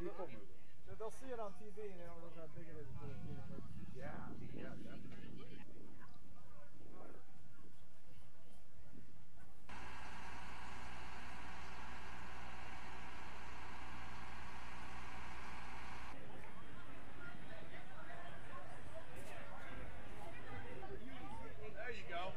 people moving. They'll see it on TV and they don't realize how big it is until they see it. Yeah, yeah, definitely. There you go.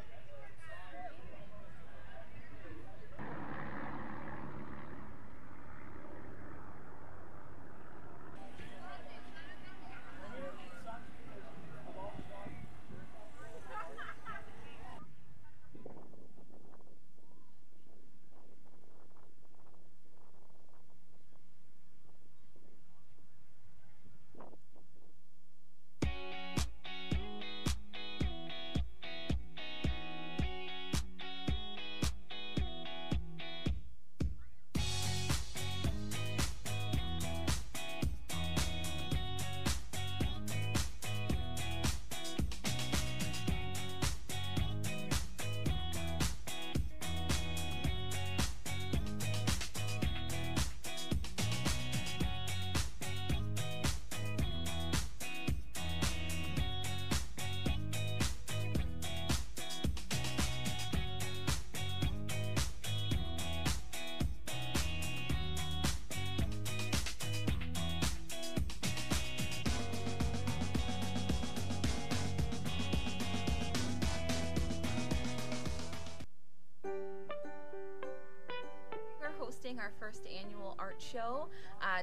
Our first annual art show.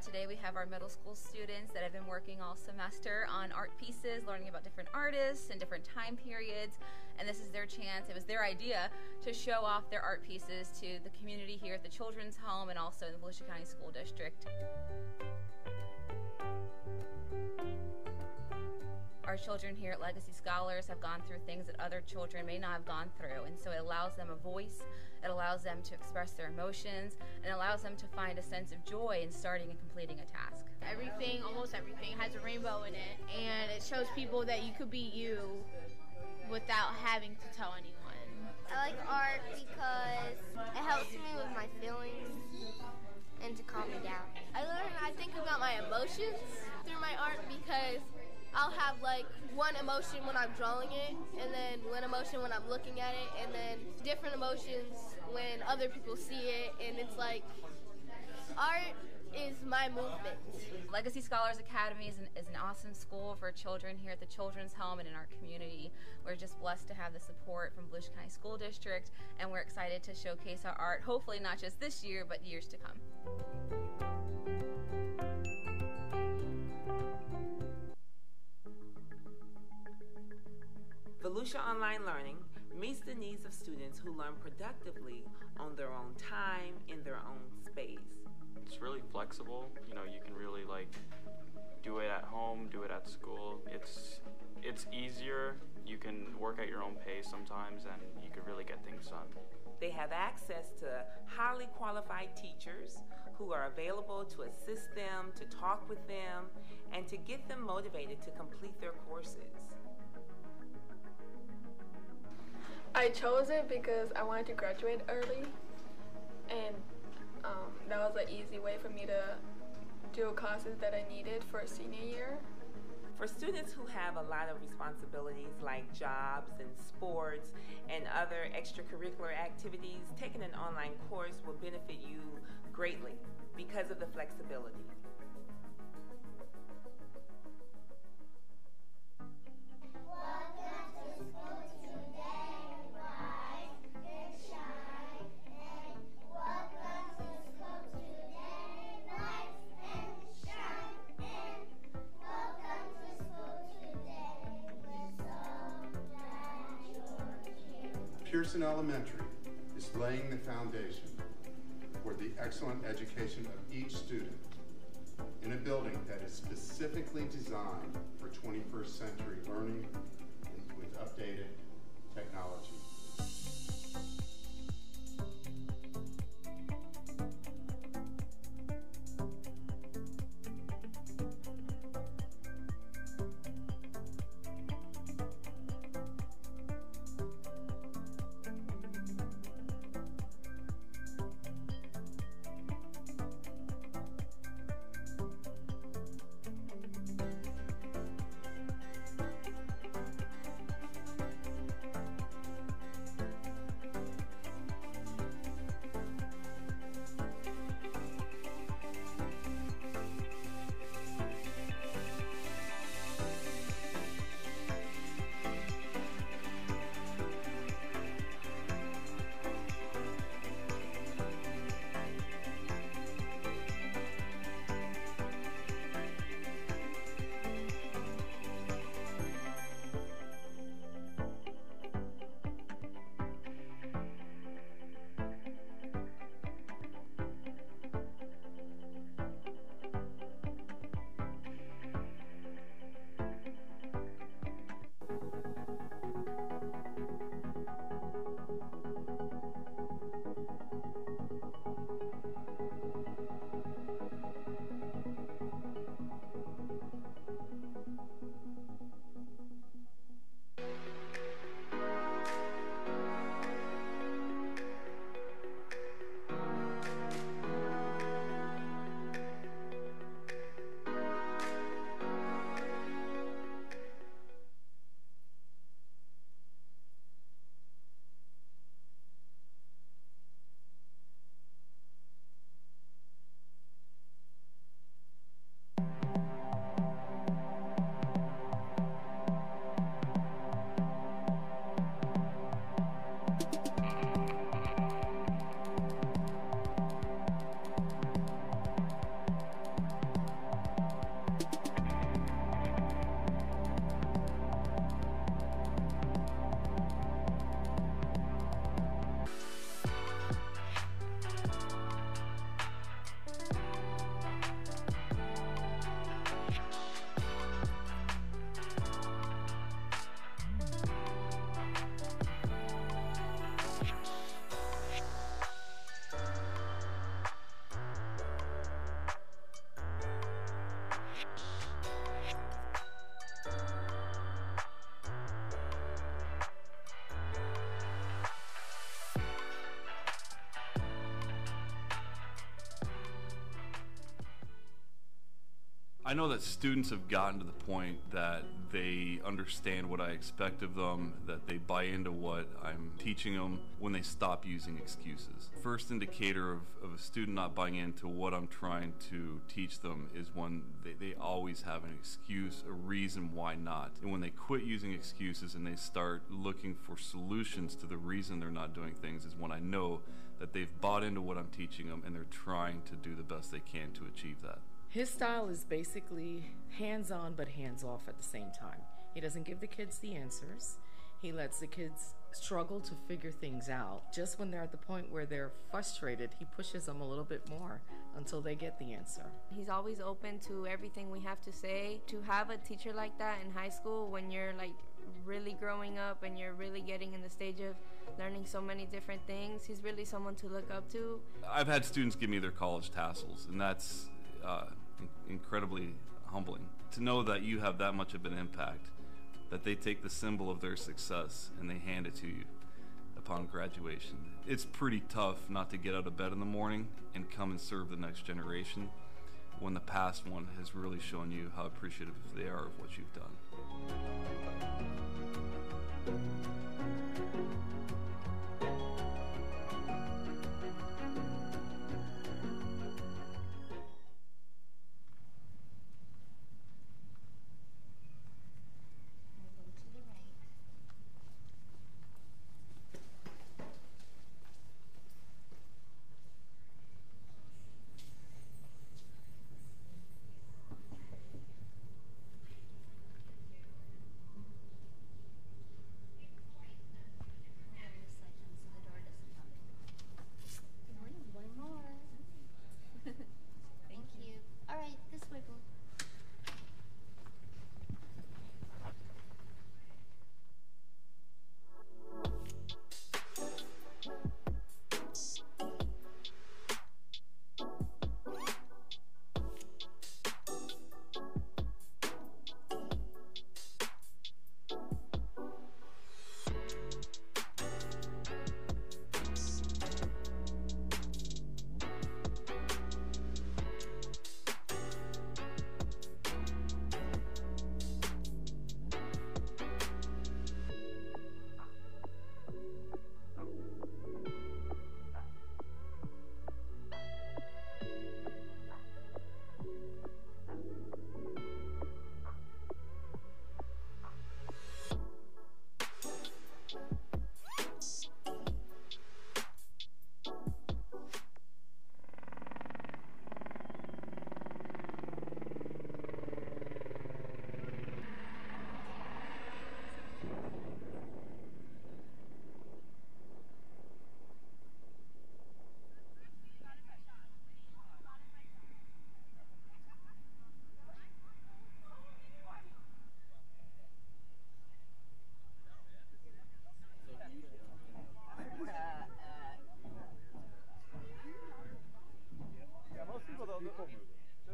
Today we have our middle school students that have been working all semester on art pieces, learning about different artists and different time periods, and this is their chance, it was their idea, to show off their art pieces to the community here at the Children's Home and also in the Volusia County School District. Our children here at Legacy Scholars have gone through things that other children may not have gone through, and so it allows them a voice, it allows them to express their emotions, and it allows them to find a sense of joy in starting and completing a task. Everything, almost everything, has a rainbow in it, and it shows people that you could be you without having to tell anyone. I like art because it helps me with my feelings and to calm me down. I think about my emotions through my art because I'll have like one emotion when I'm drawing it, and then one emotion when I'm looking at it, and then different emotions when other people see it, and it's like art is my movement. Legacy Scholars Academy is an awesome school for children here at the Children's Home and in our community. We're just blessed to have the support from Volusia County School District, and we're excited to showcase our art, hopefully not just this year, but years to come. Volusia Online Learning meets the needs of students who learn productively on their own time, in their own space. It's really flexible. You know, you can really do it at home, do it at school. It's easier. You can work at your own pace sometimes, and you can really get things done. They have access to highly qualified teachers who are available to assist them, to talk with them, and to get them motivated to complete their courses. I chose it because I wanted to graduate early, and that was an easy way for me to do classes that I needed for senior year. For students who have a lot of responsibilities like jobs and sports and other extracurricular activities, taking an online course will benefit you greatly because of the flexibility. Pearson Elementary is laying the foundation for the excellent education of each student in a building that is specifically designed for 21st century learning and with updated technology. I know that students have gotten to the point that they understand what I expect of them, that they buy into what I'm teaching them when they stop using excuses. First indicator of a student not buying into what I'm trying to teach them is when they always have an excuse, a reason why not. And when they quit using excuses and they start looking for solutions to the reason they're not doing things is when I know that they've bought into what I'm teaching them and they're trying to do the best they can to achieve that. His style is basically hands-on but hands-off at the same time. He doesn't give the kids the answers. He lets the kids struggle to figure things out. Just when they're at the point where they're frustrated, he pushes them a little bit more until they get the answer. He's always open to everything we have to say. To have a teacher like that in high school when you're like really growing up and you're really getting in the stage of learning so many different things, he's really someone to look up to. I've had students give me their college tassels, and that's incredibly humbling to know that you have that much of an impact, that they take the symbol of their success and they hand it to you upon graduation. It's pretty tough not to get out of bed in the morning and come and serve the next generation when the past one has really shown you how appreciative they are of what you've done.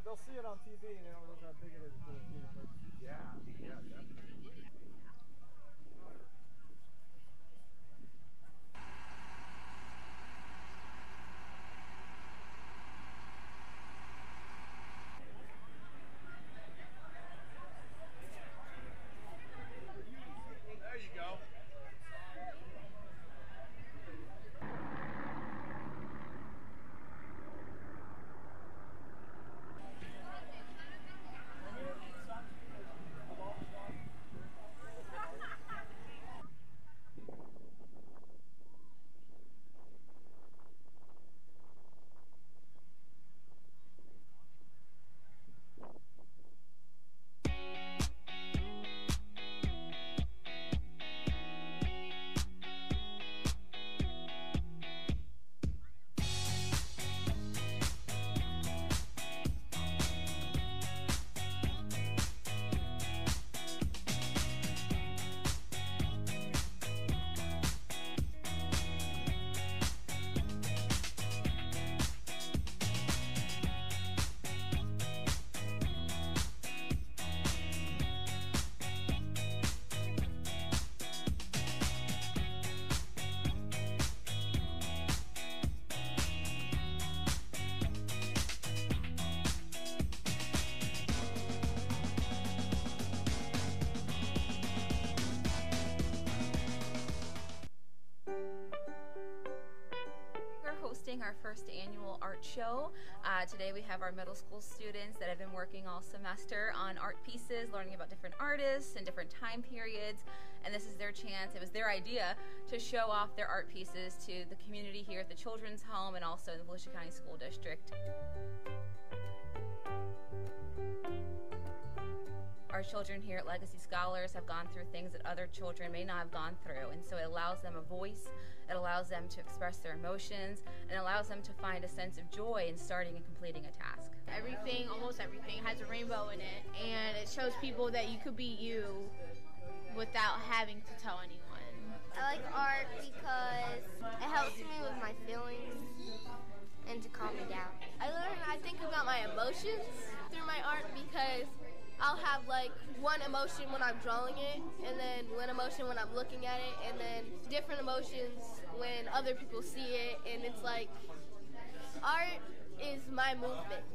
They'll see it on TV and they don't realize how big it is until they see it in person. Yeah, definitely. There you go. our first annual art show. Today we have our middle school students that have been working all semester on art pieces, learning about different artists and different time periods, and this is their chance, it was their idea, to show off their art pieces to the community here at the Children's Home and also in the Volusia County School District. Our children here at Legacy Scholars have gone through things that other children may not have gone through, and so it allows them a voice, it allows them to express their emotions, and allows them to find a sense of joy in starting and completing a task. Everything, almost everything, has a rainbow in it, and it shows people that you could be you without having to tell anyone. I like art because it helps me with my feelings and to calm me down. I think about my emotions through my art because I'll have like one emotion when I'm drawing it, and then one emotion when I'm looking at it, and then different emotions when other people see it, and it's like art is my movement.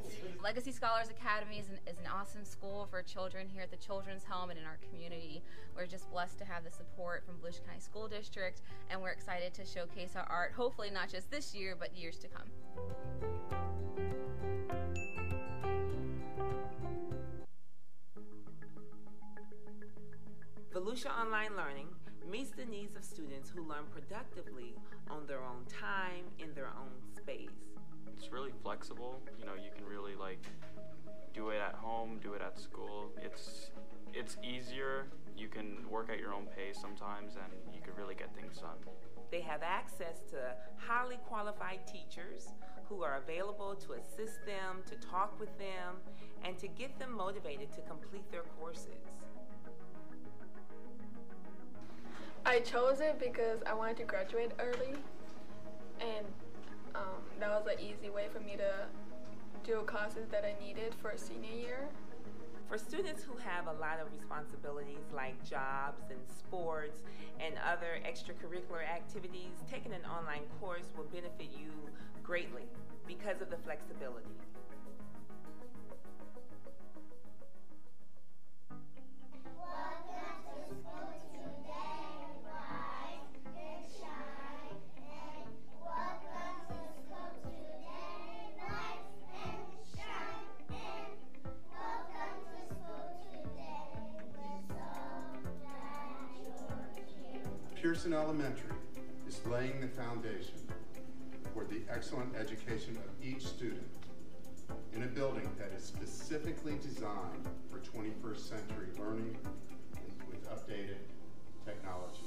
Legacy Scholars Academy is an awesome school for children here at the Children's Home and in our community. We're just blessed to have the support from Volusia County School District, and we're excited to showcase our art, hopefully not just this year, but years to come. Volusia Online Learning meets the needs of students who learn productively on their own time, in their own space. It's really flexible. You know, you can really do it at home, do it at school. It's easier. You can work at your own pace sometimes, and you can really get things done. They have access to highly qualified teachers who are available to assist them, to talk with them, and to get them motivated to complete their courses. I chose it because I wanted to graduate early, and that was an easy way for me to do classes that I needed for senior year. For students who have a lot of responsibilities like jobs and sports and other extracurricular activities, taking an online course will benefit you greatly because of the flexibility. Pearson Elementary is laying the foundation for the excellent education of each student in a building that is specifically designed for 21st century learning and with updated technology.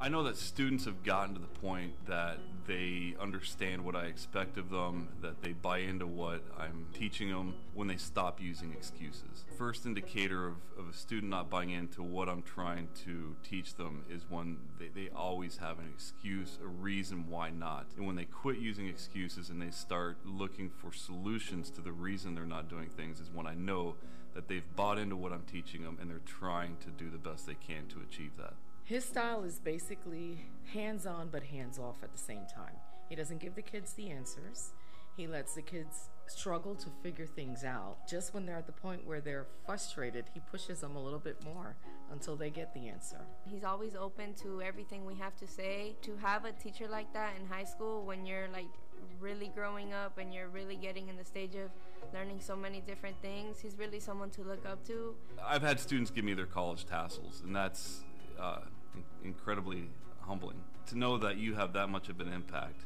I know that students have gotten to the point that they understand what I expect of them, that they buy into what I'm teaching them when they stop using excuses. First indicator of a student not buying into what I'm trying to teach them is when they always have an excuse, a reason why not. And when they quit using excuses and they start looking for solutions to the reason they're not doing things is when I know that they've bought into what I'm teaching them and they're trying to do the best they can to achieve that. His style is basically hands-on but hands-off at the same time. He doesn't give the kids the answers. He lets the kids struggle to figure things out. Just when they're at the point where they're frustrated, he pushes them a little bit more until they get the answer. He's always open to everything we have to say. To have a teacher like that in high school when you're like really growing up and you're really getting in the stage of learning so many different things, he's really someone to look up to. I've had students give me their college tassels, and that's incredibly humbling to know that you have that much of an impact,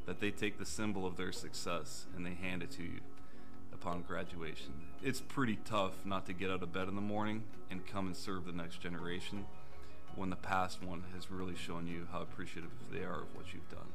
that they take the symbol of their success and they hand it to you upon graduation. It's pretty tough not to get out of bed in the morning and come and serve the next generation when the past one has really shown you how appreciative they are of what you've done.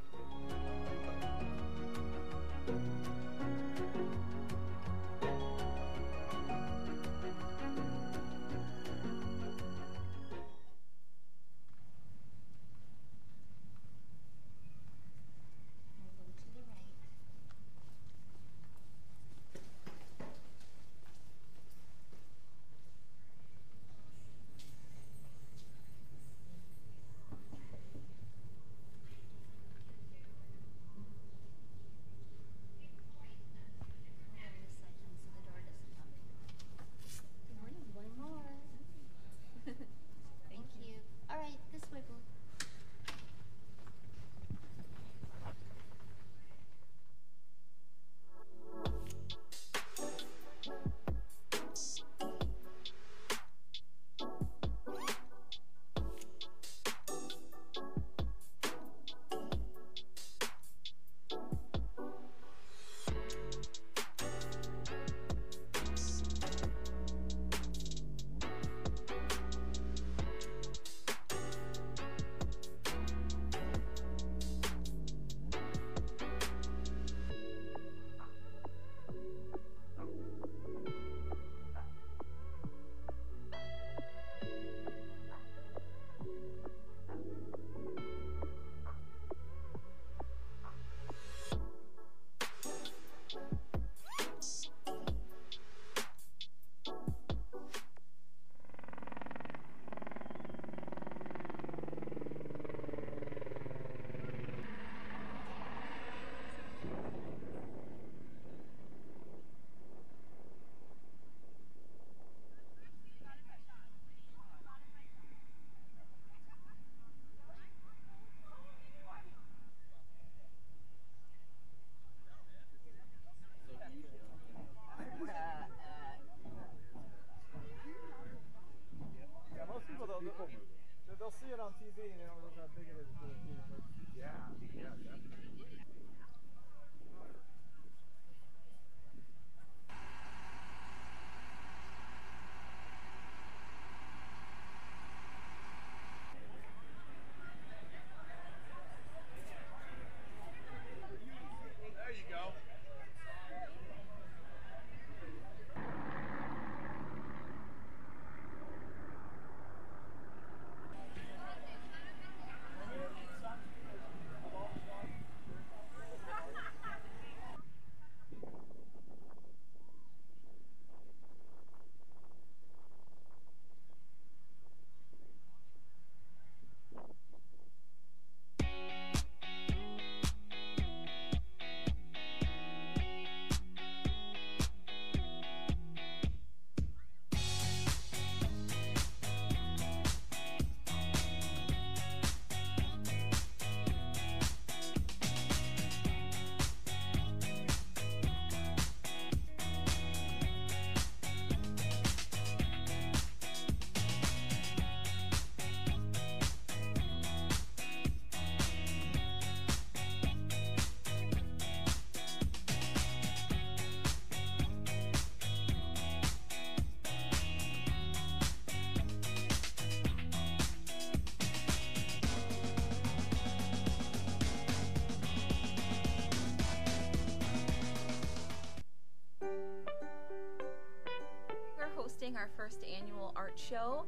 our first annual art show.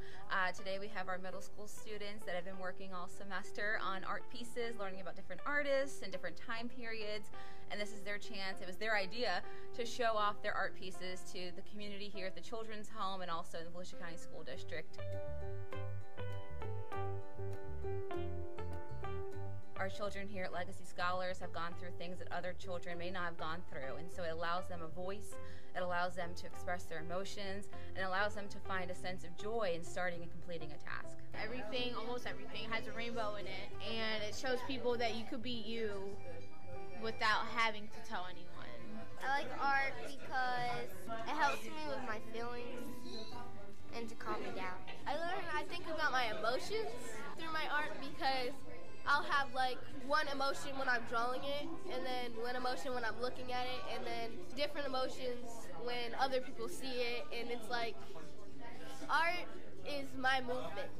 Today we have our middle school students that have been working all semester on art pieces, learning about different artists and different time periods, and this is their chance, it was their idea, to show off their art pieces to the community here at the Children's Home and also in the Volusia County School District. Our children here at Legacy Scholars have gone through things that other children may not have gone through, and so it allows them a voice, it allows them to express their emotions, and allows them to find a sense of joy in starting and completing a task. Everything, almost everything, has a rainbow in it, and it shows people that you could be you without having to tell anyone. I like art because it helps me with my feelings and to calm me down. I think about my emotions through my art because I'll have like one emotion when I'm drawing it, and then one emotion when I'm looking at it, and then different emotions when other people see it, and it's like art is my movement.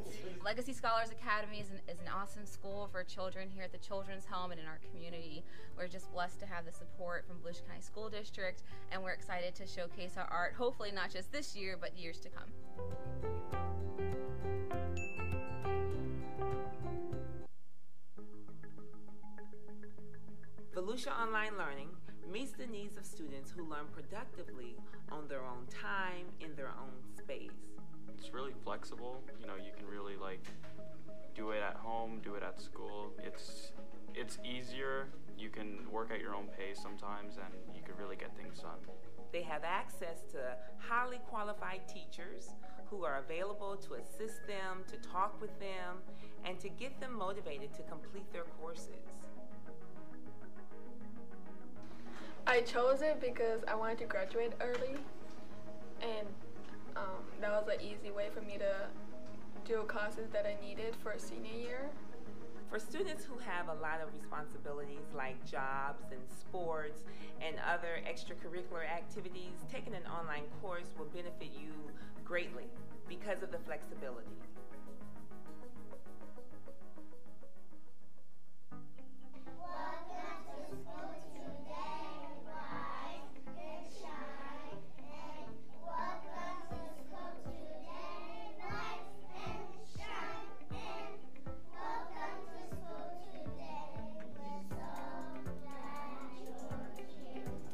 Legacy Scholars Academy is an awesome school for children here at the Children's Home and in our community. We're just blessed to have the support from Volusia County School District, and we're excited to showcase our art, hopefully not just this year, but years to come. Volusia Online Learning meets the needs of students who learn productively on their own time, in their own space. It's really flexible. You know, you can really do it at home, do it at school. It's easier. You can work at your own pace sometimes, and you can really get things done. They have access to highly qualified teachers who are available to assist them, to talk with them, and to get them motivated to complete their courses. I chose it because I wanted to graduate early, and that was an easy way for me to do classes that I needed for senior year. For students who have a lot of responsibilities like jobs and sports and other extracurricular activities, taking an online course will benefit you greatly because of the flexibility.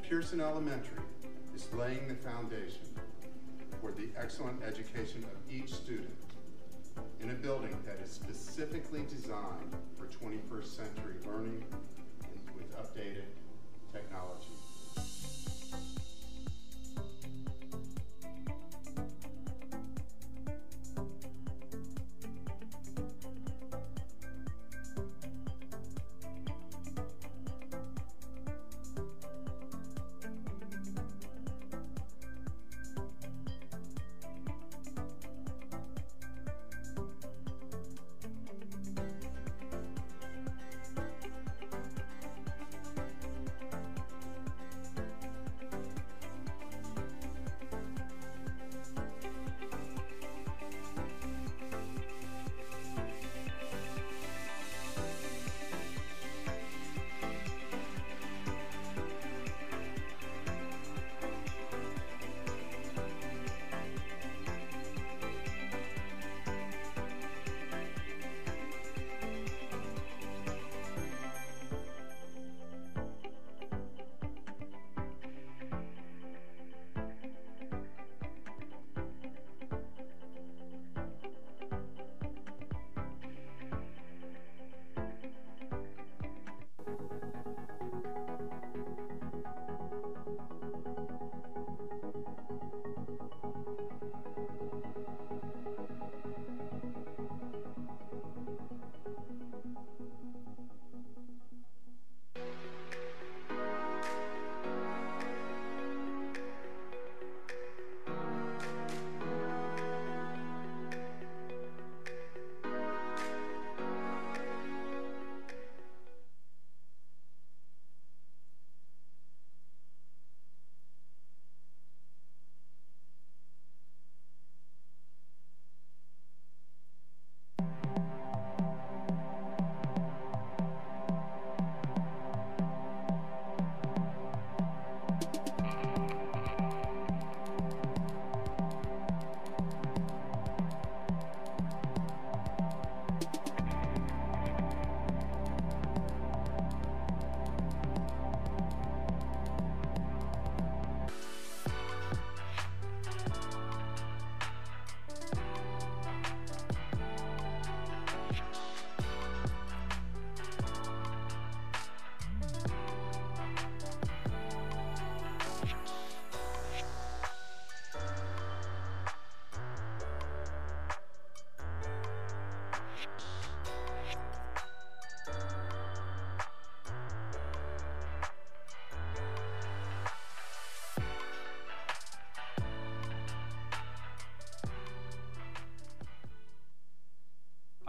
Pearson Elementary is laying the foundation for the excellent education of each student in a building that is specifically designed for 21st century learning and with updated technology.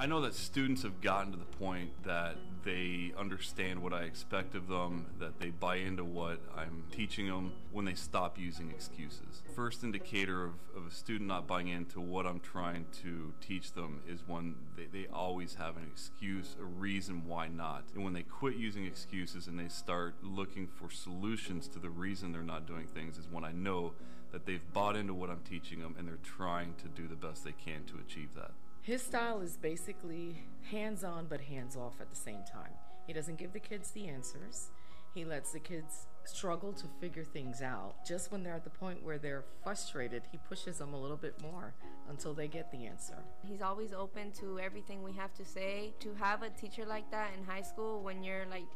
I know that students have gotten to the point that they understand what I expect of them, that they buy into what I'm teaching them when they stop using excuses. First indicator of a student not buying into what I'm trying to teach them is when they always have an excuse, a reason why not. And when they quit using excuses and they start looking for solutions to the reason they're not doing things is when I know that they've bought into what I'm teaching them and they're trying to do the best they can to achieve that. His style is basically hands-on but hands-off at the same time. He doesn't give the kids the answers. He lets the kids struggle to figure things out. Just when they're at the point where they're frustrated, he pushes them a little bit more until they get the answer. He's always open to everything we have to say. To have a teacher like that in high school when you're like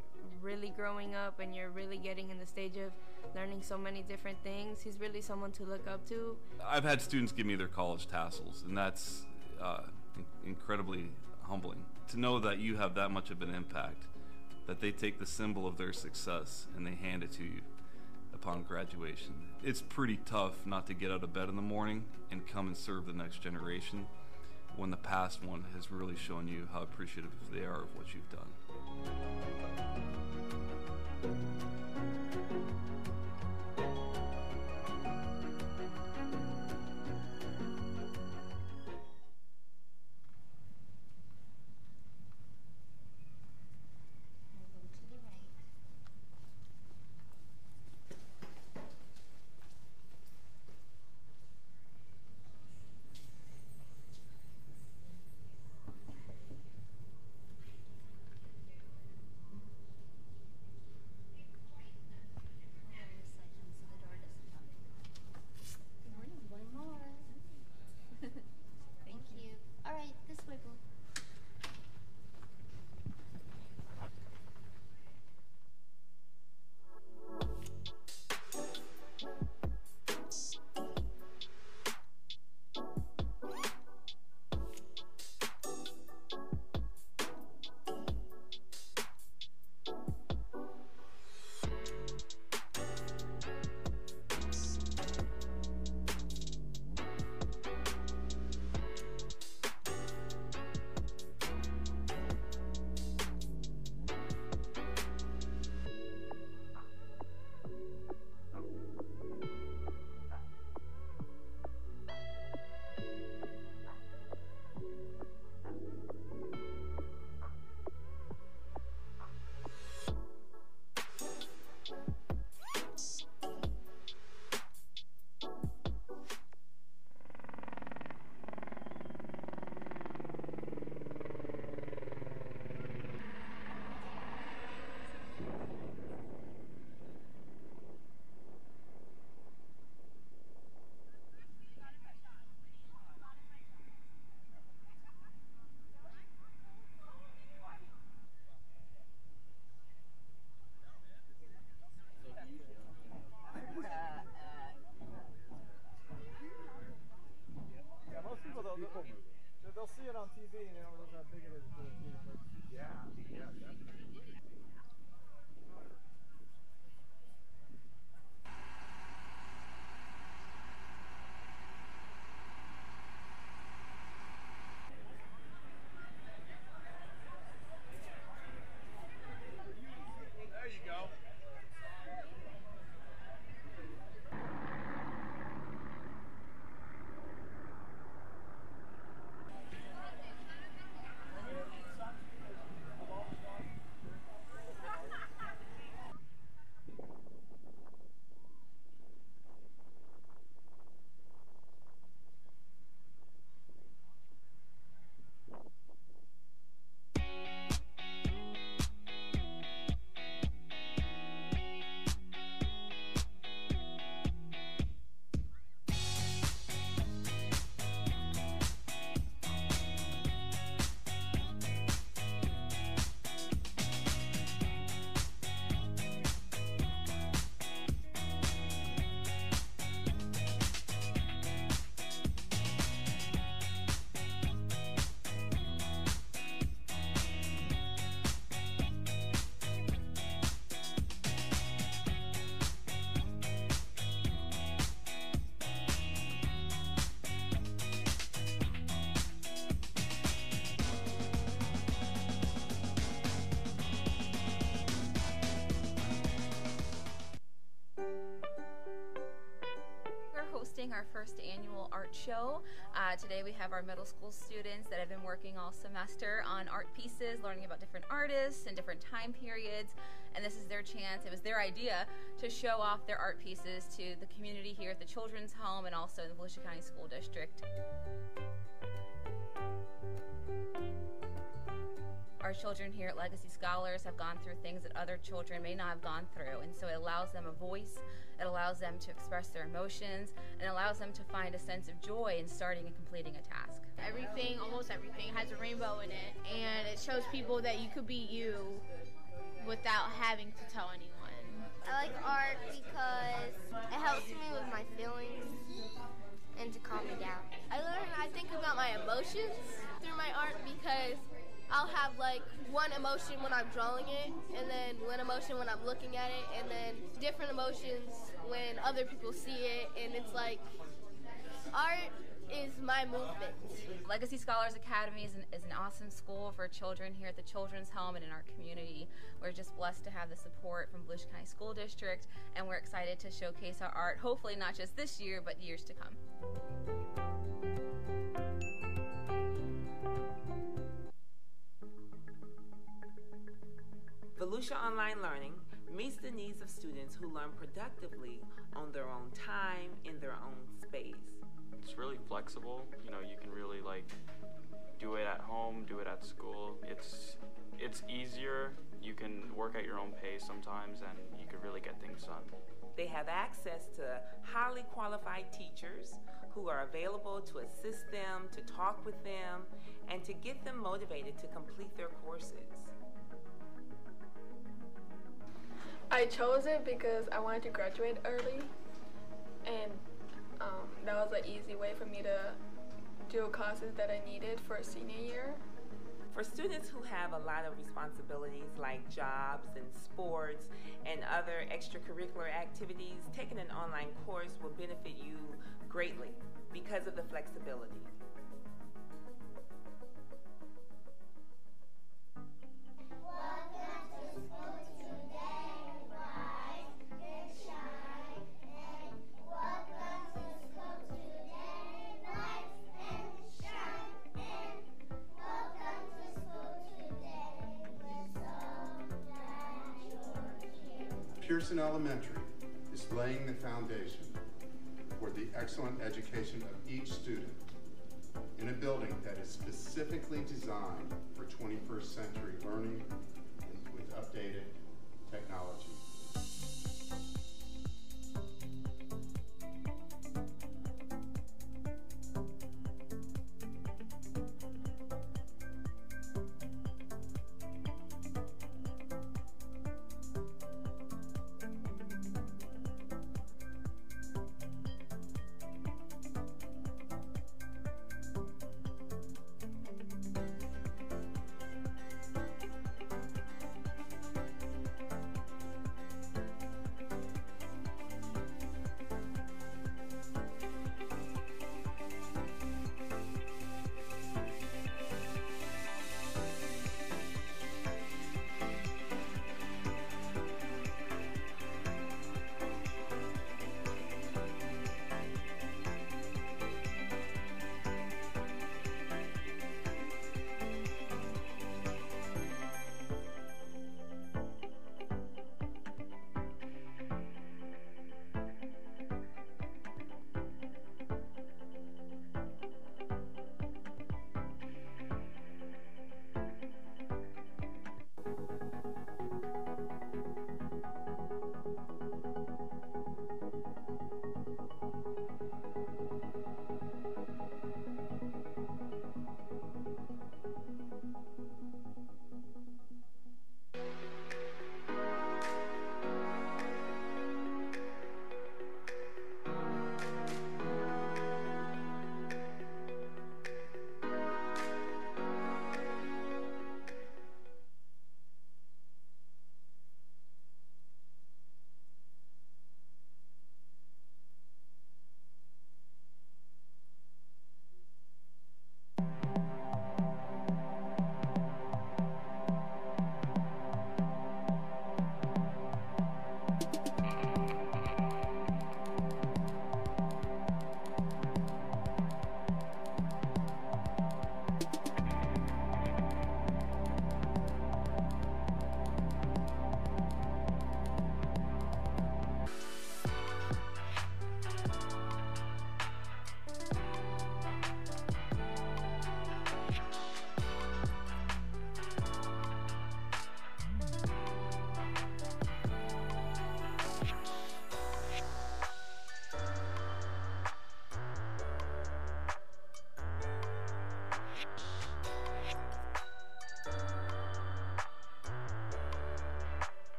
really growing up and you're really getting in the stage of learning so many different things, he's really someone to look up to. I've had students give me their college tassels, and that's incredibly humbling to know that you have that much of an impact, that they take the symbol of their success and they hand it to you upon graduation. It's pretty tough not to get out of bed in the morning and come and serve the next generation when the past one has really shown you how appreciative they are of what you've done. hosting our first annual art show. Today we have our middle school students that have been working all semester on art pieces, learning about different artists and different time periods, and this is their chance, it was their idea, to show off their art pieces to the community here at the Children's Home and also in the Volusia County School District. Our children here at Legacy Scholars have gone through things that other children may not have gone through, and so it allows them a voice, it allows them to express their emotions, and it allows them to find a sense of joy in starting and completing a task. Everything, almost everything, has a rainbow in it, and it shows people that you could be you without having to tell anyone. I like art because it helps me with my feelings and to calm me down. I think about my emotions through my art because I'll have like one emotion when I'm drawing it, and then one emotion when I'm looking at it, and then different emotions when other people see it, and it's like art is my movement. Legacy Scholars Academy is an awesome school for children here at the Children's Home and in our community. We're just blessed to have the support from Volusia County School District, and we're excited to showcase our art, hopefully not just this year, but years to come. Volusia Online Learning meets the needs of students who learn productively on their own time, in their own space. It's really flexible. You know, you can really do it at home, do it at school. It's easier. You can work at your own pace sometimes, and you can really get things done. They have access to highly qualified teachers who are available to assist them, to talk with them, and to get them motivated to complete their courses. I chose it because I wanted to graduate early, and that was an easy way for me to do classes that I needed for senior year. For students who have a lot of responsibilities like jobs and sports and other extracurricular activities, taking an online course will benefit you greatly because of the flexibility. Pearson Elementary is laying the foundation for the excellent education of each student in a building that is specifically designed for 21st century learning with updated technology.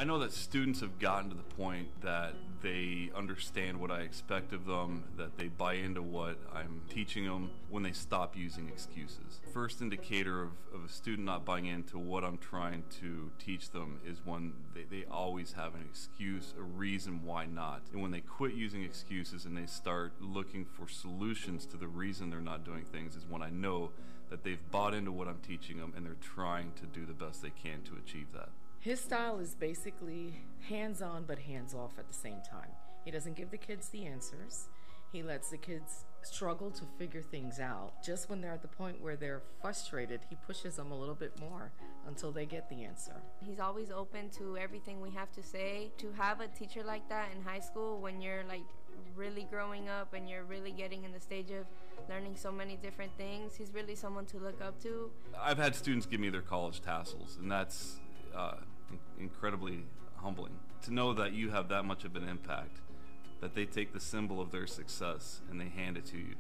I know that students have gotten to the point that they understand what I expect of them, that they buy into what I'm teaching them when they stop using excuses. First indicator of a student not buying into what I'm trying to teach them is when they always have an excuse, a reason why not. And when they quit using excuses and they start looking for solutions to the reason they're not doing things is when I know that they've bought into what I'm teaching them and they're trying to do the best they can to achieve that. His style is basically hands-on but hands-off at the same time. He doesn't give the kids the answers. He lets the kids struggle to figure things out. Just when they're at the point where they're frustrated, he pushes them a little bit more until they get the answer. He's always open to everything we have to say. To have a teacher like that in high school when you're like really growing up and you're really getting in the stage of learning so many different things, he's really someone to look up to. I've had students give me their college tassels, and that's incredibly humbling to know that you have that much of an impact, that they take the symbol of their success and they hand it to you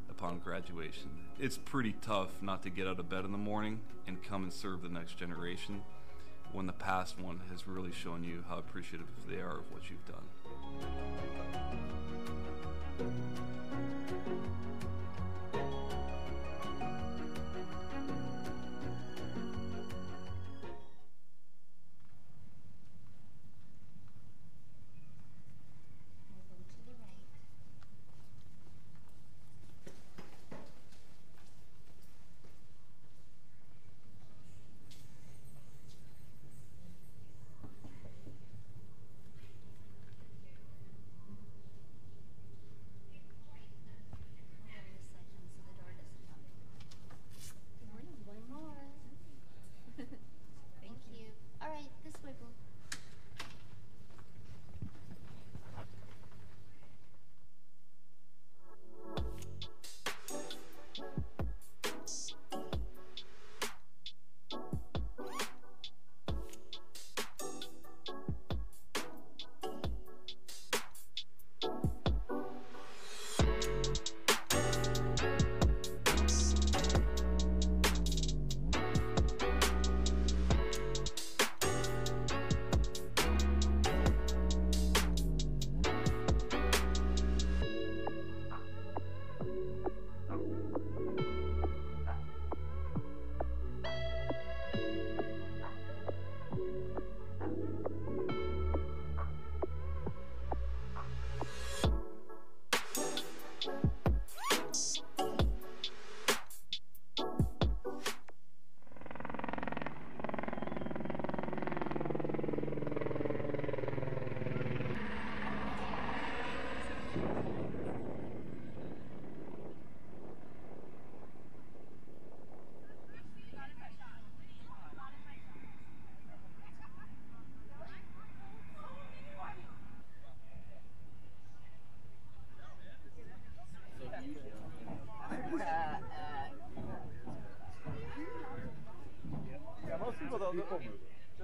upon graduation. It's pretty tough not to get out of bed in the morning and come and serve the next generation when the past one has really shown you how appreciative they are of what you've done.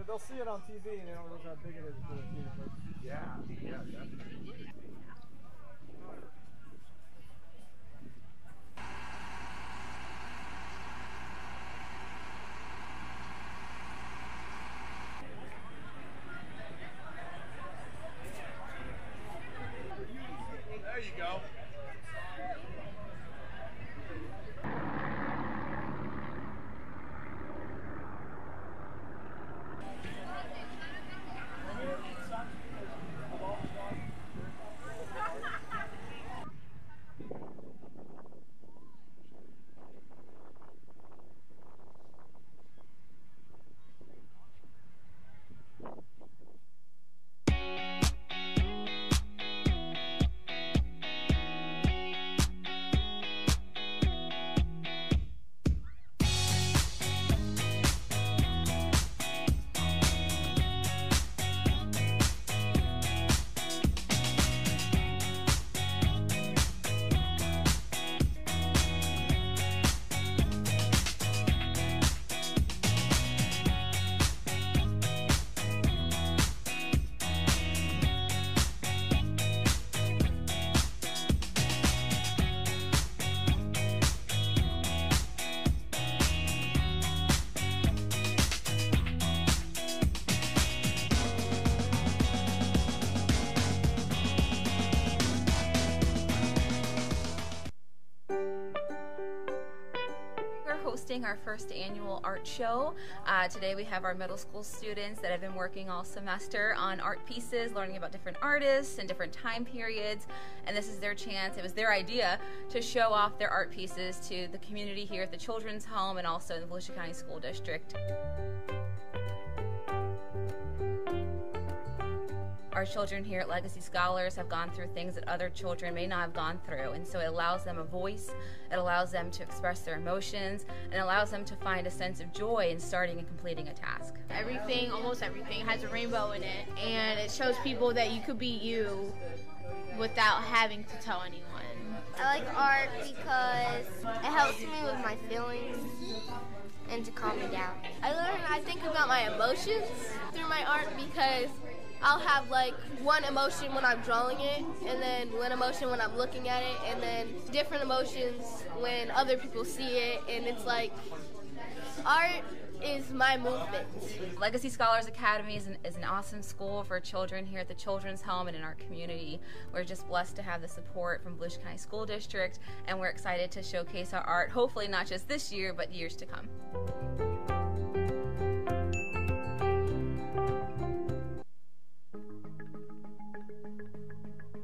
They'll see it on TV and they don't realize how big it is for the theater. But yeah, definitely. There you go. hosting our first annual art show. Today we have our middle school students that have been working all semester on art pieces, learning about different artists and different time periods, and this is their chance, it was their idea, to show off their art pieces to the community here at the Children's Home and also in the Volusia County School District. Our children here at Legacy Scholars have gone through things that other children may not have gone through, and so it allows them a voice, it allows them to express their emotions, and it allows them to find a sense of joy in starting and completing a task. Everything, almost everything, has a rainbow in it, and it shows people that you could be you without having to tell anyone. I like art because it helps me with my feelings and to calm me down. I think about my emotions through my art because I'll have like one emotion when I'm drawing it, and then one emotion when I'm looking at it, and then different emotions when other people see it, and it's like art is my movement. Legacy Scholars Academy is an awesome school for children here at the Children's Home and in our community. We're just blessed to have the support from Volusia County School District, and we're excited to showcase our art, hopefully not just this year, but years to come.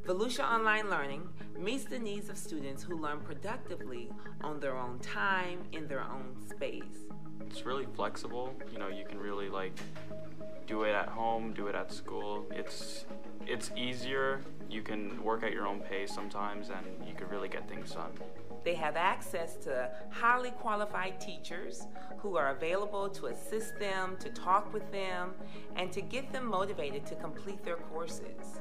Volusia Online Learning meets the needs of students who learn productively on their own time, in their own space. It's really flexible. You know, you can really do it at home, do it at school. It's easier. You can work at your own pace sometimes, and you can really get things done. They have access to highly qualified teachers who are available to assist them, to talk with them, and to get them motivated to complete their courses.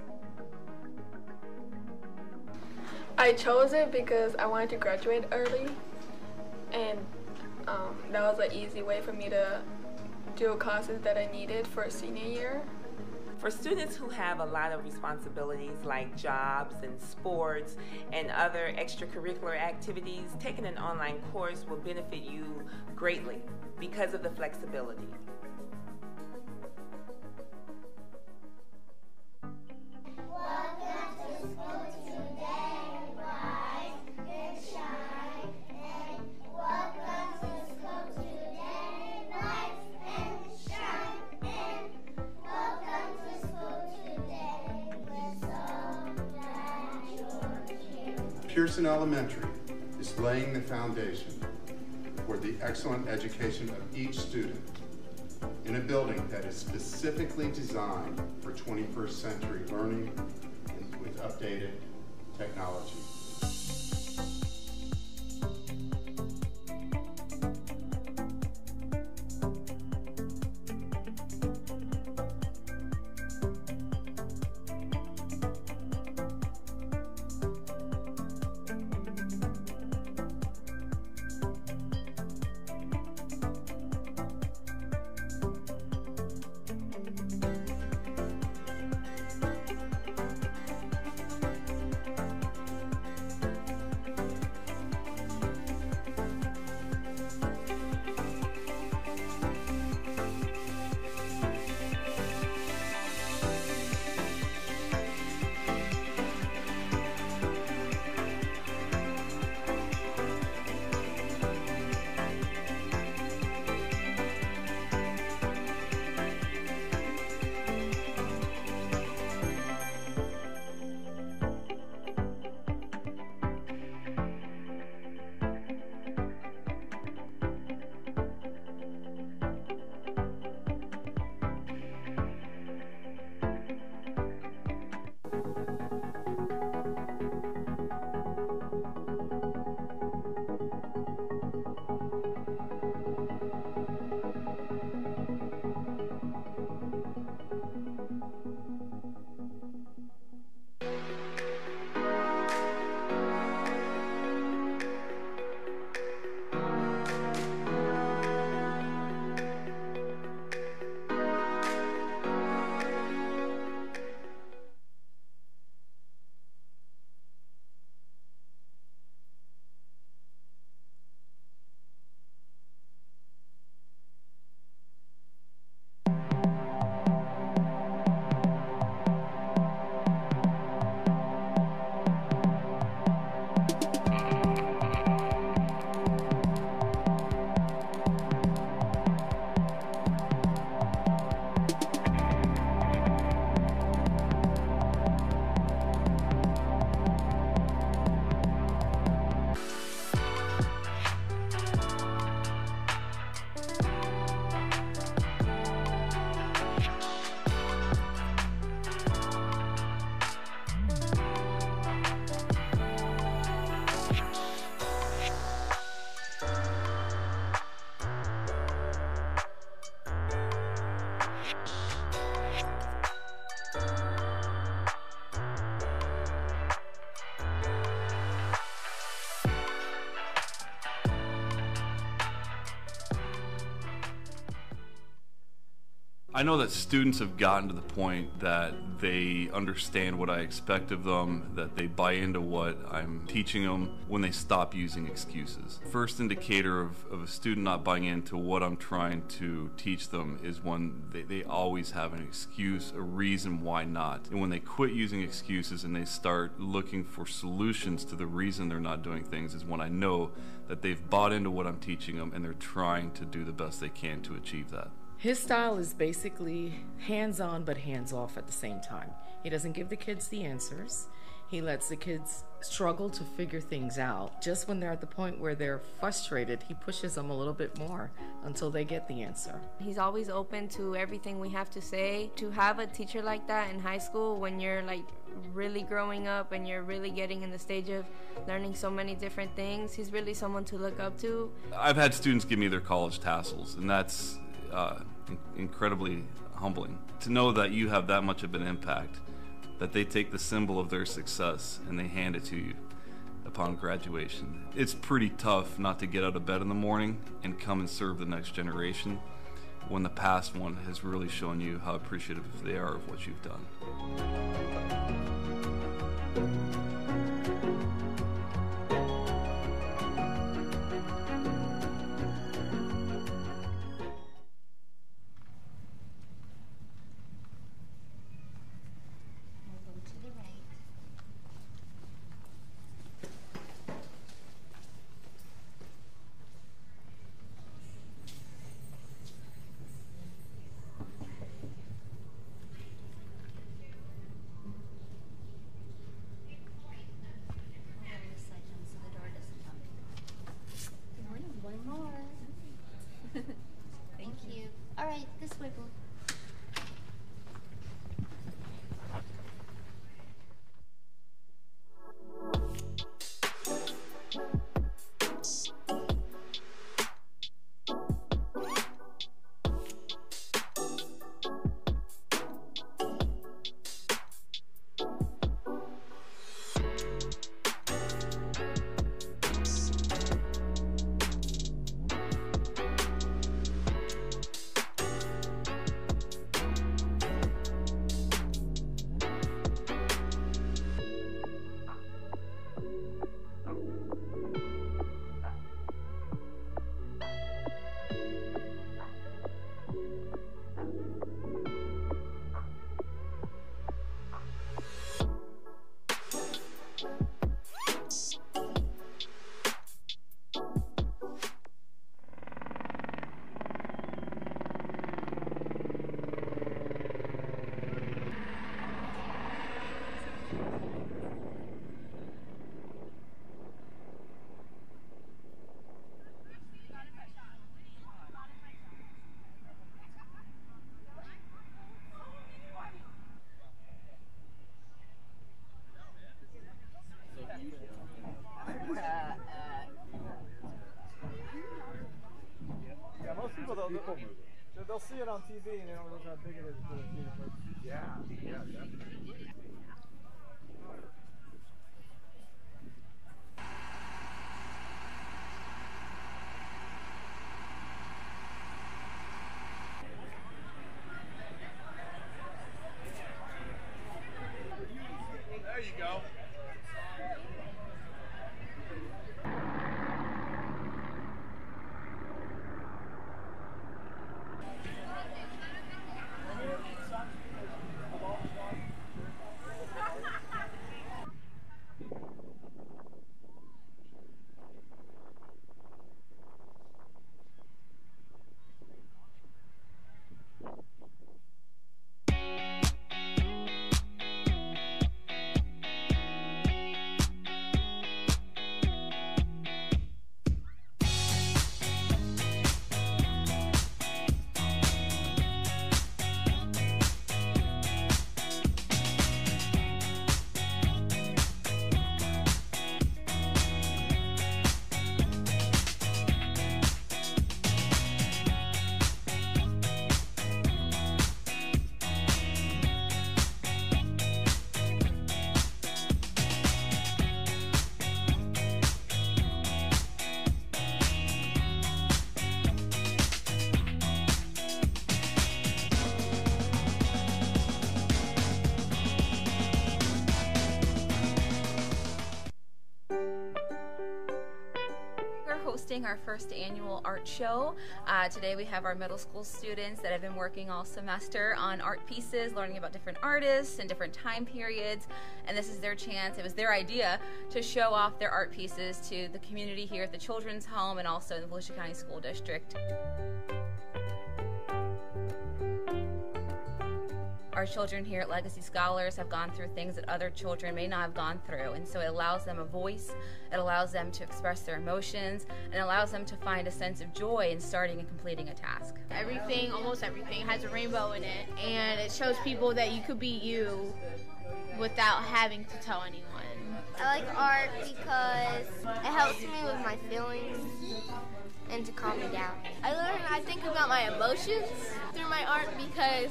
I chose it because I wanted to graduate early, and that was an easy way for me to do classes that I needed for senior year. For students who have a lot of responsibilities like jobs and sports and other extracurricular activities, taking an online course will benefit you greatly because of the flexibility. Pearson Elementary is laying the foundation for the excellent education of each student in a building that is specifically designed for 21st century learning and with updated technology. I know that students have gotten to the point that they understand what I expect of them, that they buy into what I'm teaching them when they stop using excuses. First indicator of a student not buying into what I'm trying to teach them is when they always have an excuse, a reason why not. And when they quit using excuses and they start looking for solutions to the reason they're not doing things is when I know that they've bought into what I'm teaching them and they're trying to do the best they can to achieve that. His style is basically hands-on but hands-off at the same time. He doesn't give the kids the answers. He lets the kids struggle to figure things out. Just when they're at the point where they're frustrated, he pushes them a little bit more until they get the answer. He's always open to everything we have to say. To have a teacher like that in high school when you're like really growing up and you're really getting in the stage of learning so many different things, he's really someone to look up to. I've had students give me their college tassels, and that's incredibly humbling to know that you have that much of an impact, that they take the symbol of their success and they hand it to you upon graduation. It's pretty tough not to get out of bed in the morning and come and serve the next generation when the past one has really shown you how appreciative they are of what you've done. Thank you. All right, this way, boo. Yeah, most people they'll see it on TV and they don't realize how big it is for the theater person. Yeah, definitely. There you go. hosting our first annual art show. Today we have our middle school students that have been working all semester on art pieces, learning about different artists and different time periods, and this is their chance, it was their idea, to show off their art pieces to the community here at the Children's Home and also in the Volusia County School District. Our children here at Legacy Scholars have gone through things that other children may not have gone through, and so it allows them a voice, it allows them to express their emotions, and it allows them to find a sense of joy in starting and completing a task. Everything, almost everything, has a rainbow in it, and it shows people that you could be you without having to tell anyone. I like art because it helps me with my feelings and to calm me down. I think about my emotions through my art because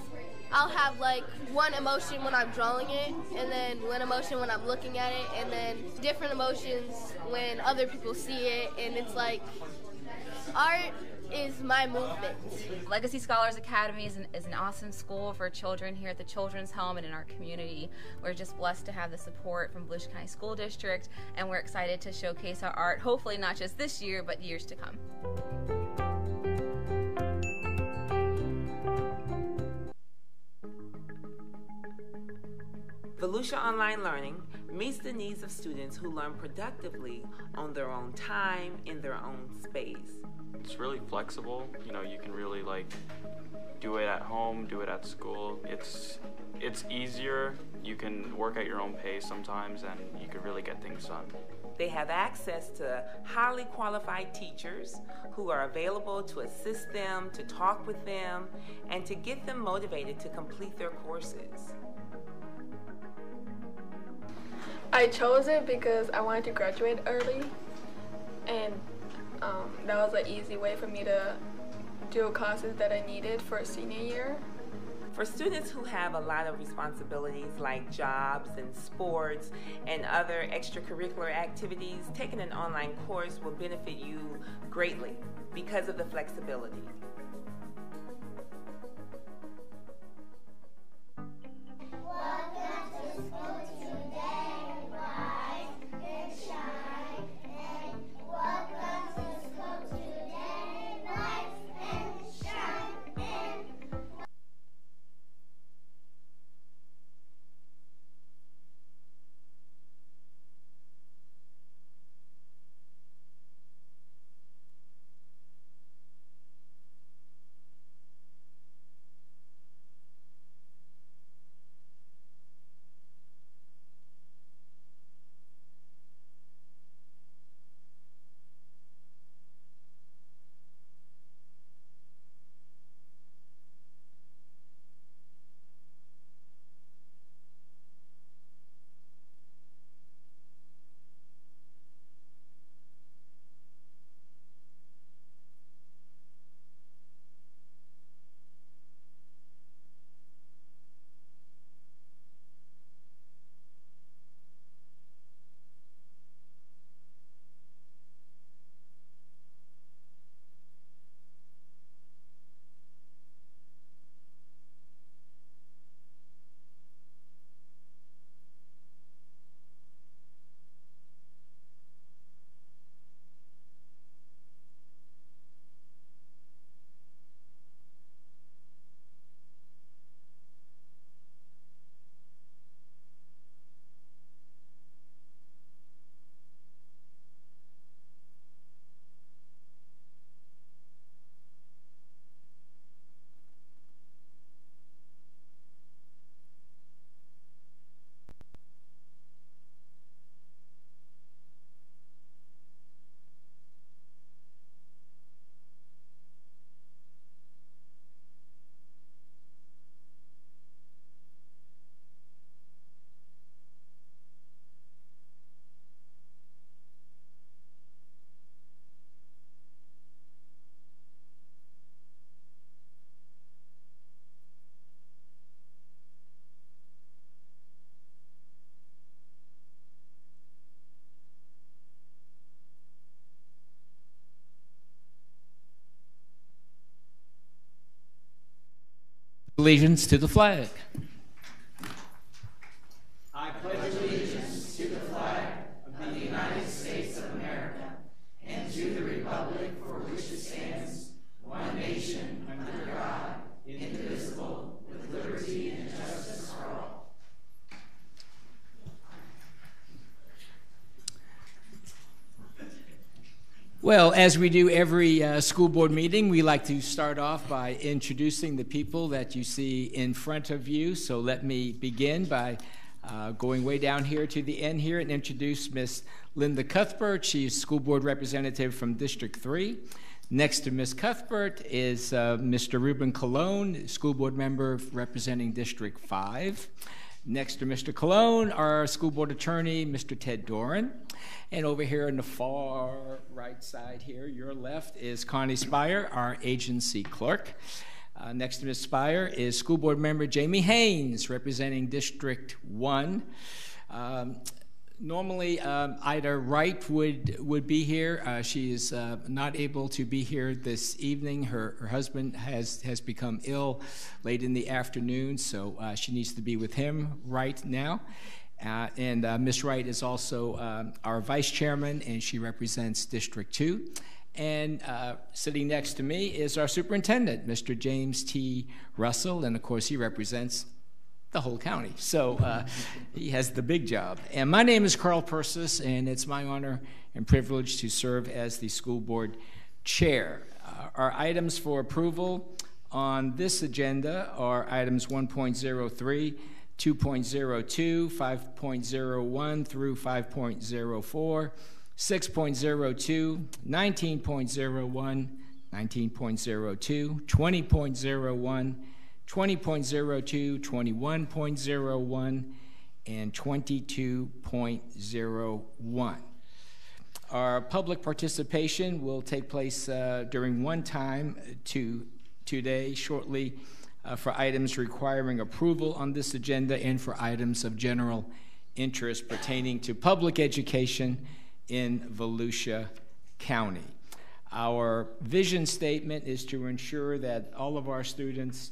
I'll have like one emotion when I'm drawing it, and then one emotion when I'm looking at it, and then different emotions when other people see it, and it's like art is my movement. Legacy Scholars Academy is an awesome school for children here at the Children's Home and in our community. We're just blessed to have the support from Volusia County School District, and we're excited to showcase our art, hopefully not just this year, but years to come. Volusia Online Learning meets the needs of students who learn productively on their own time, in their own space. It's really flexible. You know, you can really do it at home, do it at school. It's easier. You can work at your own pace sometimes, and you can really get things done. They have access to highly qualified teachers who are available to assist them, to talk with them, and to get them motivated to complete their courses. I chose it because I wanted to graduate early, and that was an easy way for me to do classes that I needed for senior year. For students who have a lot of responsibilities like jobs and sports and other extracurricular activities, taking an online course will benefit you greatly because of the flexibility. Allegiance to the flag. I pledge allegiance to the flag of the United States of America and to the republic Well, as we do every school board meeting, we like to start off by introducing the people that you see in front of you. So let me begin by going way down here to the end here and introduce Miss Linda Cuthbert. She's school board representative from District 3. Next to Ms. Cuthbert is Mr. Ruben Colon, school board member representing District 5. Next to Mr. Colon, our school board attorney, Mr. Ted Doran. And over here on the far right side here, your left, is Connie Spire, our agency clerk. Next to Ms. Spire is school board member Jamie Haynes, representing District 1. Normally, Ida Wright would be here. She is not able to be here this evening. Her husband has become ill late in the afternoon, so she needs to be with him right now. And Ms. Wright is also our vice chairman, and she represents District 2. And sitting next to me is our superintendent, Mr. James T. Russell, and of course he represents the whole county. So he has the big job. And my name is Carl Persis, and it's my honor and privilege to serve as the school board chair. Our items for approval on this agenda are items 1.03, 2.02, 5.01 through 5.04, 6.02, 19.01, 19.02, 20.01, 20.02, 21.01, and 22.01. Our public participation will take place during one time today, shortly, for items requiring approval on this agenda and for items of general interest pertaining to public education in Volusia County. Our vision statement is to ensure that all of our students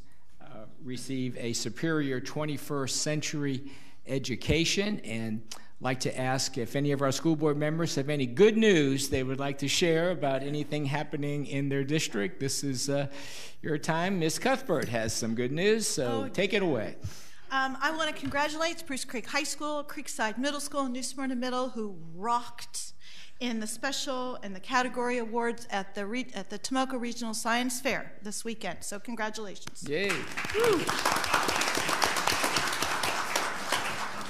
receive a superior 21st century education, and like to ask if any of our school board members have any good news they would like to share about anything happening in their district. This is your time. Ms. Cuthbert has some good news, so take it away. I want to congratulate Spruce Creek High School, Creekside Middle School, and New Smyrna Middle, who rocked in the special and the category awards at the Tomoka Regional Science Fair this weekend. So congratulations. Yay. Woo.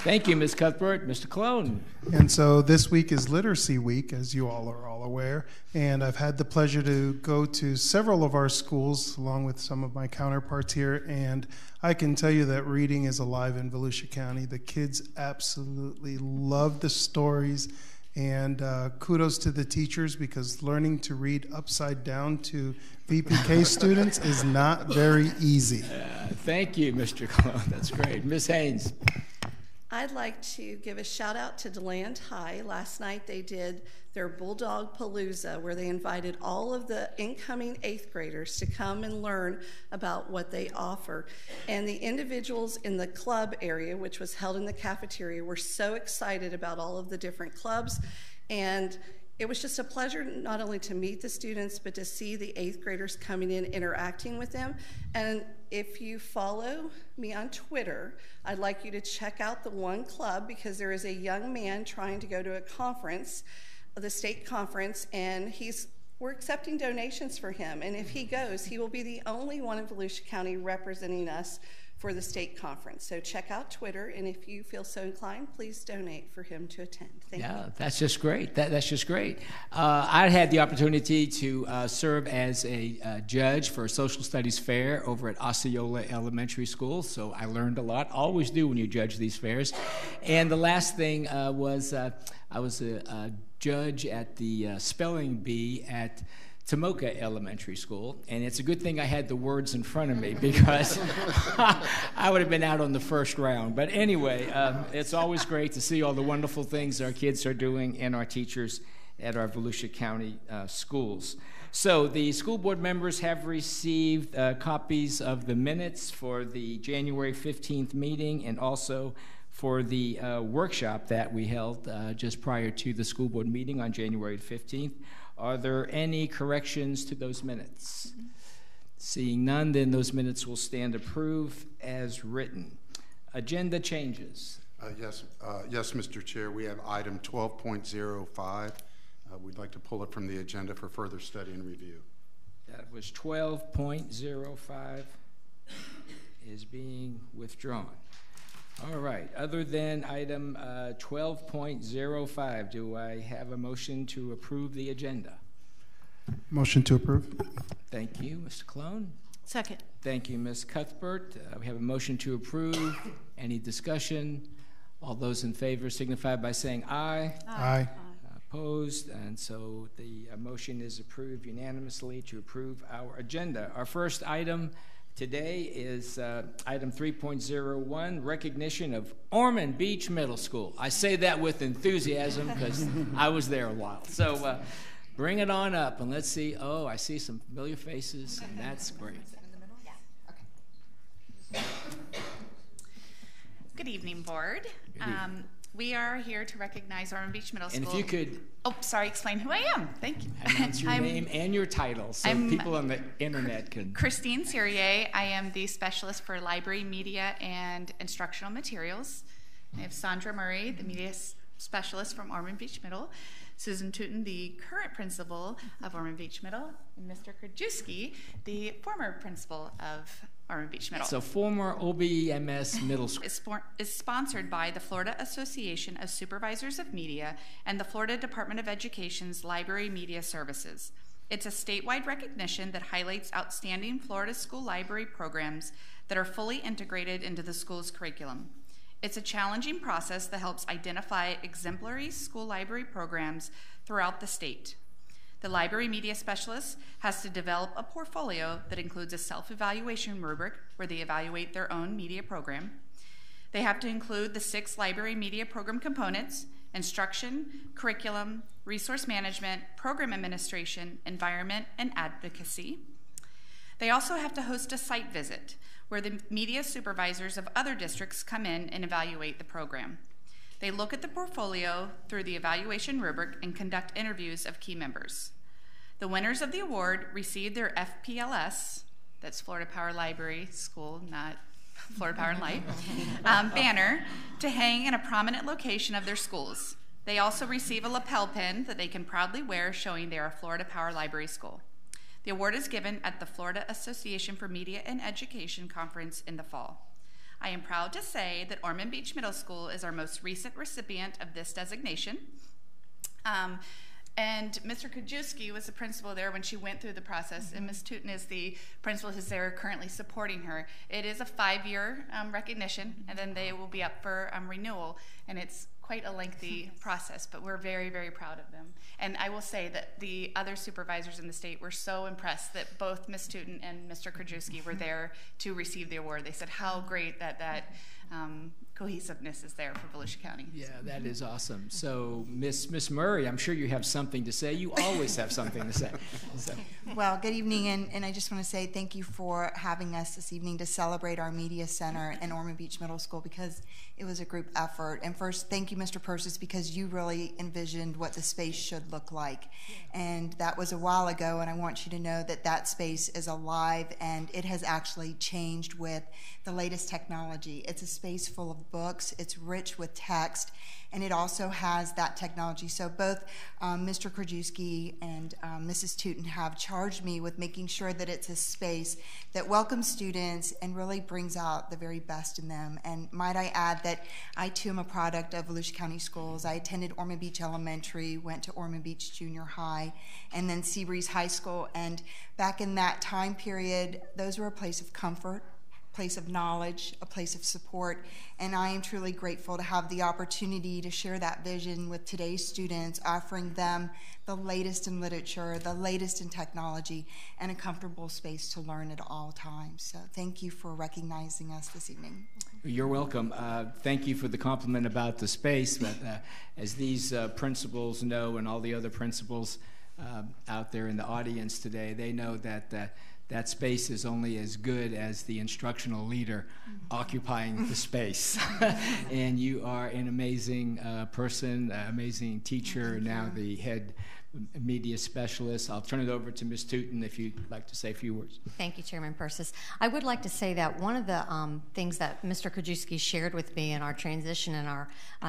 Thank you, Ms. Cuthbert. Mr. Colon. And so this week is Literacy Week, as you all are all aware. And I've had the pleasure to go to several of our schools, along with some of my counterparts here. And I can tell you that reading is alive in Volusia County. The kids absolutely love the stories. And kudos to the teachers, because learning to read upside down to VPK students is not very easy. Thank you, Mr. Colon. That's great. Ms. Haynes. I'd like to give a shout out to DeLand High. Last night they did their Bulldog Palooza, where they invited all of the incoming 8th graders to come and learn about what they offer. And the individuals in the club area, which was held in the cafeteria, were so excited about all of the different clubs. And it was just a pleasure not only to meet the students, but to see the 8th graders coming in, interacting with them. And if you follow me on Twitter, I'd like you to check out the one club, because there is a young man trying to go to a conference, the state conference, and we're accepting donations for him. And if he goes, he will be the only one in Volusia County representing us for the state conference. So check out Twitter, and if you feel so inclined, please donate for him to attend. Thank you. That's just great. That's just great. I had the opportunity to serve as a judge for a social studies fair over at Osceola Elementary School, so I learned a lot. Always do when you judge these fairs. And the last thing was I was a judge at the spelling bee at Tomoka Elementary School, and it's a good thing I had the words in front of me, because I would have been out on the first round. But anyway, it's always great to see all the wonderful things our kids are doing and our teachers at our Volusia County schools. So the school board members have received copies of the minutes for the January 15th meeting, and also for the workshop that we held just prior to the school board meeting on January 15th. Are there any corrections to those minutes? Seeing none, then those minutes will stand approved as written. Agenda changes. Yes, Mr. Chair. We have item 12.05, We'd like to pull it from the agenda for further study and review. That was 12.05 is being withdrawn. All right, other than item 12.05, do I have a motion to approve the agenda? Motion to approve. Thank you, Mr. Clone. Second. Thank you, Ms. Cuthbert. We have a motion to approve. Any discussion? All those in favor signify by saying aye. Aye. Opposed, and so the motion is approved unanimously to approve our agenda. Our first item today is item 3.01, recognition of Ormond Beach Middle School. I say that with enthusiasm because I was there a while. So bring it on up and let's see. Oh, I see some familiar faces, and that's great. Good evening, board. Good evening. We are here to recognize Ormond Beach Middle School. And if you could... Oh, sorry, explain who I am. Thank you. Announce your name and your title so people on the internet can... Christine Cyrier. I am the specialist for library, media, and instructional materials. I have Sandra Murray, the media specialist from Ormond Beach Middle, Susan Tooten, the current principal of Ormond Beach Middle, and Mr. Krajewski, the former principal of Ormond Beach Middle. So former OBMS Middle School. Is sponsored by the Florida Association of Supervisors of Media and the Florida Department of Education's Library Media Services. It's a statewide recognition that highlights outstanding Florida school library programs that are fully integrated into the school's curriculum. It's a challenging process that helps identify exemplary school library programs throughout the state. The library media specialist has to develop a portfolio that includes a self-evaluation rubric where they evaluate their own media program. They have to include the 6 library media program components: instruction, curriculum, resource management, program administration, environment, and advocacy. They also have to host a site visit where the media supervisors of other districts come in and evaluate the program. They look at the portfolio through the evaluation rubric and conduct interviews of key members. The winners of the award receive their FPLS, that's Florida Power Library School, not Florida Power and Light, banner to hang in a prominent location of their schools. They also receive a lapel pin that they can proudly wear showing they are a Florida Power Library School. The award is given at the Florida Association for Media and Education Conference in the fall. I am proud to say that Ormond Beach Middle School is our most recent recipient of this designation. And Mr. Krajewski was the principal there when she went through the process, and Ms. Tooten is the principal who's there currently supporting her. It is a 5-year recognition, and then they will be up for renewal, and it's quite a lengthy process, but we're very, very proud of them. And I will say that the other supervisors in the state were so impressed that both Ms. Tooten and Mr. Krajewski were there to receive the award. They said how great that cohesiveness is there for Volusia County. Yeah, that is awesome. So, Miss Murray, I'm sure you have something to say. You always have something to say. So. Well, good evening, and I just want to say thank you for having us this evening to celebrate our media center in Ormond Beach Middle School, because it was a group effort. And first, thank you, Mr. Persis, because you really envisioned what the space should look like. And that was a while ago, and I want you to know that that space is alive, and it has actually changed with the latest technology. It's a space full of books, it's rich with text, and it also has that technology. So both Mr. Krajewski and Mrs. Tooten have charged me with making sure that it's a space that welcomes students and really brings out the very best in them. And might I add that I too am a product of Volusia County Schools. I attended Ormond Beach Elementary, went to Ormond Beach Junior High, and then Seabreeze High School. And back in that time period, those were a place of comfort, place of knowledge, a place of support, and I am truly grateful to have the opportunity to share that vision with today's students, offering them the latest in literature, the latest in technology, and a comfortable space to learn at all times. So thank you for recognizing us this evening. You're welcome. Thank you for the compliment about the space, but as these principals know, and all the other principals out there in the audience today, they know that that space is only as good as the instructional leader occupying the space. And you are an amazing person, amazing teacher, now the head media specialist. I'll turn it over to Ms. Tootin if you'd like to say a few words. Thank you, Chairman Persis. I would like to say that one of the things that Mr. Krajewski shared with me in our transition and our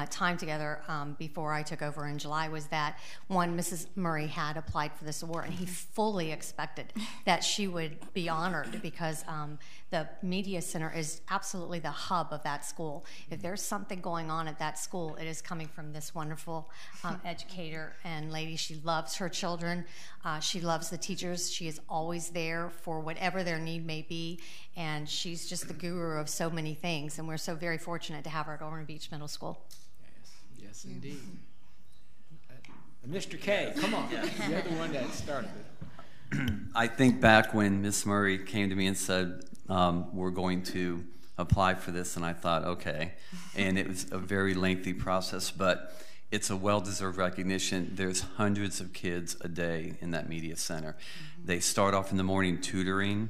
time together before I took over in July was that, one, Mrs. Murray had applied for this award, and he fully expected that she would be honored because the Media Center is absolutely the hub of that school. If there's something going on at that school, it is coming from this wonderful educator and lady. She loves her children. She loves the teachers. She is always there for whatever their need may be, and she's just the guru of so many things, and we're so very fortunate to have her at Ormond Beach Middle School. Yes, indeed. Mr. K, come on. You're the one that started it. I think back when Miss Murray came to me and said, we're going to apply for this, and I thought, okay. And it was a very lengthy process, but it's a well-deserved recognition. There's hundreds of kids a day in that media center. They start off in the morning tutoring.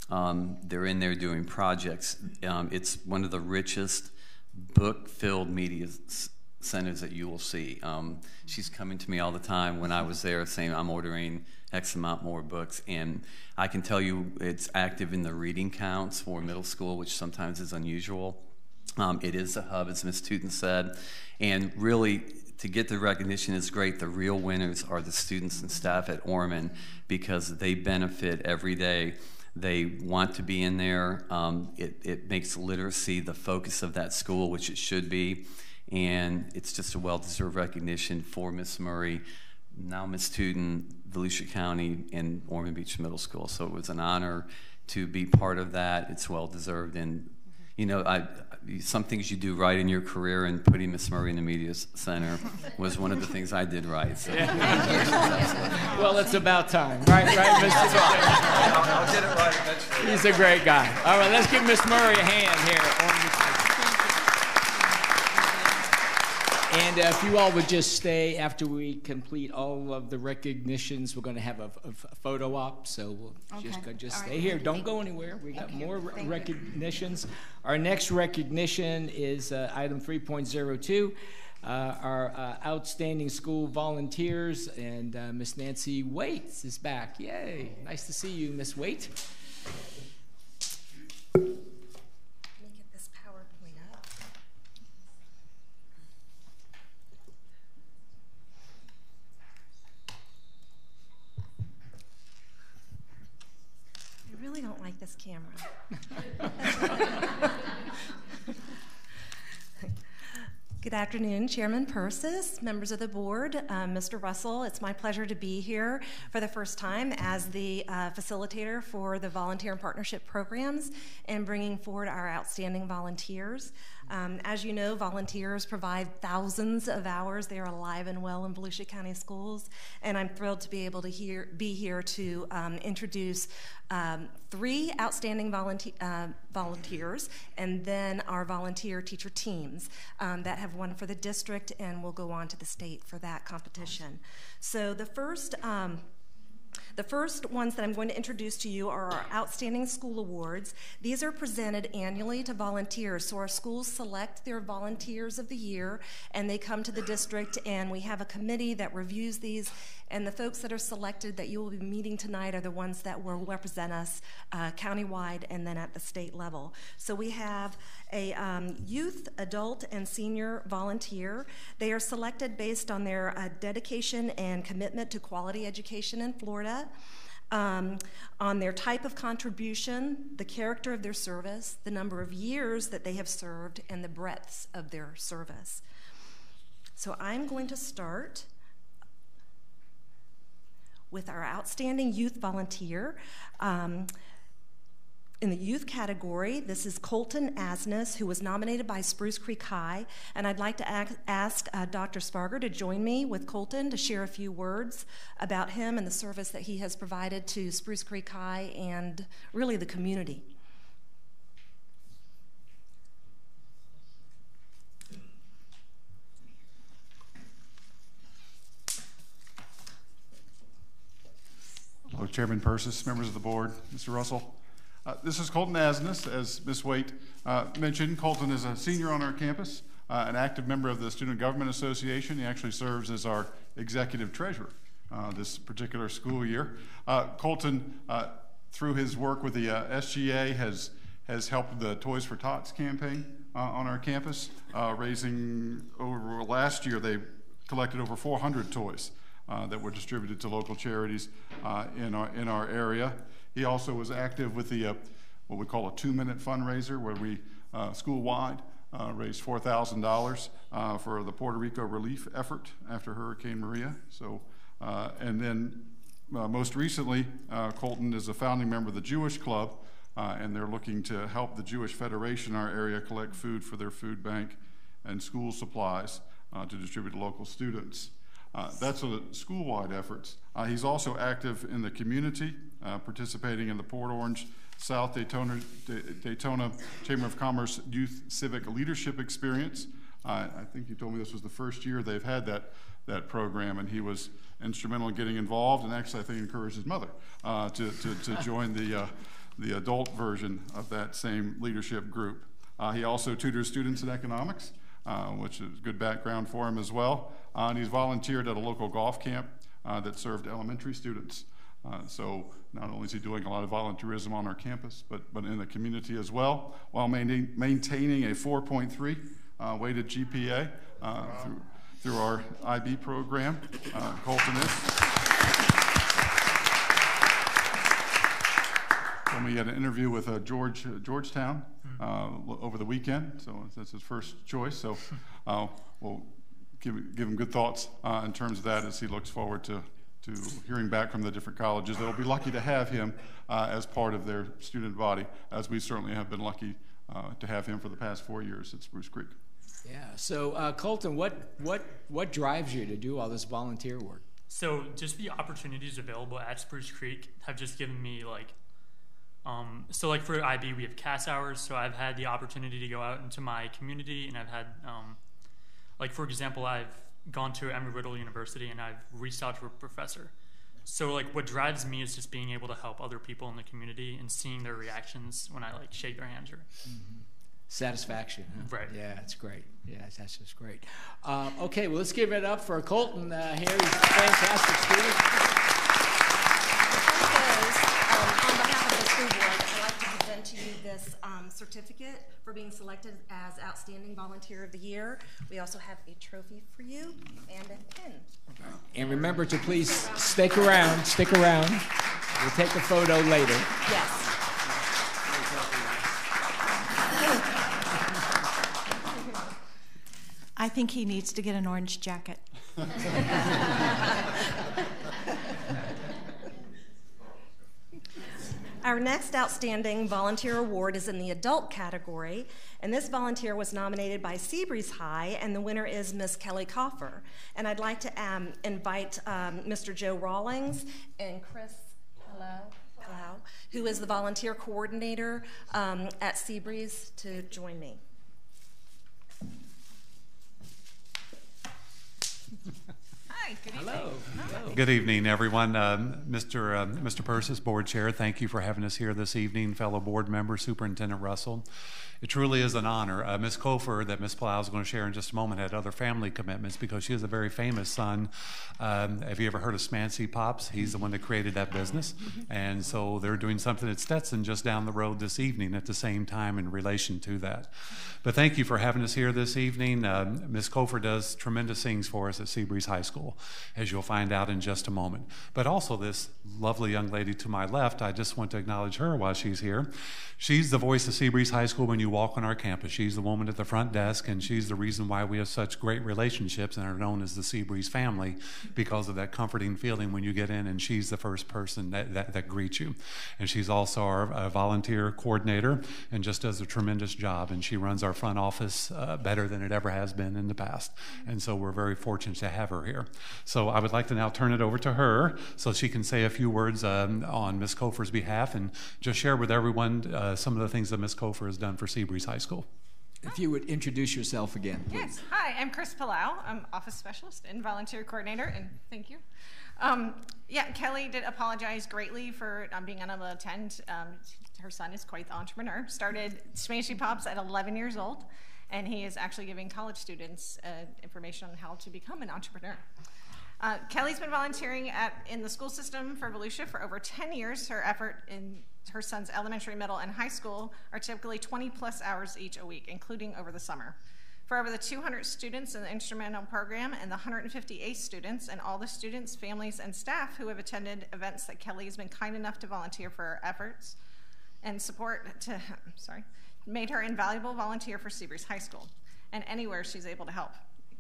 They're in there doing projects. It's one of the richest book-filled media centers that you will see. She's coming to me all the time when I was there saying, I'm ordering X amount more books, and I can tell you it's active in the reading counts for middle school, which sometimes is unusual. It is a hub, as Ms. Tootin said, and really to get the recognition is great. The real winners are the students and staff at Ormond because they benefit every day. They want to be in there. It makes literacy the focus of that school, which it should be, and it's just a well-deserved recognition for Miss Murray, now Miss Tootin, Volusia County, and Ormond Beach Middle School. So it was an honor to be part of that. It's well-deserved, and you know, some things you do right in your career, and putting Miss Murray in the Media Center was one of the things I did right. So. Yeah. Well, it's about time, right, Mr. I'll get it right eventually. He's a great guy. All right, let's give Miss Murray a hand here. And if you all would just stay after we complete all of the recognitions, we're going to have a photo op, so we'll just stay here. Don't go anywhere. We got more recognitions. Our next recognition is item 3.02, our outstanding school volunteers, and Miss Nancy Waits is back. Yay! Nice to see you, Miss Waite. I really don't like this camera. Good afternoon, Chairman Persis, members of the board, Mr. Russell. It's my pleasure to be here for the first time as the facilitator for the volunteer and partnership programs and bringing forward our outstanding volunteers. As you know, volunteers provide thousands of hours. They are alive and well in Volusia County schools, and I'm thrilled to be able to be here to introduce 3 outstanding volunteers, and then our volunteer teacher teams that have won for the district and will go on to the state for that competition. So the first ones that I'm going to introduce to you are our Outstanding School Awards. These are presented annually to volunteers. So our schools select their volunteers of the year, and they come to the district, and we have a committee that reviews these. And the folks that are selected that you will be meeting tonight are the ones that will represent us countywide and then at the state level. So we have a youth, adult, and senior volunteer. They are selected based on their dedication and commitment to quality education in Florida, on their type of contribution, the character of their service, the number of years that they have served, and the breadths of their service. So I'm going to start with our outstanding youth volunteer. In the youth category, this is Colton Asnes, who was nominated by Spruce Creek High, and I'd like to ask Dr. Sparger to join me with Colton to share a few words about him and the service that he has provided to Spruce Creek High and really the community. Hello, Chairman Persis, members of the board, Mr. Russell. This is Colton Asnes. As Ms. Waite mentioned, Colton is a senior on our campus, an active member of the Student Government Association. He actually serves as our executive treasurer. this particular school year. Colton, through his work with the SGA, has helped the Toys for Tots campaign on our campus, raising over last year they collected over 400 toys that were distributed to local charities in our area. He also was active with the what we call a 2-minute fundraiser, where we school-wide raised $4,000 for the Puerto Rico relief effort after Hurricane Maria. So, and then most recently, Colton is a founding member of the Jewish Club, and they're looking to help the Jewish Federation in our area collect food for their food bank and school supplies to distribute to local students. That's the school-wide efforts. He's also active in the community, participating in the Port Orange South Daytona Chamber of Commerce Youth Civic Leadership Experience. I think he told me this was the first year they've had that program, and he was instrumental in getting involved, and actually I think encouraged his mother to join the adult version of that same leadership group. He also tutors students in economics, which is a good background for him as well. And he's volunteered at a local golf camp that served elementary students. So not only is he doing a lot of volunteerism on our campus, but in the community as well, while maintaining a 4.3 weighted GPA through our IB program. Colton is. And we had an interview with Georgetown over the weekend, so that's his first choice. So we'll give him good thoughts in terms of that as he looks forward to hearing back from the different colleges. They'll be lucky to have him as part of their student body, as we certainly have been lucky to have him for the past 4 years at Spruce Creek. Yeah. So Colton, what drives you to do all this volunteer work? So just the opportunities available at Spruce Creek have just given me so for IB we have CAS hours, so I've had the opportunity to go out into my community, and I've had for example, I've gone to Embry-Riddle University and I've reached out to a professor. So what drives me is just being able to help other people in the community and seeing their reactions when I shake their hands. Satisfaction. Huh? Right. Yeah, it's great. Yeah, that's just great. Okay, well, let's give it up for Colton here. He's a fantastic student. On behalf of the school board, I'd like to present to you this certificate for being selected as Outstanding Volunteer of the Year. We also have a trophy for you and a pin. And remember to please stick around. Stick around. We'll take a photo later. Yes. I think he needs to get an orange jacket. Our next Outstanding Volunteer Award is in the adult category, and this volunteer was nominated by Seabreeze High, and the winner is Miss Kelly Coffer. And I'd like to invite Mr. Joe Rawlings and Chris Palau, who is the volunteer coordinator at Seabreeze, to join me. Hi, good evening. Hello. Hello. Good evening, everyone. Mr. Persis, Board Chair, thank you for having us here this evening. Fellow board member, Superintendent Russell. It truly is an honor. Ms. Kofer, that Ms. Plow is going to share in just a moment, had other family commitments because she has a very famous son. Have you ever heard of Smancy Pops? He's the one that created that business. And so they're doing something at Stetson just down the road this evening at the same time in relation to that. But thank you for having us here this evening. Ms. Kofer does tremendous things for us at Seabreeze High School, as you'll find out in just a moment. But also this lovely young lady to my left, I just want to acknowledge her while she's here. She's the voice of Seabreeze High School when you walk on our campus. She's the woman at the front desk, and she's the reason why we have such great relationships and are known as the Seabreeze family, because of that comforting feeling when you get in and she's the first person that greets you. And she's also our volunteer coordinator and just does a tremendous job, and she runs our front office better than it ever has been in the past. And so we're very fortunate to have her here. So I would like to now turn it over to her so she can say a few words on Ms. Kofer's behalf and just share with everyone some of the things that Ms. Kofer has done for Seabreeze High School. If you would introduce yourself again, please. Yes. Hi, I'm Chris Palau. I'm office specialist and volunteer coordinator, and thank you. Kelly did apologize greatly for being unable to attend. Her son is quite the entrepreneur. Started Smashy Pops at 11 years old, and he is actually giving college students information on how to become an entrepreneur. Kelly's been volunteering in the school system for Volusia for over 10 years. Her effort in her son's elementary, middle, and high school are typically 20-plus hours each a week, including over the summer. For over the 200 students in the instrumental program and the 150 ACE students and all the students, families, and staff who have attended events that Kelly has been kind enough to volunteer for her efforts and support made her invaluable volunteer for Seabreeze High School and anywhere she's able to help.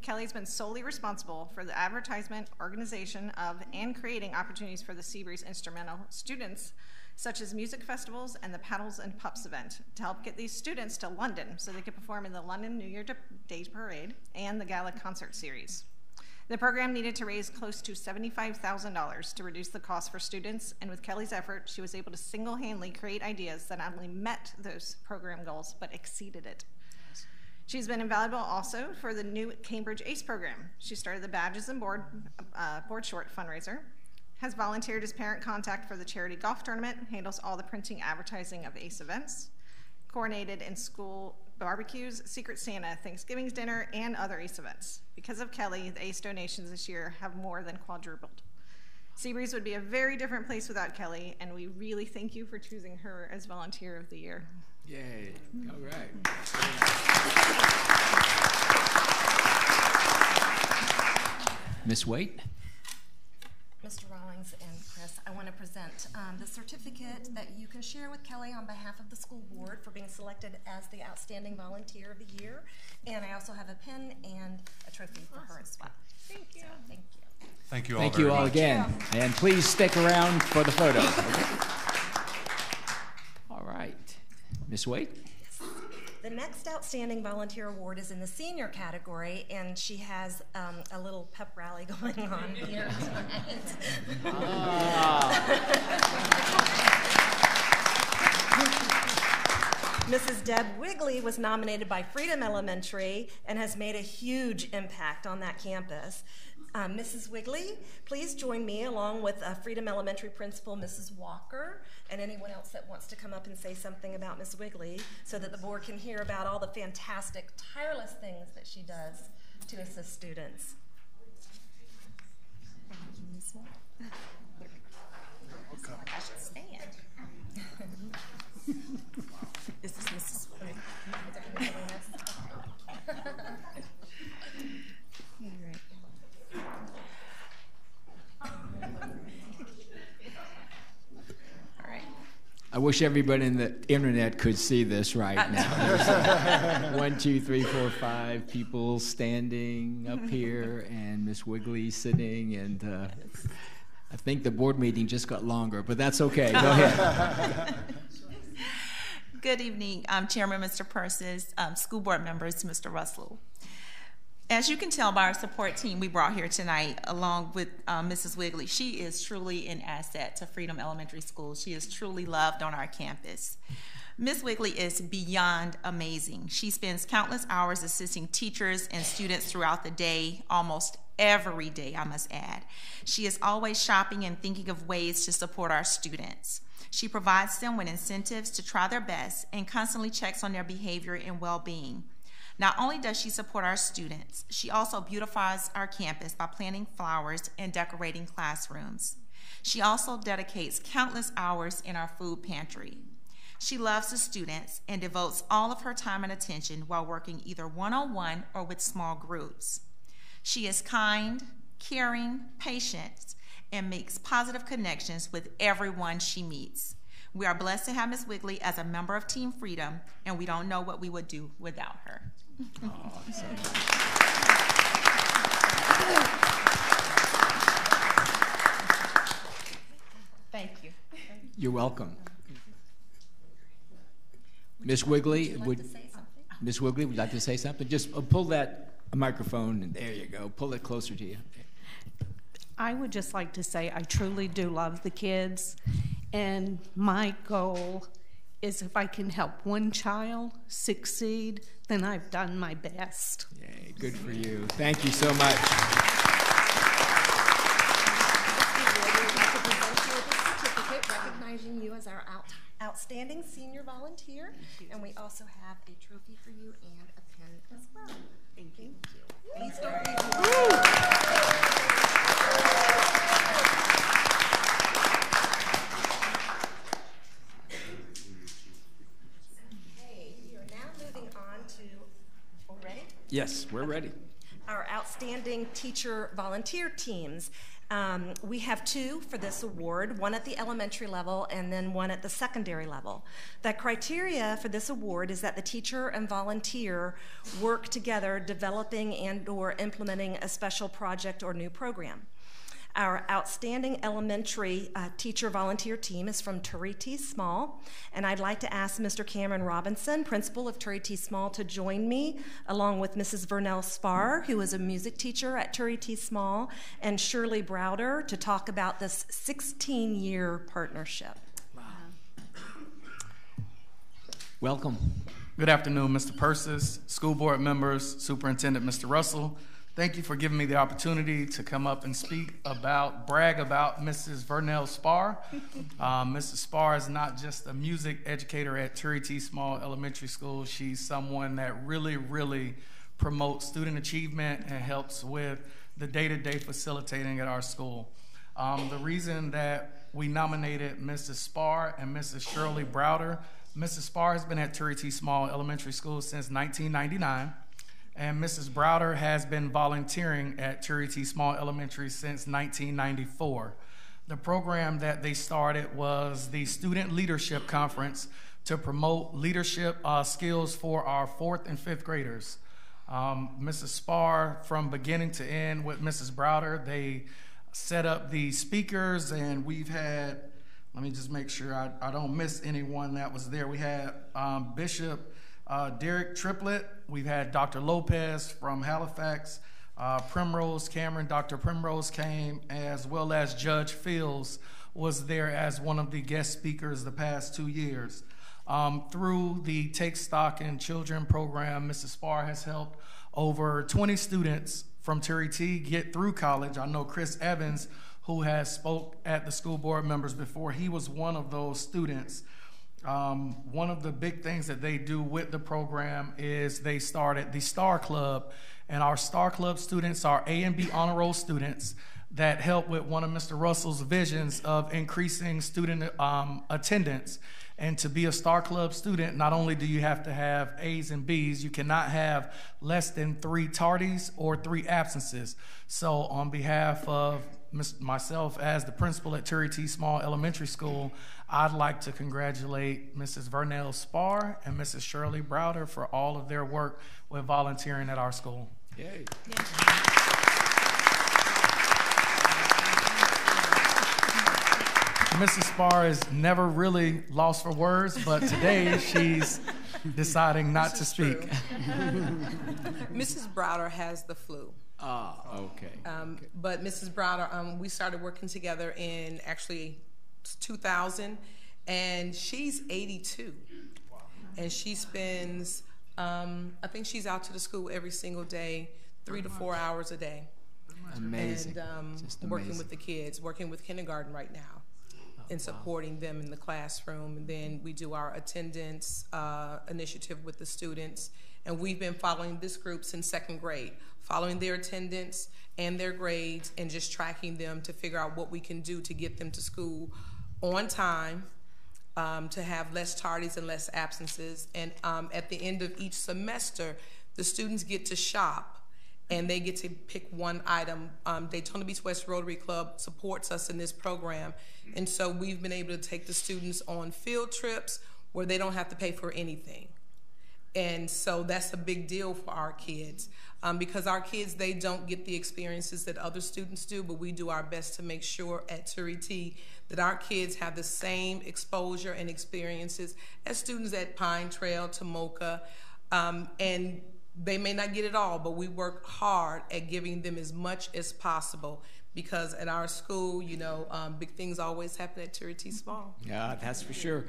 Kelly's been solely responsible for the advertisement, organization of, and creating opportunities for the Seabreeze instrumental students, such as music festivals and the Paddles and Pups event, to help get these students to London so they could perform in the London New Year Day Parade and the Gala Concert Series. The program needed to raise close to $75,000 to reduce the cost for students, and with Kelly's effort, she was able to single-handedly create ideas that not only met those program goals, but exceeded it. She's been invaluable also for the new Cambridge ACE program. She started the Badges and Board Short fundraiser, has volunteered as parent contact for the charity golf tournament, handles all the printing advertising of ACE events, coordinated in school barbecues, Secret Santa, Thanksgiving's dinner, and other ACE events. Because of Kelly, the ACE donations this year have more than quadrupled. Seabreeze would be a very different place without Kelly, and we really thank you for choosing her as Volunteer of the Year. Yay. All right. Ms. Waite. Mr. Rawlings and Chris, I want to present the certificate that you can share with Kelly on behalf of the school board for being selected as the Outstanding Volunteer of the Year. And I also have a pin and a trophy for her as well. Thank you. So, thank you. Thank you all. Thank you all again. And please stick around for the photo. All right. Ms. Waite? Yes. The next Outstanding Volunteer Award is in the senior category, and she has a little pep rally going on here tonight. Mrs. Deb Wigley was nominated by Freedom Elementary and has made a huge impact on that campus. Mrs. Wigley, please join me along with Freedom Elementary Principal Mrs. Walker and anyone else that wants to come up and say something about Ms. Wigley so that the board can hear about all the fantastic, tireless things that she does to assist students. Thank you, Ms. Walker. I should stand. This is Mrs. Wigley. I wish everybody in the internet could see this right now. 1, 2, 3, 4, 5 people standing up here, and Miss Wigley sitting, and I think the board meeting just got longer, but that's okay. Go ahead. Good evening, Chairman Mr. Persis, school board members, Mr. Russell. As you can tell by our support team we brought here tonight, along with Mrs. Wigley, she is truly an asset to Freedom Elementary School. She is truly loved on our campus. Ms. Wigley is beyond amazing. She spends countless hours assisting teachers and students throughout the day, almost every day, I must add. She is always shopping and thinking of ways to support our students. She provides them with incentives to try their best and constantly checks on their behavior and well-being. Not only does she support our students, she also beautifies our campus by planting flowers and decorating classrooms. She also dedicates countless hours in our food pantry. She loves the students and devotes all of her time and attention while working either one-on-one or with small groups. She is kind, caring, patient, and makes positive connections with everyone she meets. We are blessed to have Ms. Wigley as a member of Team Freedom, and we don't know what we would do without her. Thank you. You're welcome. Ms. Wigley, would you like to say something? Just pull that microphone, and there you go. Pull it closer to you. I would just like to say I truly do love the kids, and my goal is if I can help one child succeed, then I've done my best. Yay, good for you. Thank you so much. Recognizing you as our outstanding senior volunteer, and we also have a trophy for you and a pen as well. Thank you. Please don't leave. Yes, we're ready. Our outstanding teacher volunteer teams. We have 2 for this award, one at the elementary level and then one at the secondary level. The criteria for this award is that the teacher and volunteer work together developing and/or implementing a special project or new program. Our outstanding elementary teacher volunteer team is from Turry T. Small, and I'd like to ask Mr. Cameron Robinson, principal of Turry T. Small, to join me, along with Mrs. Vernell Spar, who is a music teacher at Turry T. Small, and Shirley Browder, to talk about this 16-year partnership. Wow. Welcome. Good afternoon, Mr. Persis, school board members, Superintendent Mr. Russell. Thank you for giving me the opportunity to come up and brag about Mrs. Vernell Spar. Mrs. Spar is not just a music educator at Turry T. Small Elementary School. She's someone that really promotes student achievement and helps with the day-to-day facilitating at our school. The reason that we nominated Mrs. Spar and Mrs. Shirley Browder, Mrs. Spar has been at Turry T. Small Elementary School since 1999. And Mrs. Browder has been volunteering at Turry T. Small Elementary since 1994. The program that they started was the Student Leadership Conference to promote leadership skills for our 4th and 5th graders. Mrs. Spar, from beginning to end with Mrs. Browder, they set up the speakers, and we've had, let me just make sure I don't miss anyone that was there. We had Bishop Derek Triplett. We've had Dr. Lopez from Halifax, Primrose Cameron. Dr. Primrose came, as well as Judge Fields was there as one of the guest speakers the past 2 years. Through the Take Stock in Children program, Mrs. Spar has helped over 20 students from Turry T get through college. I know Chris Evans, who has spoke at the school board members before, he was one of those students. One of the big things that they do with the program is they started the Star Club, and our Star Club students are A and B honor roll students that help with one of Mr. Russell's visions of increasing student attendance. And to be a Star Club student, not only do you have to have A's and B's, you cannot have less than 3 tardies or 3 absences. So on behalf of myself as the principal at Turry T. Small Elementary School, I'd like to congratulate Mrs. Vernell Spar and Mrs. Shirley Browder for all of their work with volunteering at our school. Yay. Mrs. Spar is never really lost for words, but today she's deciding not to speak. Mrs. Browder has the flu. Okay. But Mrs. Browder, we started working together in actually 2000, and she's 82. Wow. And she spends, I think she's out to the school every single day, 3 to 4 hours a day. Amazing. And working with the kids, working with kindergarten right now, and supporting them in the classroom. And then we do our attendance initiative with the students. And we've been following this group since 2nd grade, following their attendance and their grades and just tracking them to figure out what we can do to get them to school on time, to have less tardies and less absences. And at the end of each semester, the students get to shop and they get to pick one item. Daytona Beach West Rotary Club supports us in this program. And so we've been able to take the students on field trips where they don't have to pay for anything. And so that's a big deal for our kids, because our kids, they don't get the experiences that other students do, but we do our best to make sure at Turry T that our kids have the same exposure and experiences as students at Pine Trail, Tomoka, and they may not get it all, but we work hard at giving them as much as possible, because at our school, you know, big things always happen at Turry T. Small. Yeah, that's for sure.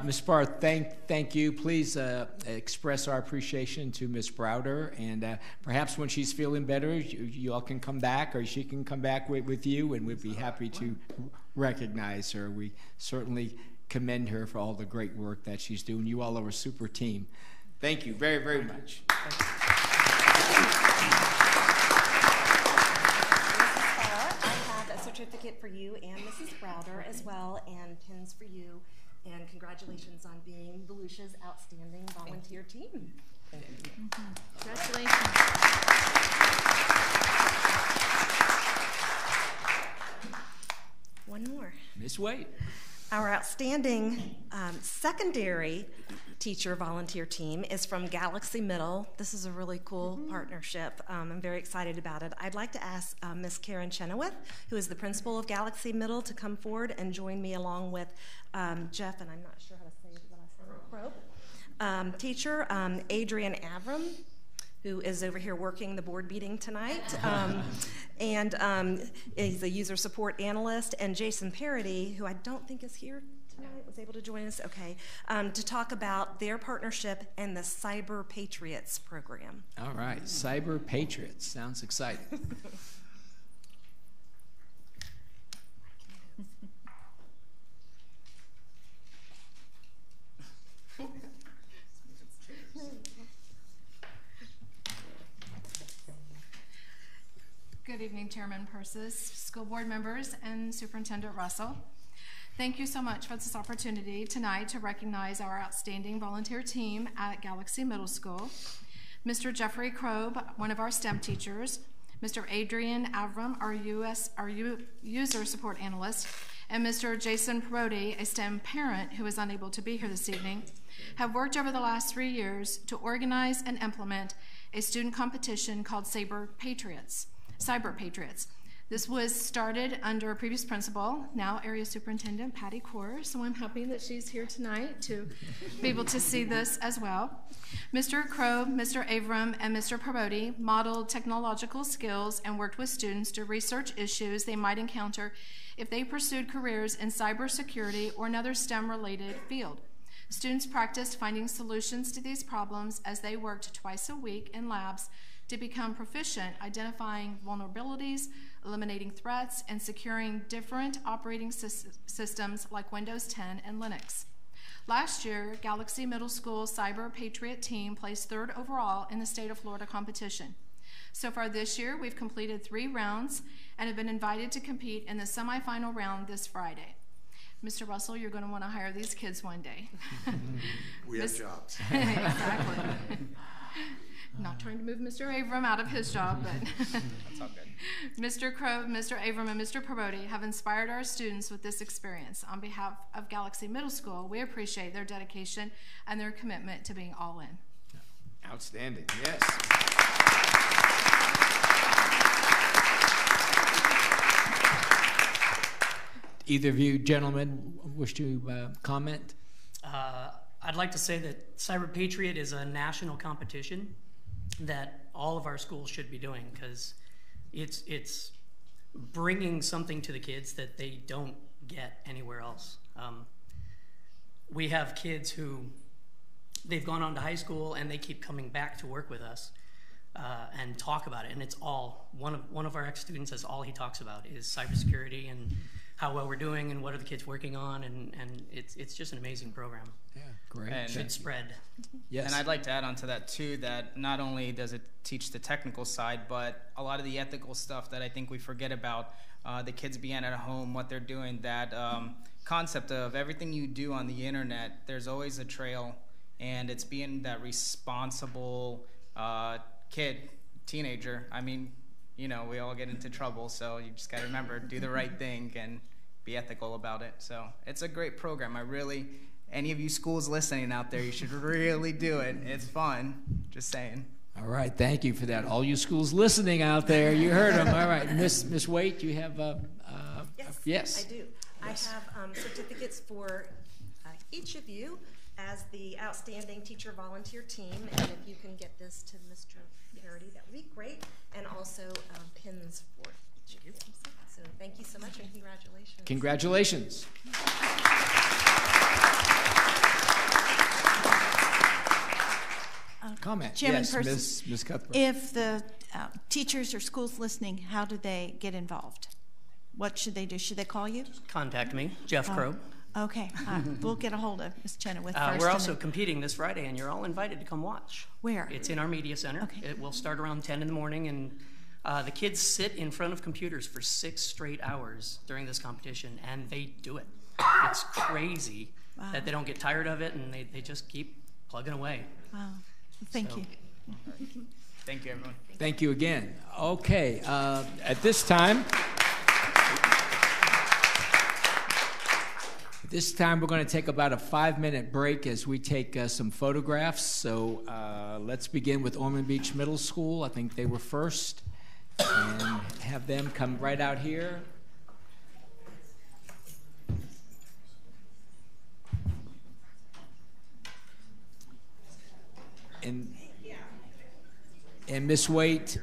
Ms. Spar, thank you. Please express our appreciation to Ms. Browder, and perhaps when she's feeling better, you all can come back, or she can come back with you, and we'd be happy to recognize her. We certainly commend her for all the great work that she's doing. You all are a super team. Thank you very, very much. Certificate for you and Mrs. Browder as well, and pins for you, and congratulations on being Volusia's outstanding volunteer team. Congratulations. One more. Ms. Wade. Our outstanding secondary teacher volunteer team is from Galaxy Middle. This is a really cool partnership. I'm very excited about it. I'd like to ask Ms. Karen Chenoweth, who is the principal of Galaxy Middle, to come forward and join me along with Jeff, and I'm not sure how to say the last name, Crow. Teacher Adrian Avram, who is over here working the board meeting tonight, and he's a user support analyst, and Jason Parody, who I don't think is here tonight, was able to join us, okay, to talk about their partnership and the Cyber Patriots program. All right, Cyber Patriots, sounds exciting. Good evening, Chairman Persis, school board members, and Superintendent Russell. Thank you so much for this opportunity tonight to recognize our outstanding volunteer team at Galaxy Middle School. Mr. Jeffrey Krob, one of our STEM teachers, Mr. Adrian Avram, our user support analyst, and Mr. Jason Parodi, a STEM parent who is unable to be here this evening, have worked over the last 3 years to organize and implement a student competition called Cyber Patriots. This was started under a previous principal, now Area Superintendent Patty Core, so I'm happy that she's here tonight to be able to see this as well. Mr. Crow, Mr. Avram, and Mr. Parodi modeled technological skills and worked with students to research issues they might encounter if they pursued careers in cybersecurity or another STEM-related field. Students practiced finding solutions to these problems as they worked twice a week in labs to become proficient identifying vulnerabilities, eliminating threats, and securing different operating systems like Windows 10 and Linux. Last year, Galaxy Middle School Cyber Patriot team placed 3rd overall in the state of Florida competition. So far this year, we've completed 3 rounds and have been invited to compete in the semifinal round this Friday. Mr. Russell, you're going to want to hire these kids one day. We have jobs. Exactly. Not trying to move Mr. Avram out of his job, but That's all good. Mr. Crow, Mr. Avram, and Mr. Parodi have inspired our students with this experience. On behalf of Galaxy Middle School, we appreciate their dedication and their commitment to being all in. Outstanding, yes. Either of you gentlemen wish to comment? I'd like to say that Cyber Patriot is a national competition that all of our schools should be doing, because it's bringing something to the kids that they don't get anywhere else. We have kids who they've gone on to high school and they keep coming back to work with us and talk about it, and it's all one of our ex-students, that's all he talks about is cybersecurity and how well we're doing and what are the kids working on, and it's just an amazing program. Yeah, great. And it should spread. Yes. And I'd like to add on to that too, that not only does it teach the technical side, but a lot of the ethical stuff that I think we forget about, the kids being at home, what they're doing, that concept of everything you do on the internet, there's always a trail, and it's being that responsible kid, teenager. I mean, you know, we all get into trouble, so you just got to remember, do the right thing and be ethical about it. So it's a great program. Any of you schools listening out there, you should really do it. It's fun, just saying. All right, thank you for that. All you schools listening out there, you heard them. All right, Miss Waite, you have Yes, I do. Yes. I have certificates for each of you as the outstanding teacher volunteer team, and if you can get this to Mr. Parody, that would be great, and also pins for each of you. So thank you so much, and congratulations. Congratulations. Comment. Chairman yes, Persis, Ms. Cuthbert. If the teachers or schools listening, how do they get involved? What should they do? Should they call you? Contact me, Jeff Crow. Okay, we'll get a hold of Ms. Chenoweth first. We're also competing this Friday, and you're all invited to come watch. Where? It's in our media center. Okay. It will start around 10 in the morning, and the kids sit in front of computers for 6 straight hours during this competition, and they do it. It's crazy that they don't get tired of it, and they just keep plugging away. Wow. Thank you. Thank you, everyone. Thank you again. Okay, at this time, we're going to take about a 5-minute break as we take some photographs. So let's begin with Ormond Beach Middle School. I think they were first. And have them come right out here. And Miss Waite,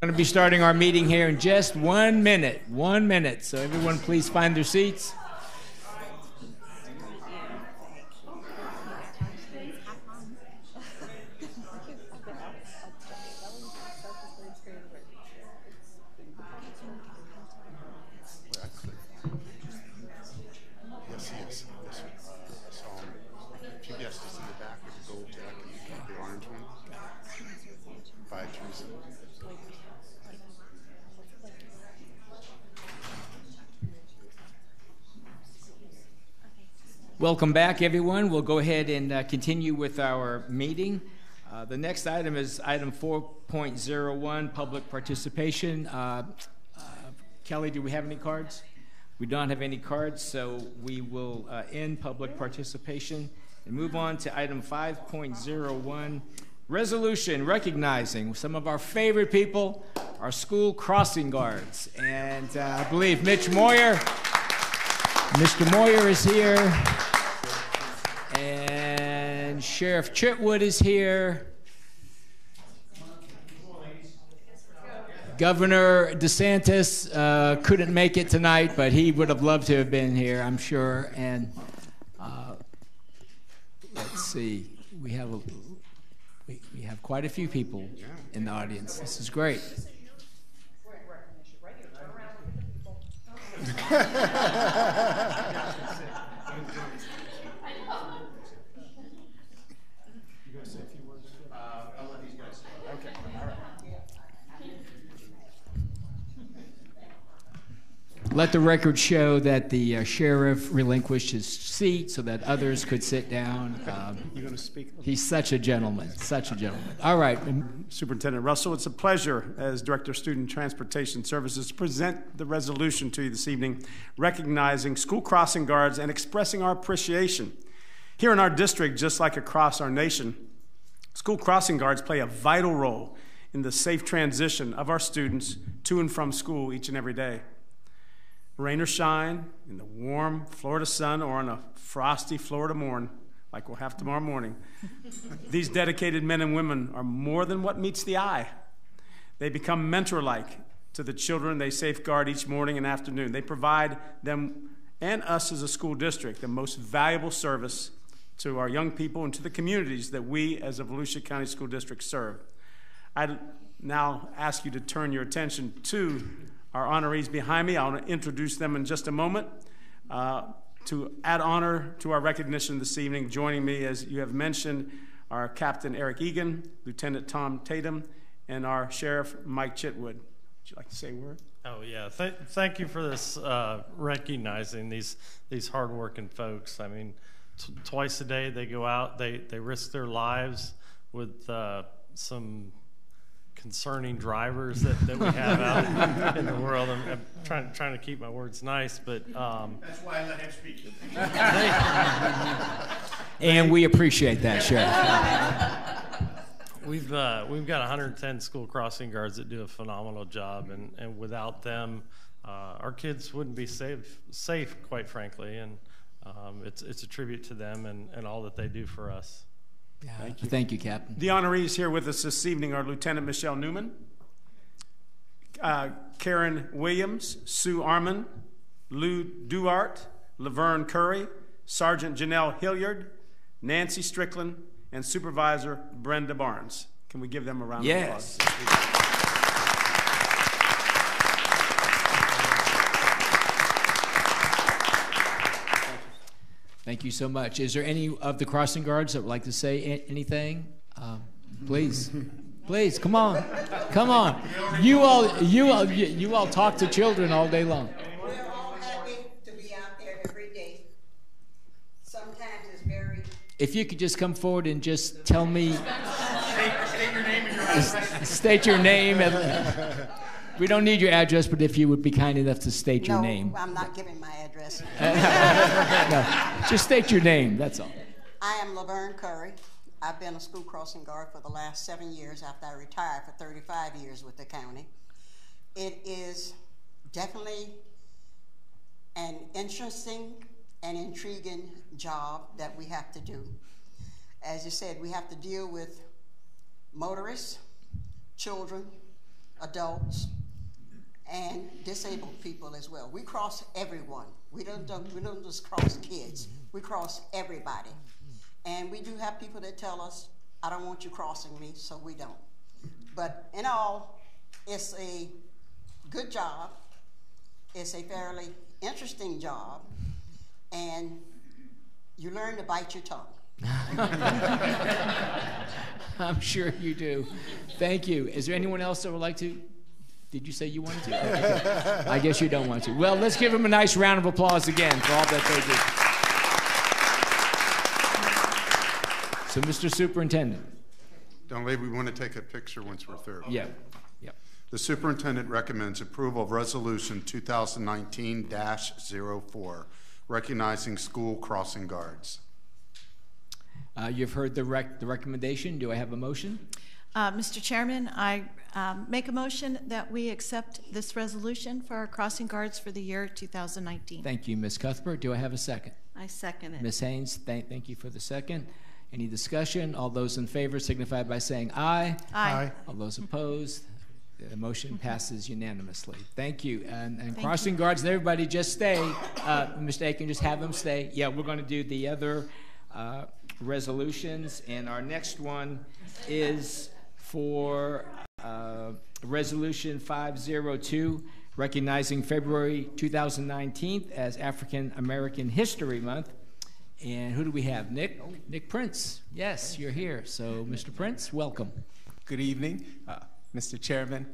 We're going to be starting our meeting here in just 1 minute. 1 minute. So everyone please find their seats. Welcome back, everyone. We'll go ahead and continue with our meeting. The next item is item 4.01, public participation. Kelly, do we have any cards? We don't have any cards, so we will end public participation and move on to item 5.01, resolution recognizing some of our favorite people, our school crossing guards. And I believe Mr. Moyer is here. And Sheriff Chitwood is here. Governor DeSantis couldn't make it tonight, but he would have loved to have been here, I'm sure. And let's see, we have quite a few people in the audience. This is great. Let the record show that the sheriff relinquished his seat so that others could sit down. You going to speak? He's such a gentleman, such a gentleman. All right. Superintendent Russell, it's a pleasure as Director of Student Transportation Services to present the resolution to you this evening, recognizing school crossing guards and expressing our appreciation. Here in our district, just like across our nation, school crossing guards play a vital role in the safe transition of our students to and from school each and every day. Rain or shine, in the warm Florida sun or on a frosty Florida morn, like we'll have tomorrow morning, these dedicated men and women are more than what meets the eye. They become mentor-like to the children they safeguard each morning and afternoon. They provide them and us as a school district the most valuable service to our young people and to the communities that we as a Volusia County School District serve. I'd now ask you to turn your attention to our honorees behind me. I'll introduce them in just a moment. To add honor to our recognition this evening, joining me, as you have mentioned, are Captain Eric Egan, Lieutenant Tom Tatum, and our Sheriff Mike Chitwood. Would you like to say a word? Oh, yeah. Thank you for this, recognizing these hardworking folks. I mean, twice a day they go out, they risk their lives with some concerning drivers that we have out in the world. I'm trying to keep my words nice, but that's why I let him speak. And we appreciate that, Sheriff. We've got 110 school crossing guards that do a phenomenal job, and without them, our kids wouldn't be safe, quite frankly. And it's a tribute to them and all that they do for us. Yeah. Thank you. Thank you, Captain. The honorees here with us this evening are Lieutenant Michelle Newman, Karen Williams, Sue Armand, Lou Duart, Laverne Curry, Sergeant Janelle Hilliard, Nancy Strickland, and Supervisor Brenda Barnes. Can we give them a round of applause? Thank you so much. Is there any of the crossing guards that would like to say anything? Please, please, come on, come on. You all talk to children all day long. We're all happy to be out there every day. Sometimes it's very. If you could just come forward and just tell me. State your name and your address. State your name. We don't need your address, but if you would be kind enough to state your name. No, I'm not giving my address. No, just state your name, that's all. I am Laverne Curry. I've been a school crossing guard for the last 7 years after I retired for 35 years with the county. It is definitely an interesting and intriguing job that we have to do. As you said, we have to deal with motorists, children, adults, and disabled people as well. We cross everyone. We don't just cross kids. We cross everybody. And we do have people that tell us, I don't want you crossing me, so we don't. But in all, it's a good job. It's a fairly interesting job. And you learn to bite your tongue. I'm sure you do. Thank you. Is there anyone else that would like to? Did you say you wanted to? Okay. I guess you don't want to. Well, let's give them a nice round of applause again for all that they do. So, Mr. Superintendent. Don't leave. We want to take a picture once we're through. Yeah. The superintendent recommends approval of Resolution 2019-04, recognizing school crossing guards. You've heard the recommendation. Do I have a motion? Mr. Chairman, I make a motion that we accept this resolution for our crossing guards for the year 2019. Thank you, Ms. Cuthbert. Do I have a second? I second it. Ms. Haynes, thank you for the second. Any discussion? All those in favor signify by saying aye. Aye. All those opposed? The motion passes unanimously. Thank you. And Thank crossing you. guards, and everybody just stay. Mr. Aiken, just have them stay. Yeah, we're going to do the other resolutions. And our next one is for Resolution 502, recognizing February 2019 as African American History Month. And who do we have? Nick? Nick Prince. Yes, you're here. So, Mr. Prince, welcome. Good evening, Mr. Chairman,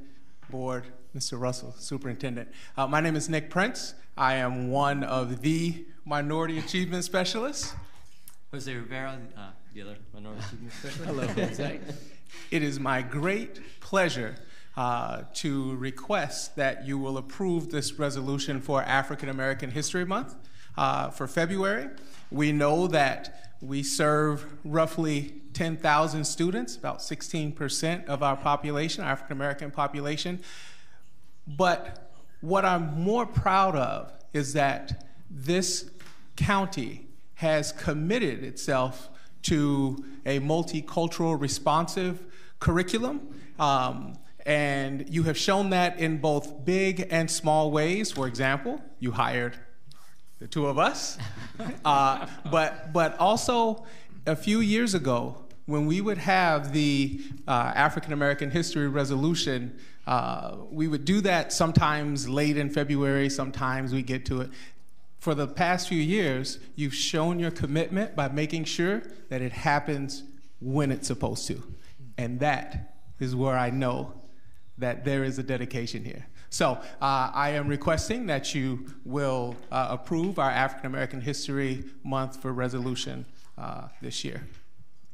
Board, Mr. Russell, Superintendent. My name is Nick Prince. I am one of the Minority Achievement Specialists. Jose Rivera, the other Minority Achievement Specialist. Hello, Jose. It is my great pleasure to request that you will approve this resolution for African American History Month for February. We know that we serve roughly 10,000 students, about 16% of our population, African American population. But what I'm more proud of is that this county has committed itself to a multicultural responsive curriculum. And you have shown that in both big and small ways. For example, you hired the two of us. But also a few years ago, when we would have the African American History Resolution, we would do that sometimes late in February, sometimes we get to it. For the past few years, you've shown your commitment by making sure that it happens when it's supposed to. And that is where I know that there is a dedication here. So I am requesting that you will approve our African American History Month for resolution this year.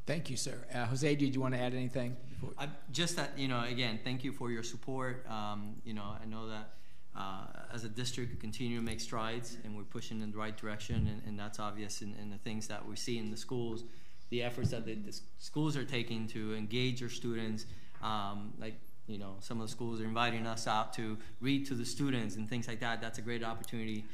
Thank you, sir. Jose, did you want to add anything? Just that, again, thank you for your support. I know that as a district, we continue to make strides and we're pushing in the right direction, and that's obvious in the things that we see in the schools, the efforts that the schools are taking to engage their students. Some of the schools are inviting us out to read to the students and things like that. That's a great opportunity.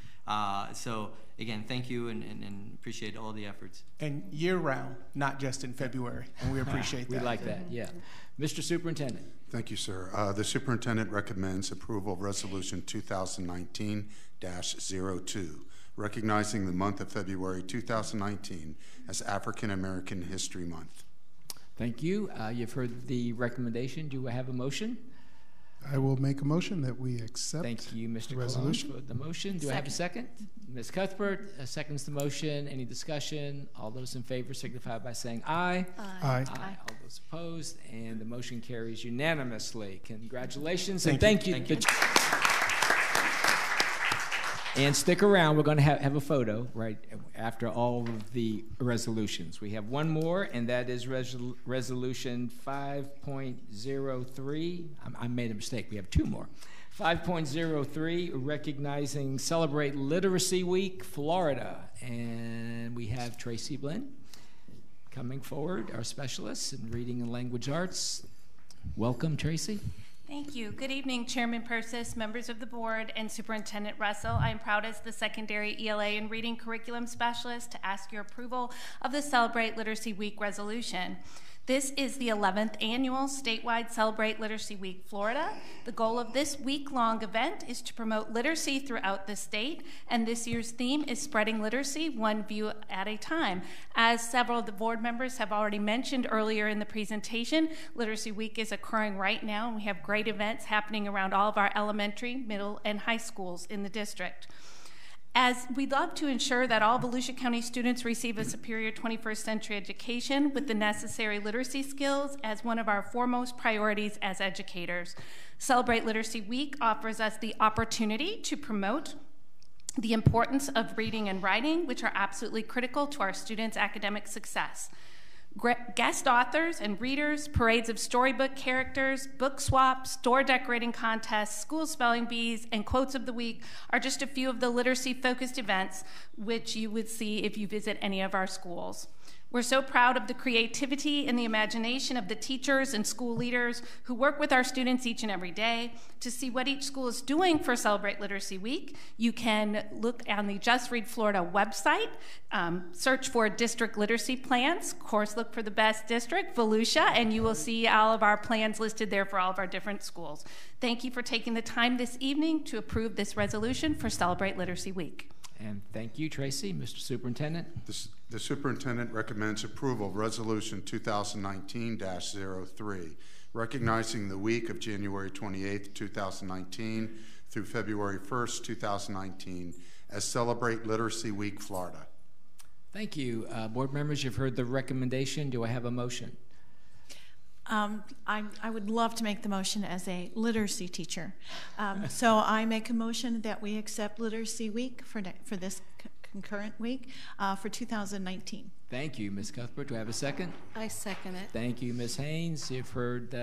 So again, thank you and appreciate all the efforts. And year round, not just in February, and we appreciate that. We like that, yeah. Mr. Superintendent. Thank you, sir. The superintendent recommends approval of Resolution 2019-02, recognizing the month of February 2019 as African American History Month. Thank you. You've heard the recommendation. Do I have a motion? I will make a motion that we accept. Thank you, Mr. Resolution. Colon, for the motion. Do I have a second? Ms. Cuthbert seconds the motion. Any discussion? All those in favor signify by saying aye. Aye. Aye. All those opposed, and the motion carries unanimously. Congratulations and Thank thank you. you. And stick around. We're going to have a photo right after all of the resolutions. We have one more, and that is Resolution 5.03. I made a mistake. We have two more. 5.03, recognizing Celebrate Literacy Week, Florida. And we have Tracy Blinn coming forward, our specialist in reading and language arts. Welcome, Tracy. Thank you. Good evening, Chairman Persis, members of the board, and Superintendent Russell. I am proud as the secondary ELA and reading curriculum specialist to ask your approval of the Celebrate Literacy Week resolution. This is the 11th annual statewide Celebrate Literacy Week Florida. The goal of this week-long event is to promote literacy throughout the state, and this year's theme is Spreading Literacy, One View at a Time. As several of the board members have already mentioned earlier in the presentation, Literacy Week is occurring right now, and we have great events happening around all of our elementary, middle, and high schools in the district. As we love to ensure that all Volusia County students receive a superior 21st century education with the necessary literacy skills as one of our foremost priorities as educators, Celebrate Literacy Week offers us the opportunity to promote the importance of reading and writing, which are absolutely critical to our students' academic success. Guest authors and readers, parades of storybook characters, book swaps, door decorating contests, school spelling bees, and quotes of the week are just a few of the literacy-focused events which you would see if you visit any of our schools. We're so proud of the creativity and the imagination of the teachers and school leaders who work with our students each and every day. To see what each school is doing for Celebrate Literacy Week, you can look on the Just Read Florida website, search for district literacy plans, of course look for the best district, Volusia, and you will see all of our plans listed there for all of our different schools. Thank you for taking the time this evening to approve this resolution for Celebrate Literacy Week. And thank you, Tracy. Mr. Superintendent. The superintendent recommends approval of Resolution 2019-03, recognizing the week of January 28, 2019 through February 1st, 2019 as Celebrate Literacy Week Florida. Thank you. Board members, you've heard the recommendation. Do I have a motion? I would love to make the motion as a literacy teacher. So I make a motion that we accept Literacy Week for this concurrent week for 2019. Thank you, Ms. Cuthbert. Do I have a second? I second it. Thank you, Ms. Haynes. You've heard, we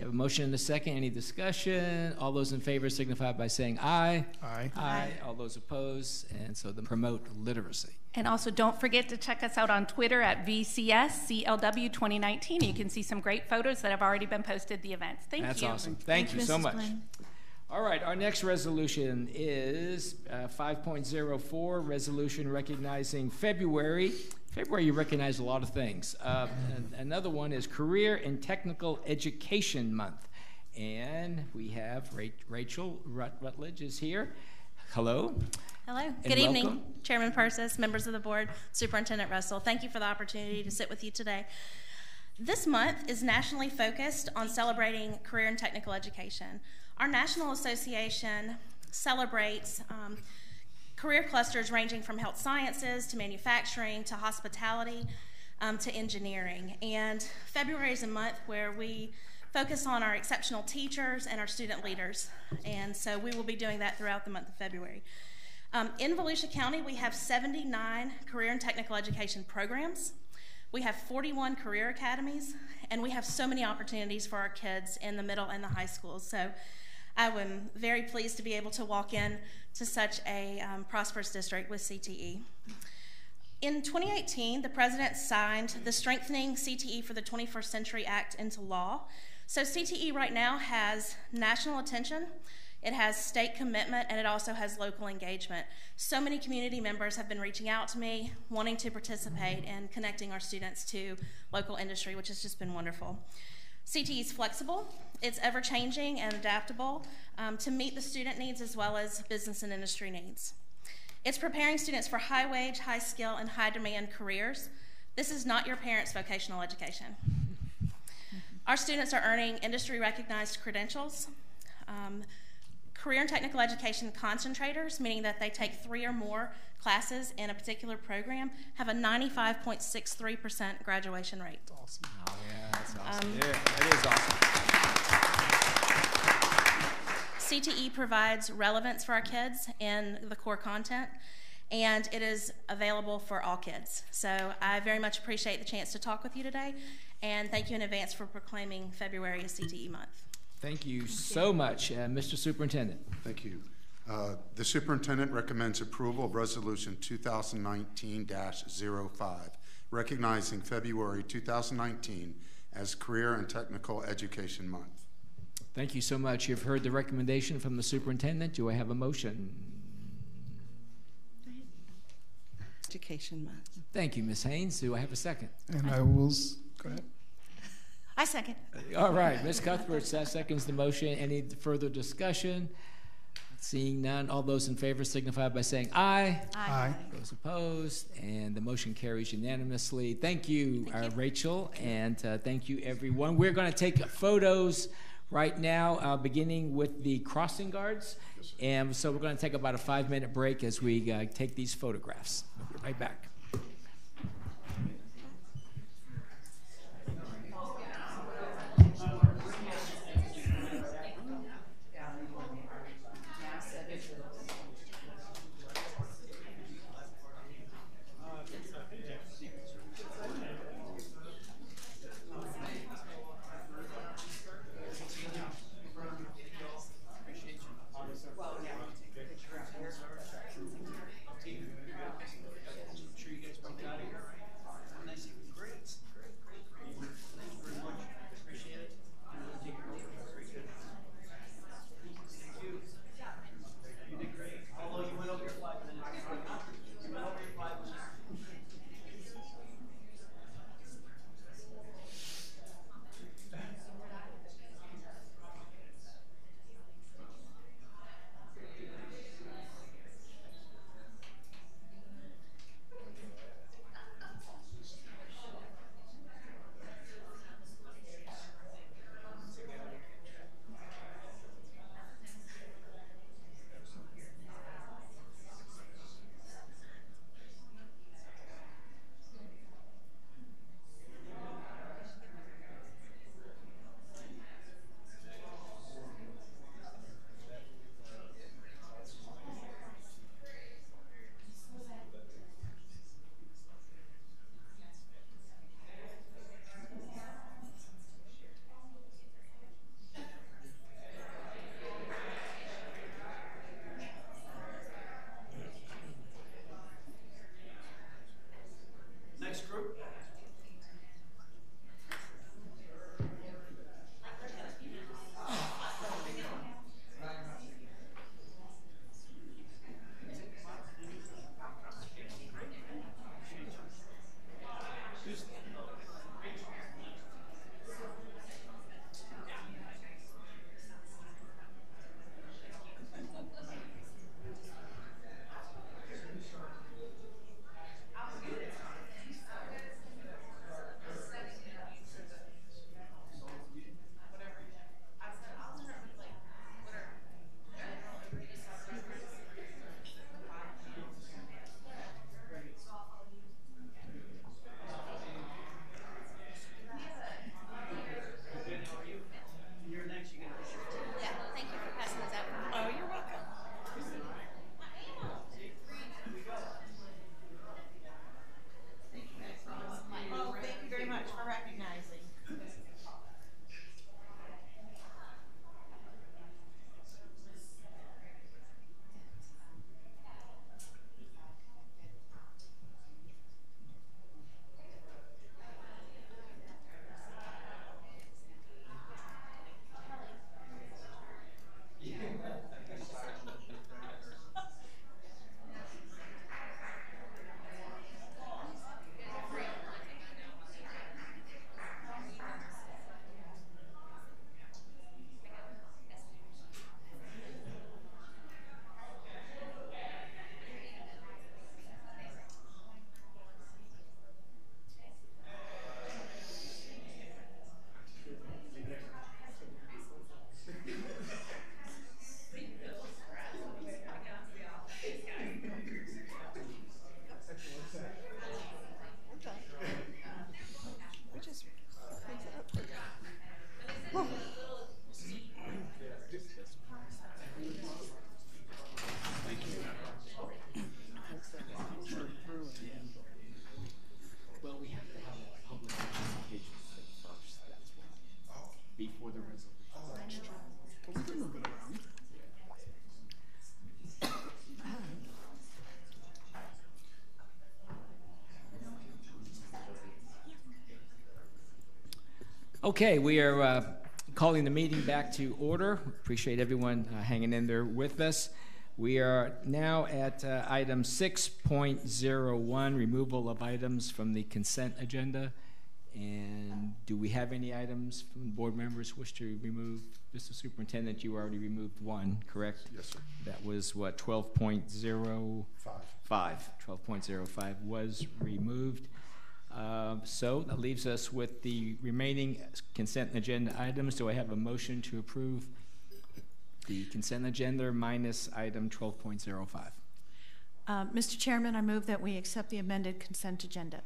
have a motion and a second. Any discussion? All those in favor signify by saying aye. Aye. Aye. All those opposed, and so promote literacy. And also don't forget to check us out on Twitter at VCSCLW 2019. You can see some great photos that have already been posted the events. Thank you. That's awesome. Thank you so much. Glenn. All right, our next resolution is 5.04, resolution recognizing February. February, you recognize a lot of things. Another one is Career and Technical Education Month. And we have Rachel Rutledge is here. Hello. Hello. Good evening, Chairman Persis, members of the board, Superintendent Russell. Thank you for the opportunity to sit with you today. This month is nationally focused on celebrating career and technical education. Our national association celebrates career clusters ranging from health sciences to manufacturing to hospitality to engineering. And February is a month where we focus on our exceptional teachers and our student leaders. And so we will be doing that throughout the month of February. In Volusia County, we have 79 career and technical education programs. We have 41 career academies, and we have so many opportunities for our kids in the middle and the high schools. So I am very pleased to be able to walk in to such a prosperous district with CTE. In 2018, the President signed the Strengthening CTE for the 21st Century Act into law. So CTE right now has national attention, it has state commitment, and it also has local engagement. So many community members have been reaching out to me, wanting to participate in connecting our students to local industry, which has just been wonderful. CTE is flexible, it's ever-changing and adaptable to meet the student needs as well as business and industry needs. It's preparing students for high-wage, high-skill, and high-demand careers. This is not your parents' vocational education. Our students are earning industry-recognized credentials. Career and technical education concentrators, meaning that they take 3 or more classes in a particular program, have a 95.63% graduation rate. That's awesome. Oh, yeah, that's awesome. Yeah, that is awesome. CTE provides relevance for our kids in the core content, and it is available for all kids. So I very much appreciate the chance to talk with you today, and thank you in advance for proclaiming February as CTE month. Thank you so much, Mr. Superintendent. Thank you. The superintendent recommends approval of Resolution 2019-05, recognizing February 2019 as Career and Technical Education Month. Thank you so much. You've heard the recommendation from the superintendent. Do I have a motion? Education Month. Thank you, Ms. Haynes. Do I have a second? And I will, go ahead. I second. All right, Ms. Cuthbert seconds the motion. Any further discussion? Seeing none, all those in favor signify by saying aye. Aye. Those opposed, and the motion carries unanimously. Thank you, Rachel, and thank you, everyone. We're going to take photos right now, beginning with the crossing guards, and so we're going to take about a 5-minute break as we take these photographs. We'll be right back. Okay, we are calling the meeting back to order. Appreciate everyone hanging in there with us. We are now at item 6.01, removal of items from the consent agenda. And do we have any items from board members wish to remove? Mr. Superintendent, you already removed one, correct? Yes, sir. That was what, 12.05? 12.05 was removed. So that leaves us with the remaining consent agenda items. Do I have a motion to approve the consent agenda minus item 12.05? Mr. Chairman, I move that we accept the amended consent agenda.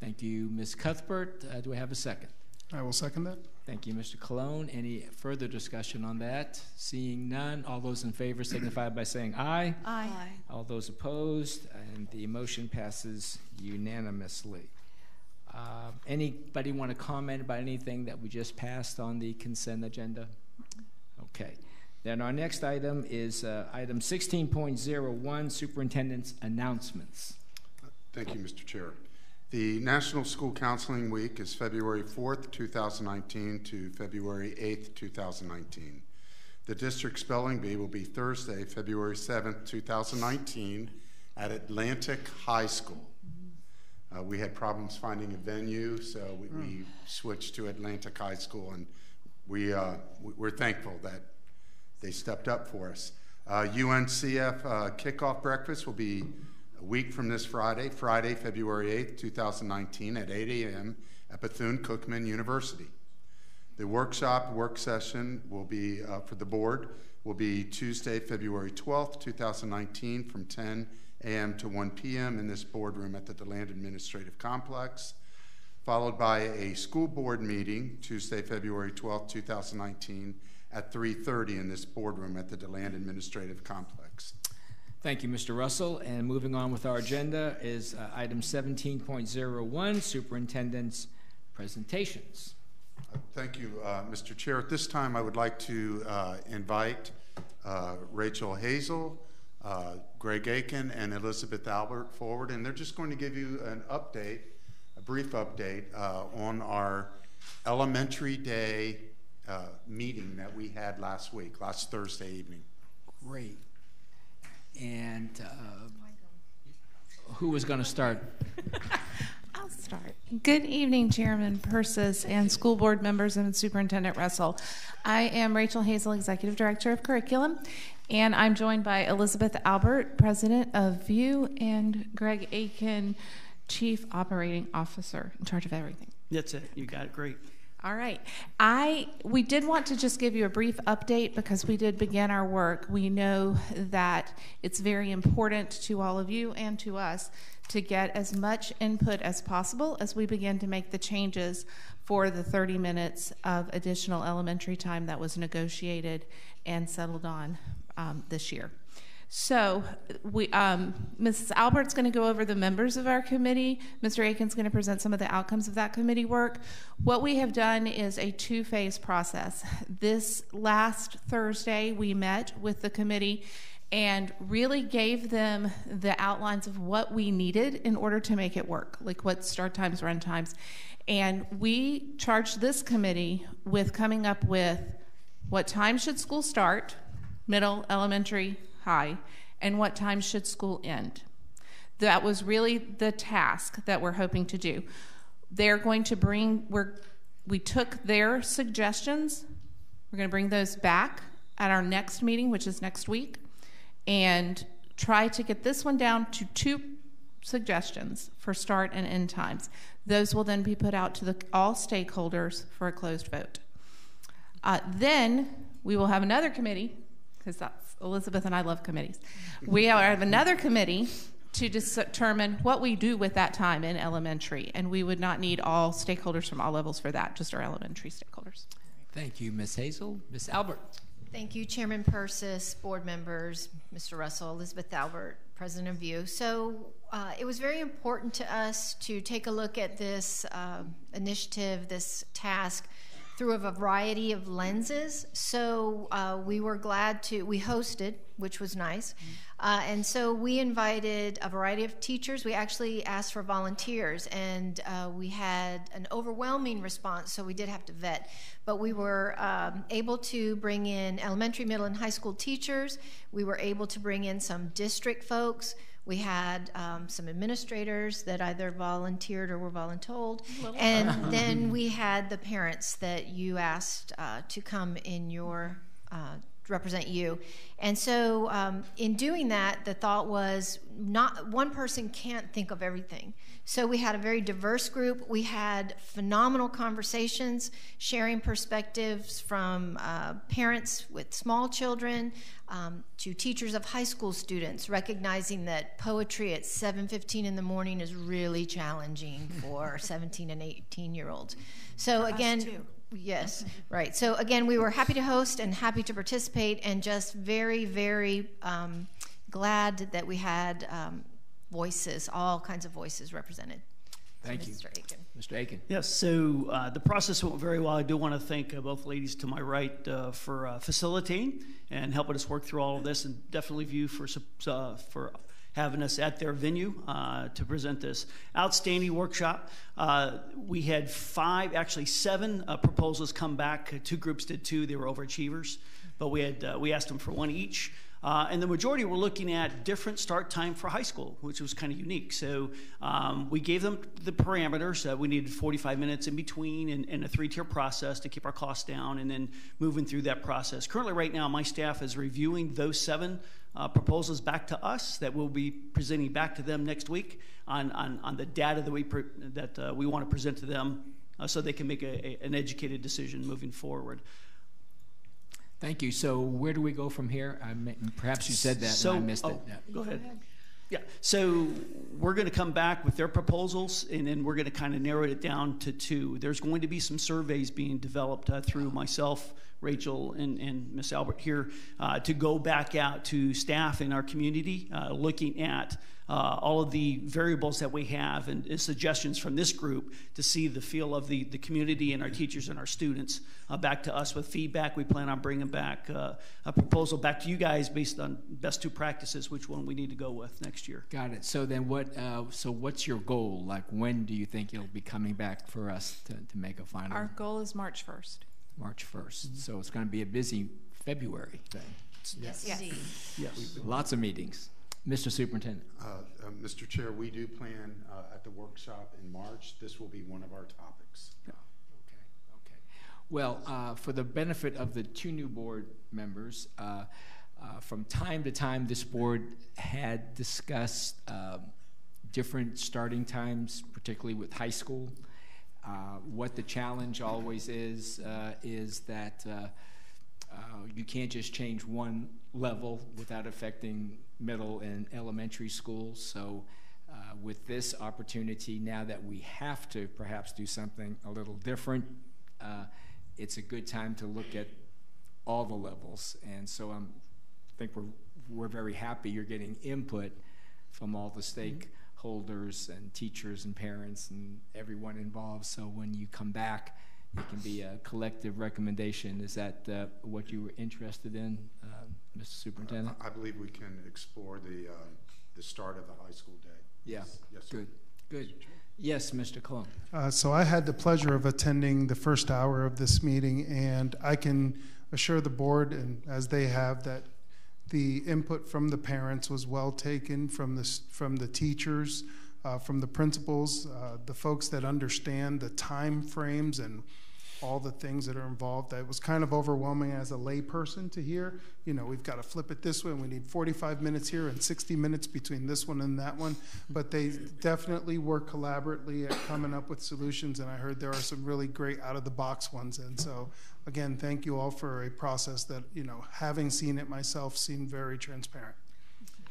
Thank you, Ms. Cuthbert. Do I have a second? I will second that. Thank you, Mr. Colon. Any further discussion on that? Seeing none, all those in favor signify by saying aye. Aye. All those opposed, and the motion passes unanimously. Anybody want to comment about anything that we just passed on the consent agenda? Okay. Then our next item is item 16.01, Superintendent's announcements. Thank you, Mr. Chair. The National School Counseling Week is February 4th, 2019 to February 8th, 2019. The district spelling bee will be Thursday, February 7th, 2019 at Atlantic High School. We had problems finding a venue, so we switched to Atlantic High School, and we're thankful that they stepped up for us. UNCF kickoff breakfast will be a week from this Friday, February 8th, 2019 at 8 a.m. at Bethune-Cookman University. The work session will be for the board will be Tuesday, February 12th, 2019 from 10 a.m. to 1 p.m. in this boardroom at the DeLand Administrative Complex, followed by a school board meeting Tuesday, February 12th, 2019 at 3:30 in this boardroom at the DeLand Administrative Complex. Thank you, Mr. Russell. And moving on with our agenda is item 17.01, Superintendent's presentations. Thank you, Mr. Chair. At this time, I would like to invite Rachel Hazel, Greg Aiken, and Elizabeth Albert forward, and they're just going to give you an update, a brief update on our elementary day meeting that we had last Thursday evening. Great. And who was going to start? I'll start. Good evening, Chairman Persis and school board members and Superintendent Russell. I am Rachel Hazel, Executive Director of Curriculum, and I'm joined by Elizabeth Albert, President of VIEW, and Greg Aiken, Chief Operating Officer, in charge of everything. That's it. You got it. Great. All right. We did want to just give you a brief update because we did begin our work. We know that it's very important to all of you and to us to get as much input as possible as we begin to make the changes for the 30 minutes of additional elementary time that was negotiated and settled on this year. So Mrs. Albert's going to go over the members of our committee. Mr. Aiken's going to present some of the outcomes of that committee work. What we have done is a two-phase process. This last Thursday, we met with the committee and really gave them the outlines of what we needed in order to make it work, like what start times, run times. And we charged this committee with coming up with what time should school start, middle, elementary, high, and what time should school end. That was really the task that we're hoping to do. They're going to bring, we took their suggestions, we're going to bring those back at our next meeting, which is next week, and try to get this one down to 2 suggestions for start and end times. Those will then be put out to all stakeholders for a closed vote. Then we will have another committee, because that's Elizabeth and I love committees. We have another committee to determine what we do with that time in elementary, and we would not need all stakeholders from all levels for that, just our elementary stakeholders. Thank you, Ms. Hazel. Ms. Albert. Thank you, Chairman Persis, board members, Mr. Russell, Elizabeth Albert, President of VIEW. So it was very important to us to take a look at this initiative, this task, through a variety of lenses. So we were glad we hosted, which was nice. And so we invited a variety of teachers. We actually asked for volunteers, and we had an overwhelming response, so we did have to vet. But we were able to bring in elementary, middle, and high school teachers. We were able to bring in some district folks. We had some administrators that either volunteered or were voluntold, and then we had the parents that you asked to come in your represent you. And so in doing that, the thought was not one person can't think of everything. So we had a very diverse group. We had phenomenal conversations, sharing perspectives from parents with small children to teachers of high school students, recognizing that poetry at 7:15 in the morning is really challenging for 17 and 18-year-olds. So again, yes, right. So again, we were happy to host and happy to participate, and just very, very glad that we had voices, all kinds of voices represented. Thank you. Mr. Aiken. Mr. Aiken. Yes, so the process went very well. I do want to thank both ladies to my right for facilitating and helping us work through all of this, and definitely View for having us at their venue to present this outstanding workshop. We had seven proposals come back. Two groups did two. They were overachievers, but we asked them for one each. And the majority were looking at different start time for high school, which was kind of unique. So we gave them the parameters. We needed 45 minutes in between and a 3-tier process to keep our costs down, and then moving through that process. Currently, right now, my staff is reviewing those 7 proposals back to us that we'll be presenting back to them next week on the data that we want to present to them so they can make an educated decision moving forward. Thank you. So where do we go from here? Perhaps you said that and I missed it. Yeah. Go ahead. Yeah, so we're going to come back with their proposals, and then we're going to kind of narrow it down to 2. There's going to be some surveys being developed through myself, Rachel, and Ms. Albert here to go back out to staff in our community, looking at all of the variables that we have and suggestions from this group to see the feel of the community and our teachers and our students back to us with feedback. We plan on bringing back a proposal back to you guys based on best 2 practices, which one we need to go with next year. Got it. So then what's your goal? Like, when do you think you'll be coming back for us to make a final? Our goal is March 1st. March 1st. So it's going to be a busy February then. Yes. Yes. Lots of meetings. Mr. Superintendent. Mr. Chair, we do plan at the workshop in March. This will be one of our topics. Okay. Well, for the benefit of the 2 new board members, from time to time, this board had discussed different starting times, particularly with high school. What the challenge always is that you can't just change one level without affecting middle and elementary schools. So with this opportunity, now that we have to perhaps do something a little different, it's a good time to look at all the levels. And so I think we're very happy you're getting input from all the stakeholders and teachers and parents and everyone involved. So when you come back, it can be a collective recommendation. Is that what you were interested in, Mr. Superintendent? I believe we can explore the start of the high school day. Yeah. Yes, sir. Good. Yes, Mr. Colon. So I had the pleasure of attending the first hour of this meeting, and I can assure the board, and as they have, that the input from the parents was well taken, from the teachers, from the principals, the folks that understand the time frames and all the things that are involved. It was kind of overwhelming as a layperson to hear, we've got to flip it this way, and we need 45 minutes here and 60 minutes between this one and that one. But they definitely work collaboratively at coming up with solutions, and I heard there are some really great out-of-the-box ones. And so, again, thank you all for a process that, having seen it myself, seemed very transparent.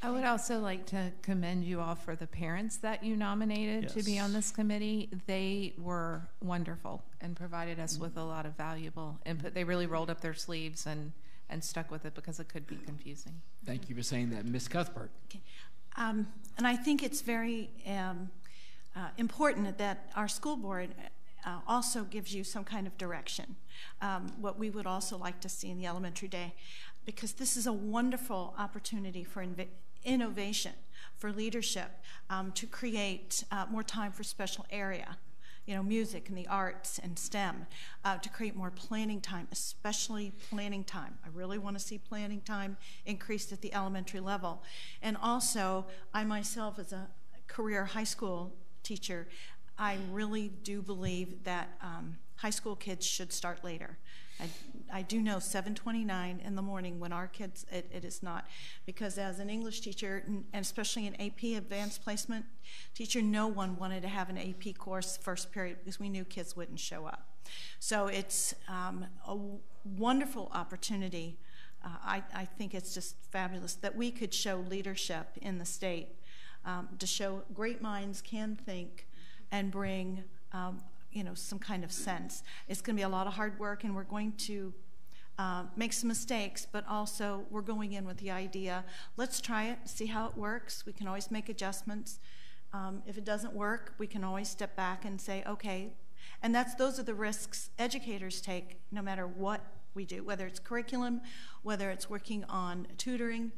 I would also like to commend you all for the parents that you nominated to be on this committee. They were wonderful and provided us with a lot of valuable input. They really rolled up their sleeves and stuck with it because it could be confusing. Thank you for saying that. Ms. Cuthbert. Okay. And I think it's very important that our school board also gives you some kind of direction, what we would also like to see in the elementary day, because this is a wonderful opportunity for innovation, for leadership, to create more time for special area. music and the arts and STEM, to create more planning time, especially planning time. I really want to see planning time increased at the elementary level. And also, I myself, as a career high school teacher, I really do believe that high school kids should start later. I do know 7:29 in the morning when our kids, it is not. Because as an English teacher, and especially an AP advanced placement teacher, no one wanted to have an AP course first period because we knew kids wouldn't show up. So it's a wonderful opportunity. I think it's just fabulous that we could show leadership in the state, to show great minds can think and bring some kind of sense. It's going to be a lot of hard work, and we're going to make some mistakes, but also we're going in with the idea, let's try it, see how it works. We can always make adjustments. If it doesn't work, we can always step back and say, okay. And those are the risks educators take no matter what we do, whether it's curriculum, whether it's working on tutoring,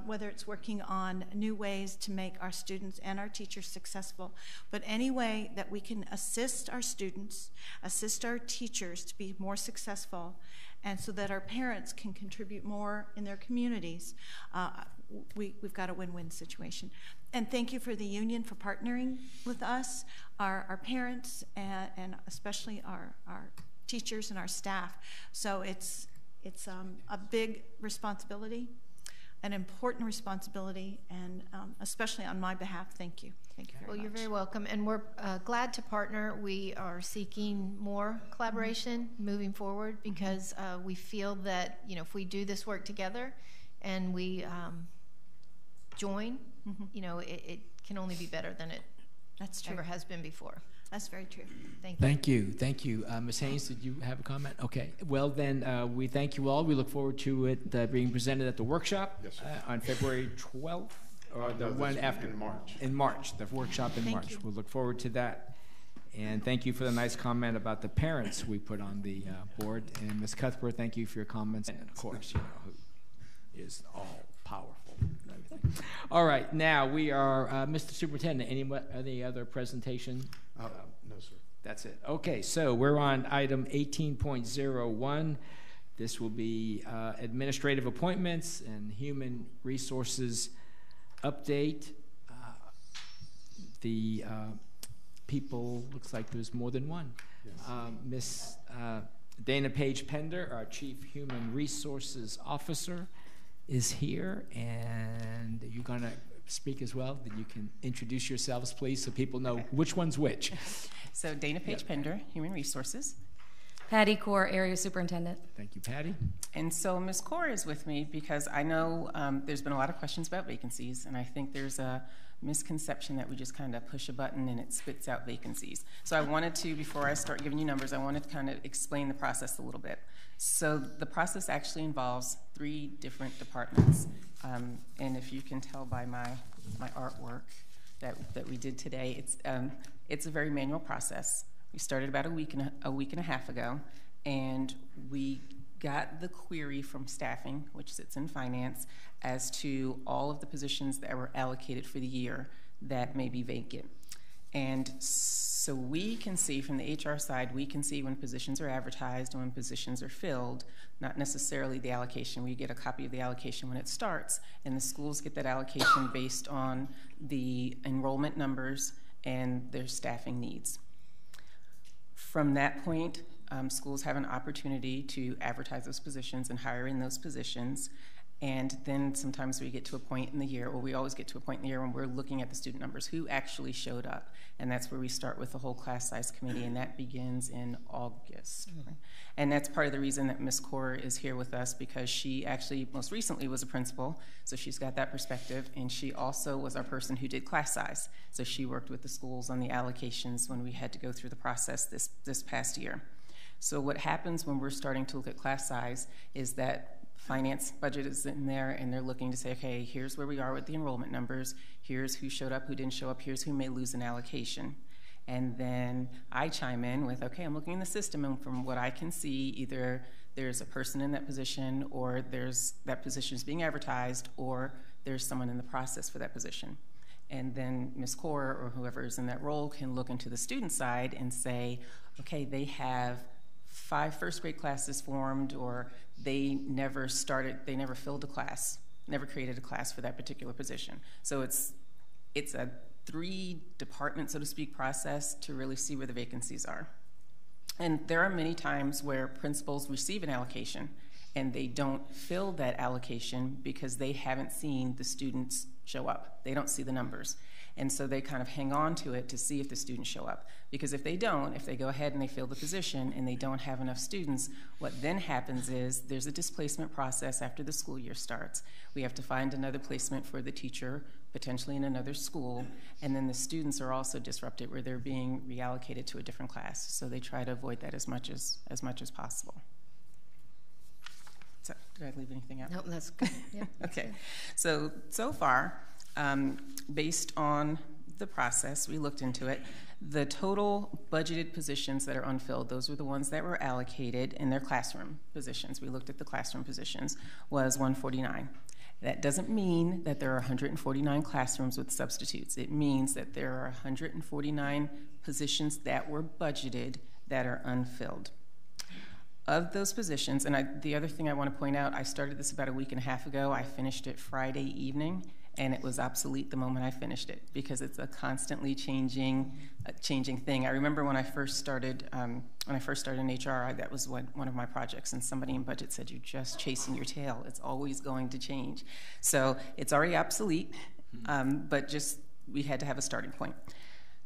whether it's working on new ways to make our students and our teachers successful. But any way that we can assist our students, assist our teachers to be more successful, and so that our parents can contribute more in their communities, we've got a win-win situation. And thank you for the union for partnering with us, our parents, and especially our teachers and our staff. So it's a big responsibility, an important responsibility, and especially on my behalf, thank you. Thank you very much. Well, you're very welcome, and we're glad to partner. We are seeking more collaboration moving forward because we feel that if we do this work together and we join, it can only be better than it ever has been before. That's very true. Thank you. Thank you. Ms. Haynes, did you have a comment? Okay. Well, then we thank you all. We look forward to it being presented at the workshop on February 12th, or the one after. In March. In March, the workshop in Thank March. you. We'll look forward to that. And thank you for the nice comment about the parents we put on the board. And Ms. Cuthbert, thank you for your comments. And of course, who is all powerful. All right, now we are, Mr. Superintendent, any other presentation? No, sir. That's it. Okay, so we're on item 18.01. This will be administrative appointments and human resources update. The people, looks like there's more than one. Yes. Miss Dana Page Pender, our Chief Human Resources Officer, is here, and you're going to speak as well. Then you can introduce yourselves, please, so people know which one's which. So Dana Page Pender, Human Resources. Patty Core, Area Superintendent. Thank you, Patty. And so Ms. Core is with me because I know there's been a lot of questions about vacancies, and I think there's a misconception that we just kind of push a button and it spits out vacancies. So I wanted to, before I start giving you numbers, I wanted to kind of explain the process a little bit. So the process actually involves 3 different departments. And if you can tell by my artwork that we did today, it's a very manual process. We started about a week and a half ago, and we got the query from staffing, which sits in finance, as to all of the positions that were allocated for the year that may be vacant. And so we can see from the HR side, we can see when positions are advertised and when positions are filled, not necessarily the allocation. We get a copy of the allocation when it starts, and the schools get that allocation based on the enrollment numbers and their staffing needs. From that point, schools have an opportunity to advertise those positions and hire in those positions. And then sometimes we get to a point in the year, or we always get to a point in the year when we're looking at the student numbers, who actually showed up. And that's where we start with the whole class size committee, and that begins in August. Mm-hmm. And that's part of the reason that Ms. Core is here with us, because she actually most recently was a principal, so she's got that perspective, and she also was our person who did class size. So she worked with the schools on the allocations when we had to go through the process this past year. So what happens when we're starting to look at class size is that finance budget is in there, and they're looking to say, okay, here's where we are with the enrollment numbers, here's who showed up, who didn't show up, here's who may lose an allocation. And then I chime in with, okay, I'm looking in the system, and from what I can see, either there's a person in that position, or there's that position is being advertised, or there's someone in the process for that position. And then Ms. Core or whoever is in that role can look into the student side and say, okay, they have 5 first-grade classes formed, or they never filled a class, never created a class for that particular position. So it's a 3-department, so to speak, process to really see where the vacancies are. And there are many times where principals receive an allocation and they don't fill that allocation because they haven't seen the students show up. They don't see the numbers. And so they kind of hang on to it to see if the students show up. Because if they don't, if they go ahead and they fill the position and they don't have enough students, what then happens is there's a displacement process after the school year starts. We have to find another placement for the teacher, potentially in another school, and then the students are also disrupted where they're being reallocated to a different class. So they try to avoid that as much as possible. So, did I leave anything out? Nope, that's good. Yeah, that's okay. Good. So far, based on the process, we looked into it. The total budgeted positions that are unfilled, those were the ones that were allocated in their classroom positions. We looked at the classroom positions, was 149. That doesn't mean that there are 149 classrooms with substitutes. It means that there are 149 positions that were budgeted that are unfilled. Of those positions, and the other thing I want to point out, I started this about a week and a half ago. I finished it Friday evening, and it was obsolete the moment I finished it because it's a constantly changing thing. I remember when I first started in HR, that was one of my projects, and somebody in budget said, "You're just chasing your tail. It's always going to change." So it's already obsolete, but just we had to have a starting point.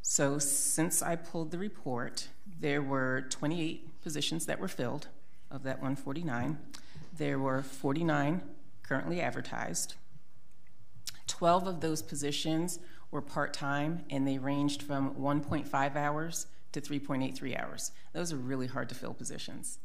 So since I pulled the report, there were 28 positions that were filled of that 149. There were 49 currently advertised. 12 of those positions were part-time, and they ranged from 1.5 hours to 3.83 hours. Those are really hard to fill positions,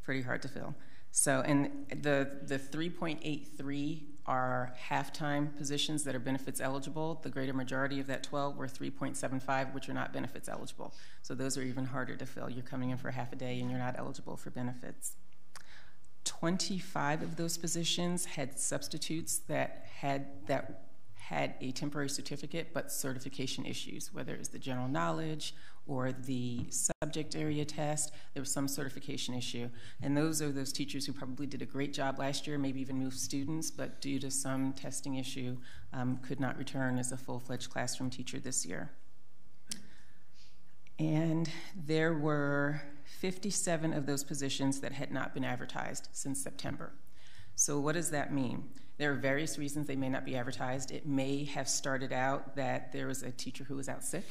pretty hard to fill. So, and the 3.83 are half-time positions that are benefits eligible. The greater majority of that 12 were 3.75, which are not benefits eligible. So those are even harder to fill. You're coming in for half a day and you're not eligible for benefits. 25 of those positions had substitutes that had a temporary certificate but certification issues, whether it was the general knowledge or the subject area test. There was some certification issue. And those are those teachers who probably did a great job last year, maybe even moved students, but due to some testing issue, could not return as a full-fledged classroom teacher this year. And there were 57 of those positions that had not been advertised since September. So what does that mean? There are various reasons they may not be advertised. It may have started out that there was a teacher who was out sick,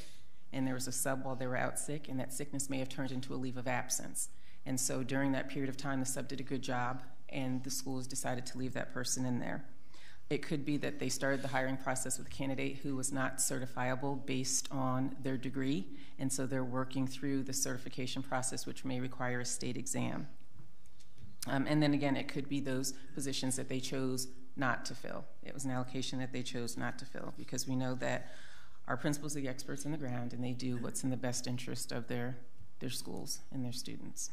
and there was a sub while they were out sick, and that sickness may have turned into a leave of absence. And so during that period of time, the sub did a good job, and the school has decided to leave that person in there. It could be that they started the hiring process with a candidate who was not certifiable based on their degree, and so they're working through the certification process, which may require a state exam. And then again, it could be those positions that they chose not to fill. It was an allocation that they chose not to fill, because we know that our principals are the experts on the ground, and they do what's in the best interest of their schools and their students.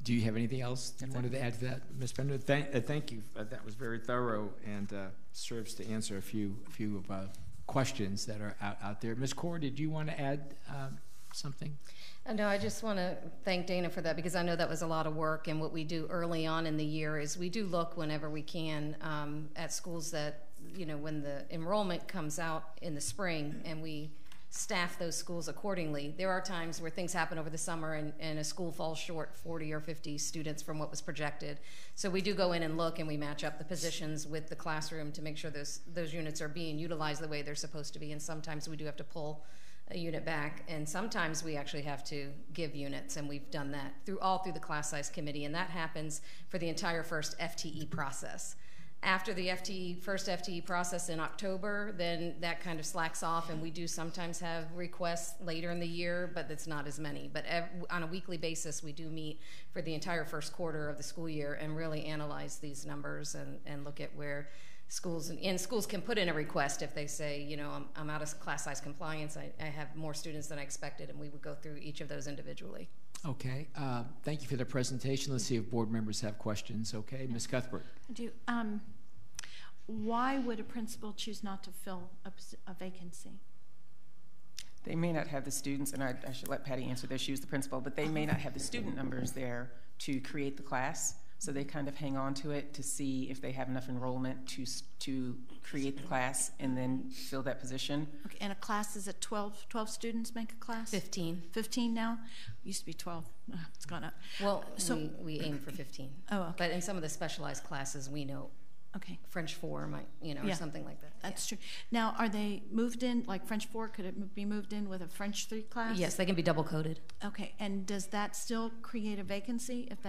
Do you have anything else you wanted to add to that, Ms. Bender? Thank you. That was very thorough and serves to answer a few questions that are out there. Ms. Core, did you want to add something? No, I just want to thank Dana for that, because I know that was a lot of work, and what we do early on in the year is we do look whenever we can at schools that, you know, when the enrollment comes out in the spring, and we staff those schools accordingly. There are times where things happen over the summer and a school falls short 40 or 50 students from what was projected. So we do go in and look, and we match up the positions with the classroom to make sure those units are being utilized the way they're supposed to be, and sometimes we do have to pull a unit back, and sometimes we actually have to give units, and we've done that all through the class size committee, and that happens for the entire first FTE process. After the first FTE process in October, then that kind of slacks off, and we do sometimes have requests later in the year, but it's not as many. But on a weekly basis, we do meet for the entire first quarter of the school year and really analyze these numbers and look at where schools can put in a request if they say, you know, I'm out of class size compliance, I have more students than I expected, and we would go through each of those individually. Okay, thank you for the presentation. Let's see if board members have questions. Okay, Ms. Cuthbert. I do. why would a principal choose not to fill a vacancy? They may not have the students, and I should let Patty answer this, she was the principal, but they may not have the student numbers there to create the class, so they kind of hang on to it to see if they have enough enrollment to create the class and then fill that position. Okay, and a class is at 12 students make a class? 15. 15 now? Used to be 12. It's gone up. Well, so we aim for 15. Oh, okay. But in some of the specialized classes, we know okay. French 4 might, or something like that. That's true. Now, are they moved in, like French 4, could it be moved in with a French 3 class? Yes, they can be double-coded. Okay, and does that still create a vacancy if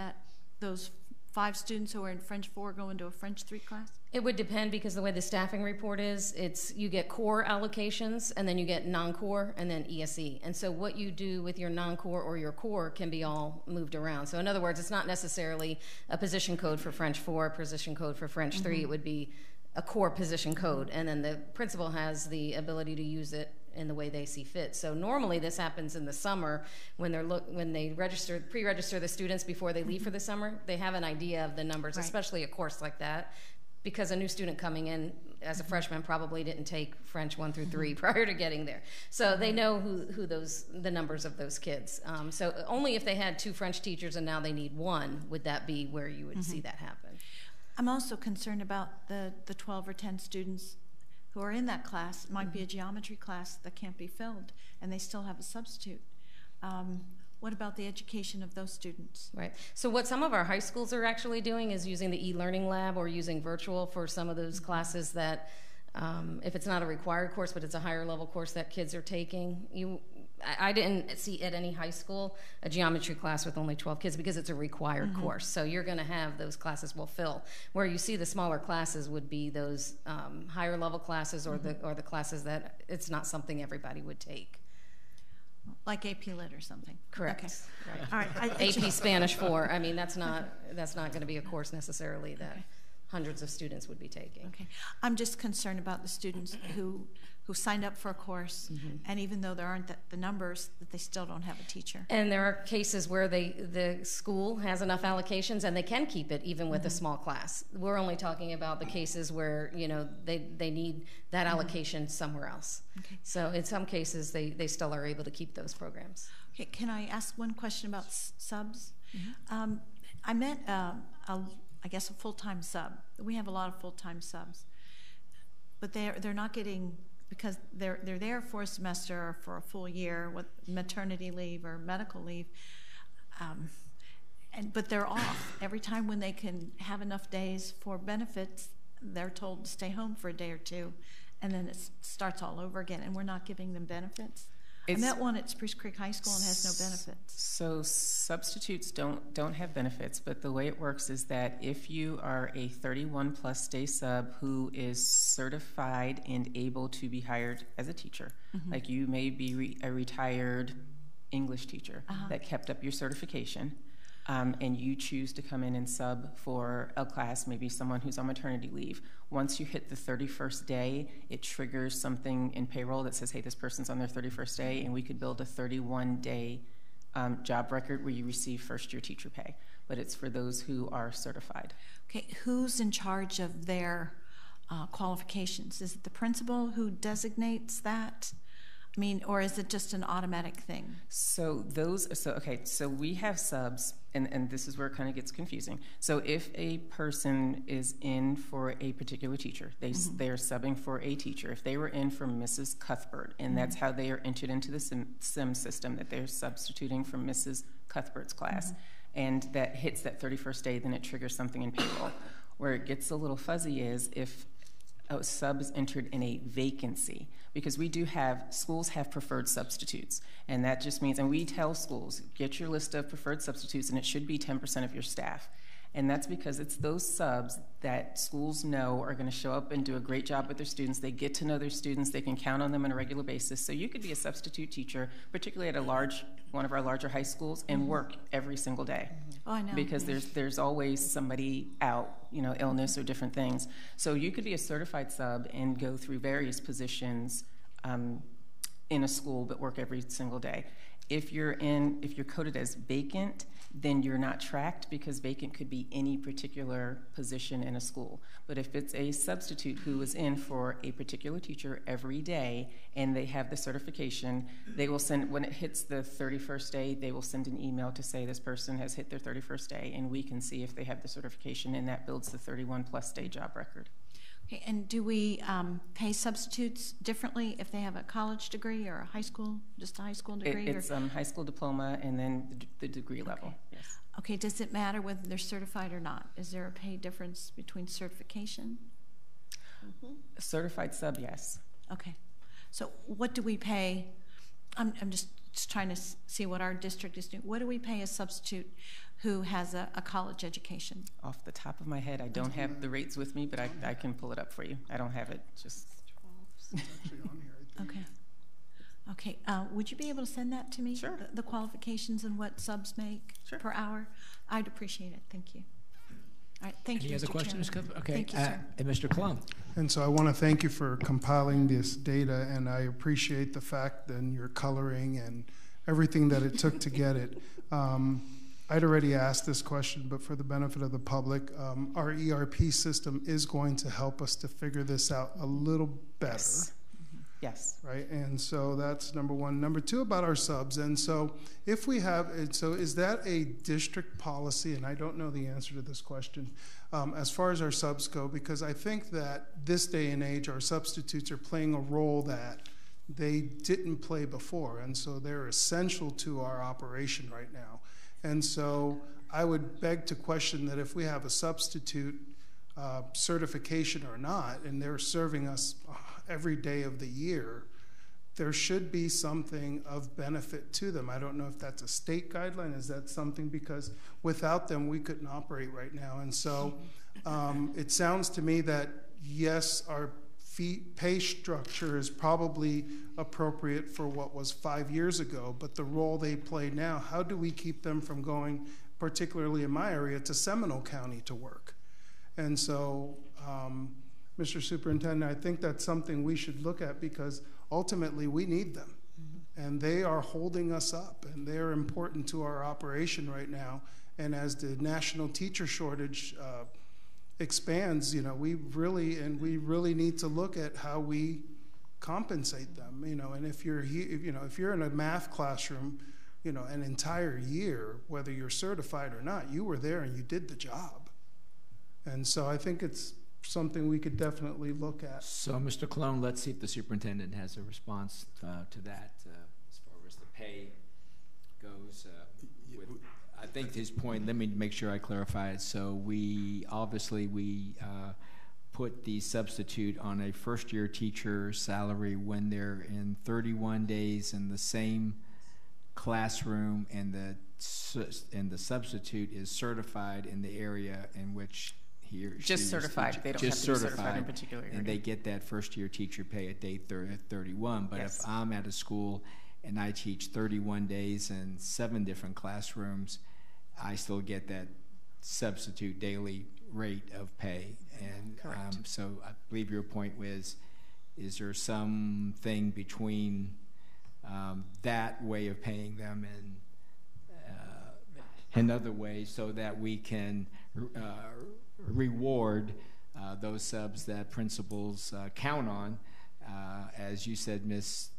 those 5 students who are in French 4 go into a French 3 class? It would depend, because the way the staffing report is, you get core allocations, and then you get non-core, and then ESE. And so what you do with your non-core or your core can be all moved around. So in other words, it's not necessarily a position code for French 4, a position code for French 3. It would be a core position code, and then the principal has the ability to use it in the way they see fit. So normally this happens in the summer when they pre-register the students before they leave for the summer. They have an idea of the numbers, especially a course like that, because a new student coming in as a freshman probably didn't take French 1 through 3 prior to getting there. So they know who the numbers of those kids. So only if they had 2 French teachers and now they need 1 would that be where you would see that happen. I'm also concerned about the 12 or 10 students who are in that class. It might be a geometry class that can't be filled, and they still have a substitute. What about the education of those students? Right. So what some of our high schools are actually doing is using the e-learning lab or using virtual for some of those classes that, if it's not a required course, but it's a higher level course that kids are taking. I didn't see at any high school a geometry class with only 12 kids because it's a required course. So you're going to have those classes will fill. Where you see the smaller classes would be those higher level classes or the classes that it's not something everybody would take. Like AP Lit or something. Correct. Okay. Right. All right. AP Spanish 4. I mean, that's not going to be a course necessarily that hundreds of students would be taking. Okay. I'm just concerned about the students who signed up for a course, and even though there aren't the numbers, that they still don't have a teacher. And there are cases where the school has enough allocations and they can keep it even with a small class. We're only talking about the cases where they need that allocation somewhere else. Okay. So in some cases they still are able to keep those programs. Okay. Can I ask one question about subs? I meant I guess a full-time sub. We have a lot of full-time subs, but they're not getting, because they're there for a semester or for a full year with maternity leave or medical leave, but they're off. Every time when they can have enough days for benefits, they're told to stay home for a day or 2, and then it starts all over again, and we're not giving them benefits. I met one at Spruce Creek High School and has no benefits. So substitutes don't have benefits, but the way it works is that if you are a 31-plus day sub who is certified and able to be hired as a teacher, like you may be a retired English teacher that kept up your certification, and you choose to come in and sub for a class, maybe someone who's on maternity leave. Once you hit the 31st day, it triggers something in payroll that says, hey, this person's on their 31st day, and we could build a 31-day job record where you receive first-year teacher pay. But it's for those who are certified. Okay, who's in charge of their qualifications? Is it the principal who designates that? I mean, or is it just an automatic thing? So we have subs, and this is where it kind of gets confusing. So if a person is in for a particular teacher, they are subbing for a teacher. If they were in for Mrs. Cuthbert, and that's how they are entered into the SIM system, that they're substituting from Mrs. Cuthbert's class, and that hits that 31st day, then it triggers something in payroll. Where it gets a little fuzzy is if a sub is entered in a vacancy, because schools have preferred substitutes, and that just means, and we tell schools, get your list of preferred substitutes, and it should be 10% of your staff. And that's because it's those subs that schools know are going to show up and do a great job with their students. They get to know their students. They can count on them on a regular basis. So you could be a substitute teacher, particularly at one of our larger high schools, and work every single day. Oh, I know. Because there's always somebody out, illness or different things. So you could be a certified sub and go through various positions in a school, but work every single day. If you're coded as vacant, then you're not tracked because vacant could be any particular position in a school. But if it's a substitute who is in for a particular teacher every day and they have the certification, they will send, when it hits the 31st day, they will send an email to say this person has hit their 31st day, and we can see if they have the certification, and that builds the 31+ day job record. Okay, and do we pay substitutes differently if they have a college degree or a high school, just a high school degree? It's high school diploma and then the degree level. Okay. Yes. Okay, does it matter whether they're certified or not? Is there a pay difference between certification? Certified sub, yes. Okay, so what do we pay? I'm just trying to see what our district is doing. What do we pay a substitute who has a college education? Off the top of my head, I don't have the rates with me, but I can pull it up for you. I don't have it. Just okay. Okay. Would you be able to send that to me? Sure. The qualifications and what subs make per hour? I'd appreciate it. Thank you. All right. Thank you. Any other Mr. questions? Chairman. Okay. Thank you, sir. And Mr. Klum. And so I want to thank you for compiling this data, and I appreciate the fact and your coloring and everything that it took to get it. I'd already asked this question, but for the benefit of the public, our ERP system is going to help us to figure this out a little better. Yes. Yes. Right, and so that's number one. Number two, about our subs. And so if we have, and so is that a district policy? And I don't know the answer to this question as far as our subs go, because I think that this day and age, our substitutes are playing a role that they didn't play before. And so they're essential to our operation right now. And so I would beg to question that if we have a substitute certification or not, and they're serving us every day of the year, there should be something of benefit to them. I don't know if that's a state guideline. Is that something? Because without them, we couldn't operate right now. And so it sounds to me that, yes, our pay structure is probably appropriate for what was 5 years ago, but the role they play now, how do we keep them from going, particularly in my area, to Seminole County to work? And so, Mr. Superintendent, I think that's something we should look at, because ultimately we need them. And they are holding us up, and they're important to our operation right now. And as the national teacher shortage expands, you know, we really need to look at how we compensate them. You know, and if you're if you're in a math classroom, you know, an entire year, whether you're certified or not, you were there and you did the job. And so I think it's something we could definitely look at. So, Mr. Cologne, let's see if the superintendent has a response to that as far as the pay goes. I think his point, let me make sure I clarify it. So we put the substitute on a first-year teacher salary when they're in 31 days in the same classroom, and the substitute is certified in the area in which he or she just certified. They don't have to be certified in a particular area. And they get that first-year teacher pay at day 31. But yes. If I'm at a school and I teach 31 days in 7 different classrooms, I still get that substitute daily rate of pay. And so I believe your point was, is there something between that way of paying them and another way so that we can reward those subs that principals count on, as you said, Miss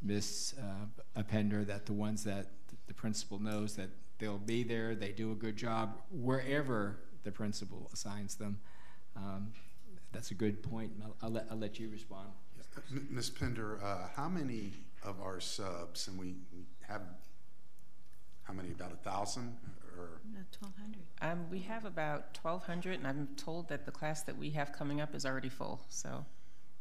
Appender, that the ones that the principal knows that they'll be there, they do a good job wherever the principal assigns them. That's a good point. I'll let you respond. Ms. Pender, how many of our subs, and we have how many, about 1,000? Or 1,200. We have about 1,200, and I'm told that the class that we have coming up is already full. So.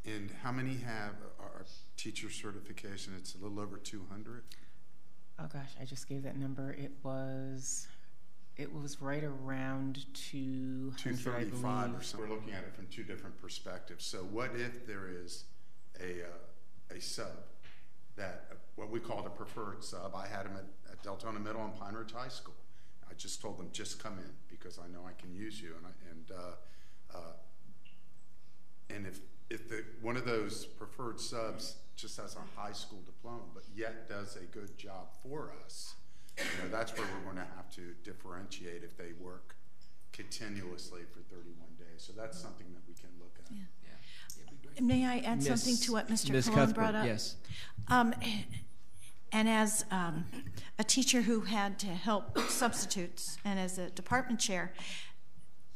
And how many have our teacher certification? It's a little over 200. Oh gosh, I just gave that number. It was right around 235 or something. We're looking at it from 2 different perspectives. So what if there is a sub that what we call the preferred sub? I had him at Deltona Middle and Pine Ridge High School. I just told them, just come in because I know I can use you. And if one of those preferred subs just has a high school diploma, but yet does a good job for us, that's where we're going to have to differentiate if they work continuously for 31 days. So that's something that we can look at. Yeah. May I add something to what Mr. Colon brought up? Yes. And as a teacher who had to help substitutes and as a department chair,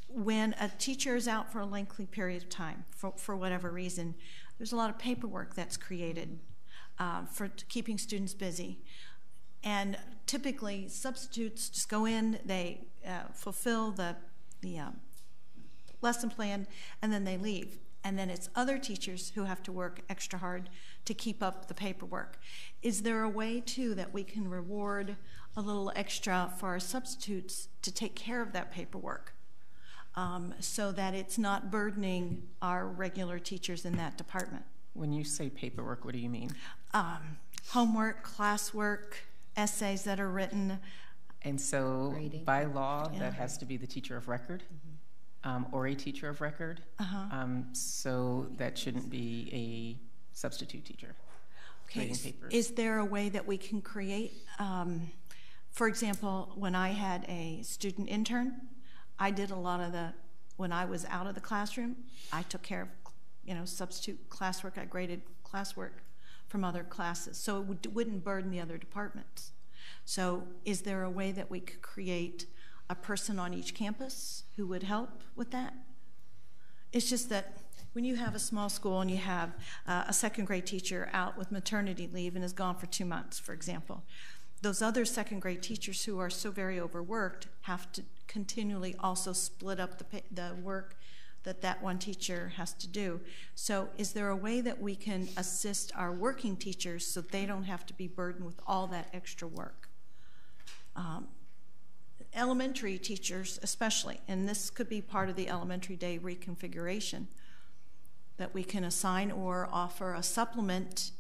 when a teacher is out for a lengthy period of time, for whatever reason, there's a lot of paperwork that's created for keeping students busy. And typically, substitutes just go in, they fulfill the lesson plan, and then they leave. And then it's other teachers who have to work extra hard to keep up the paperwork. Is there a way, too, that we can reward a little extra for our substitutes to take care of that paperwork so that it's not burdening our regular teachers in that department? When you say paperwork, what do you mean? Homework, classwork, essays that are written. And so Grading. by law, Yeah. that has to be the teacher of record. Or a teacher of record. So that shouldn't be a substitute teacher. Okay. Grading papers. Is there a way that we can create, for example, when I had a student intern, I did a lot of when I was out of the classroom, I took care of, substitute classwork. I graded classwork from other classes. So it wouldn't burden the other departments. So is there a way that we could create a person on each campus who would help with that? It's just that when you have a small school and you have a second grade teacher out with maternity leave and is gone for 2 months, for example, those other second grade teachers who are so very overworked have to continually also split up the work that one teacher has to do. So is there a way that we can assist our working teachers so they don't have to be burdened with all that extra work? Elementary teachers especially, and this could be part of the elementary day reconfiguration, that we can assign or offer a supplement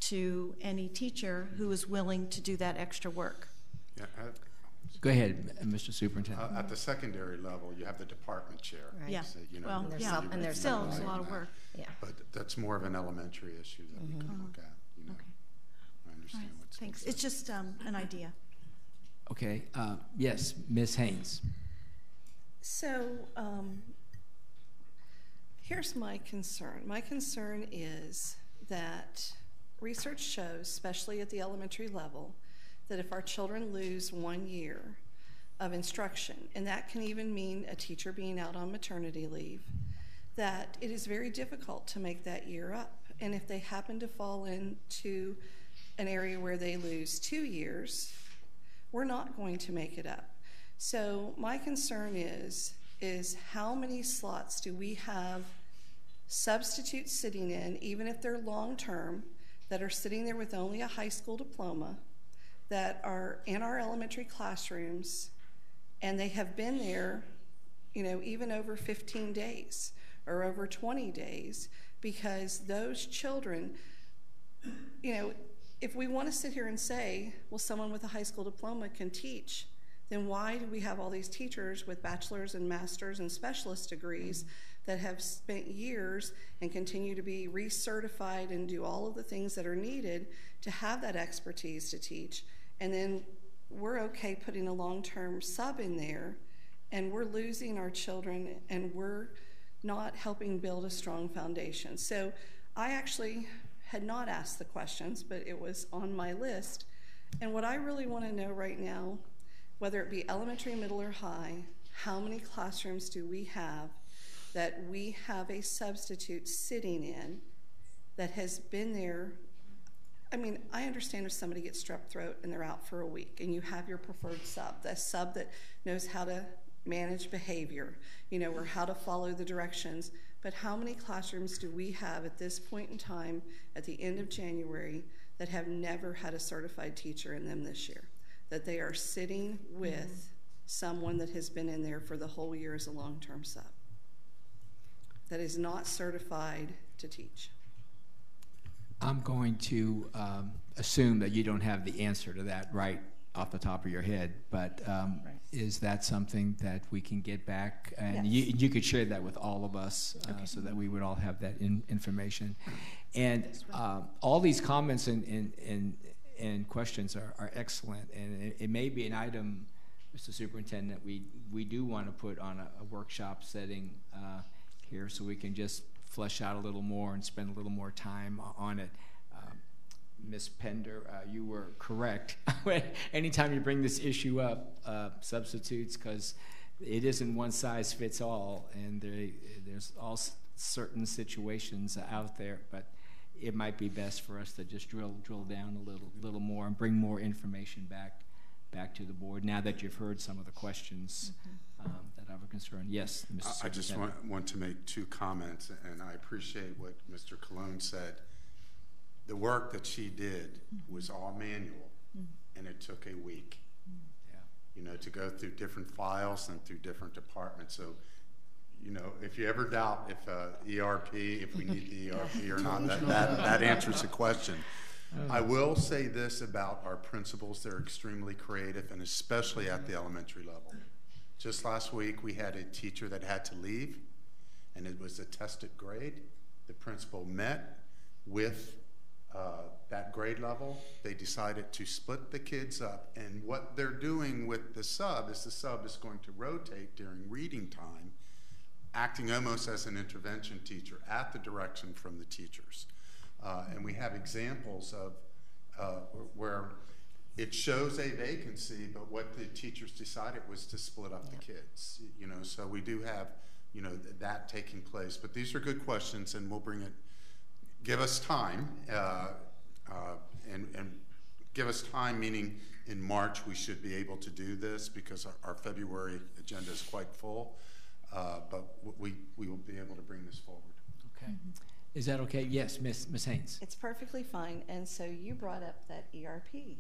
to any teacher who is willing to do that extra work. Yeah, Go ahead, Mr. Superintendent. at the secondary level, you have the department chair. Right. Yeah. So, Well, you're yeah, really and there's still a lot of work. Yeah. But that's more of an elementary issue that we can look at. Okay. I understand what's being Thanks. said. It's just an idea. Okay. Yes, Ms. Haynes. So here's my concern. My concern is that research shows, especially at the elementary level, that if our children lose 1 year of instruction, and that can even mean a teacher being out on maternity leave, that it is very difficult to make that year up. And if they happen to fall into an area where they lose 2 years, we're not going to make it up. So my concern is how many slots do we have substitutes sitting in, even if they're long-term, that are sitting there with only a high school diploma, that are in our elementary classrooms, and they have been there, even over 15 days or over 20 days, because those children, if we want to sit here and say, well, someone with a high school diploma can teach, then why do we have all these teachers with bachelor's and master's and specialist degrees that have spent years and continue to be recertified and do all of the things that are needed to have that expertise to teach? And then we're okay putting a long-term sub in there, and we're losing our children, and we're not helping build a strong foundation. So I actually had not asked the questions, but it was on my list. And what I really want to know right now, whether it be elementary, middle, or high, how many classrooms do we have that we have a substitute sitting in that has been there? I mean, I understand if somebody gets strep throat and they're out for a week and you have your preferred sub, that sub that knows how to manage behavior, or how to follow the directions. But how many classrooms do we have at this point in time, at the end of January, that have never had a certified teacher in them this year? That they are sitting with someone that has been in there for the whole year as a long-term sub, that is not certified to teach. I'm going to assume that you don't have the answer to that right off the top of your head, but is that something that we can get back? And Yes. you could share that with all of us so that we would all have that information. And all these comments and and questions are excellent. And it may be an item, Mr. Superintendent, we do want to put on a workshop setting here so we can just flesh out a little more and spend a little more time on it. Ms. Pender, you were correct. Anytime you bring this issue up, substitutes, because it isn't one size fits all, and there's all certain situations out there, but it might be best for us to just drill down a little more and bring more information back to the board now that you've heard some of the questions that are of concern. Yes, Mr. I just want to make two comments, and I appreciate what Mr. Colon said. The work that she did was all manual, and it took a week. You know, to go through different files and through different departments. So, you know, if you ever doubt if if we need the ERP or not, that answers the question. I will say this about our principals: they're extremely creative, and especially at the elementary level. Just last week, we had a teacher that had to leave, and it was a tested grade. The principal met with that grade level. They decided to split the kids up, and what they're doing with the sub is going to rotate during reading time, acting almost as an intervention teacher at the direction from the teachers. And we have examples of where it shows a vacancy, but what the teachers decided was to split up the kids. You know, so we do have, you know, that taking place. But these are good questions, and we'll bring it. Give us time, and give us time, meaning in March we should be able to do this because our February agenda is quite full, but we will be able to bring this forward. Okay. Is that okay? Yes, Ms. Haynes. It's perfectly fine. And so you brought up that ERP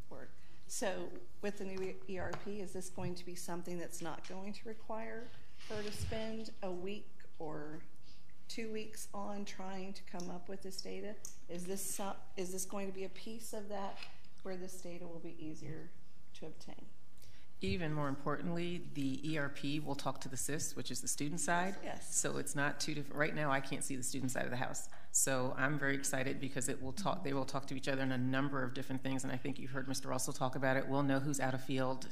work. So with the new ERP, is this going to be something that's not going to require her to spend a week or 2 weeks on trying to come up with this data? Is this going to be a piece of that where this data will be easier to obtain? Even more importantly, the ERP will talk to the SIS, which is the student side. Yes. So it's not two different. Right now, I can't see the student side of the house. So I'm very excited because it will talk. They will talk to each other in a number of different things, and I think you've heard Mr. Russell talk about it. We'll know who's out of field,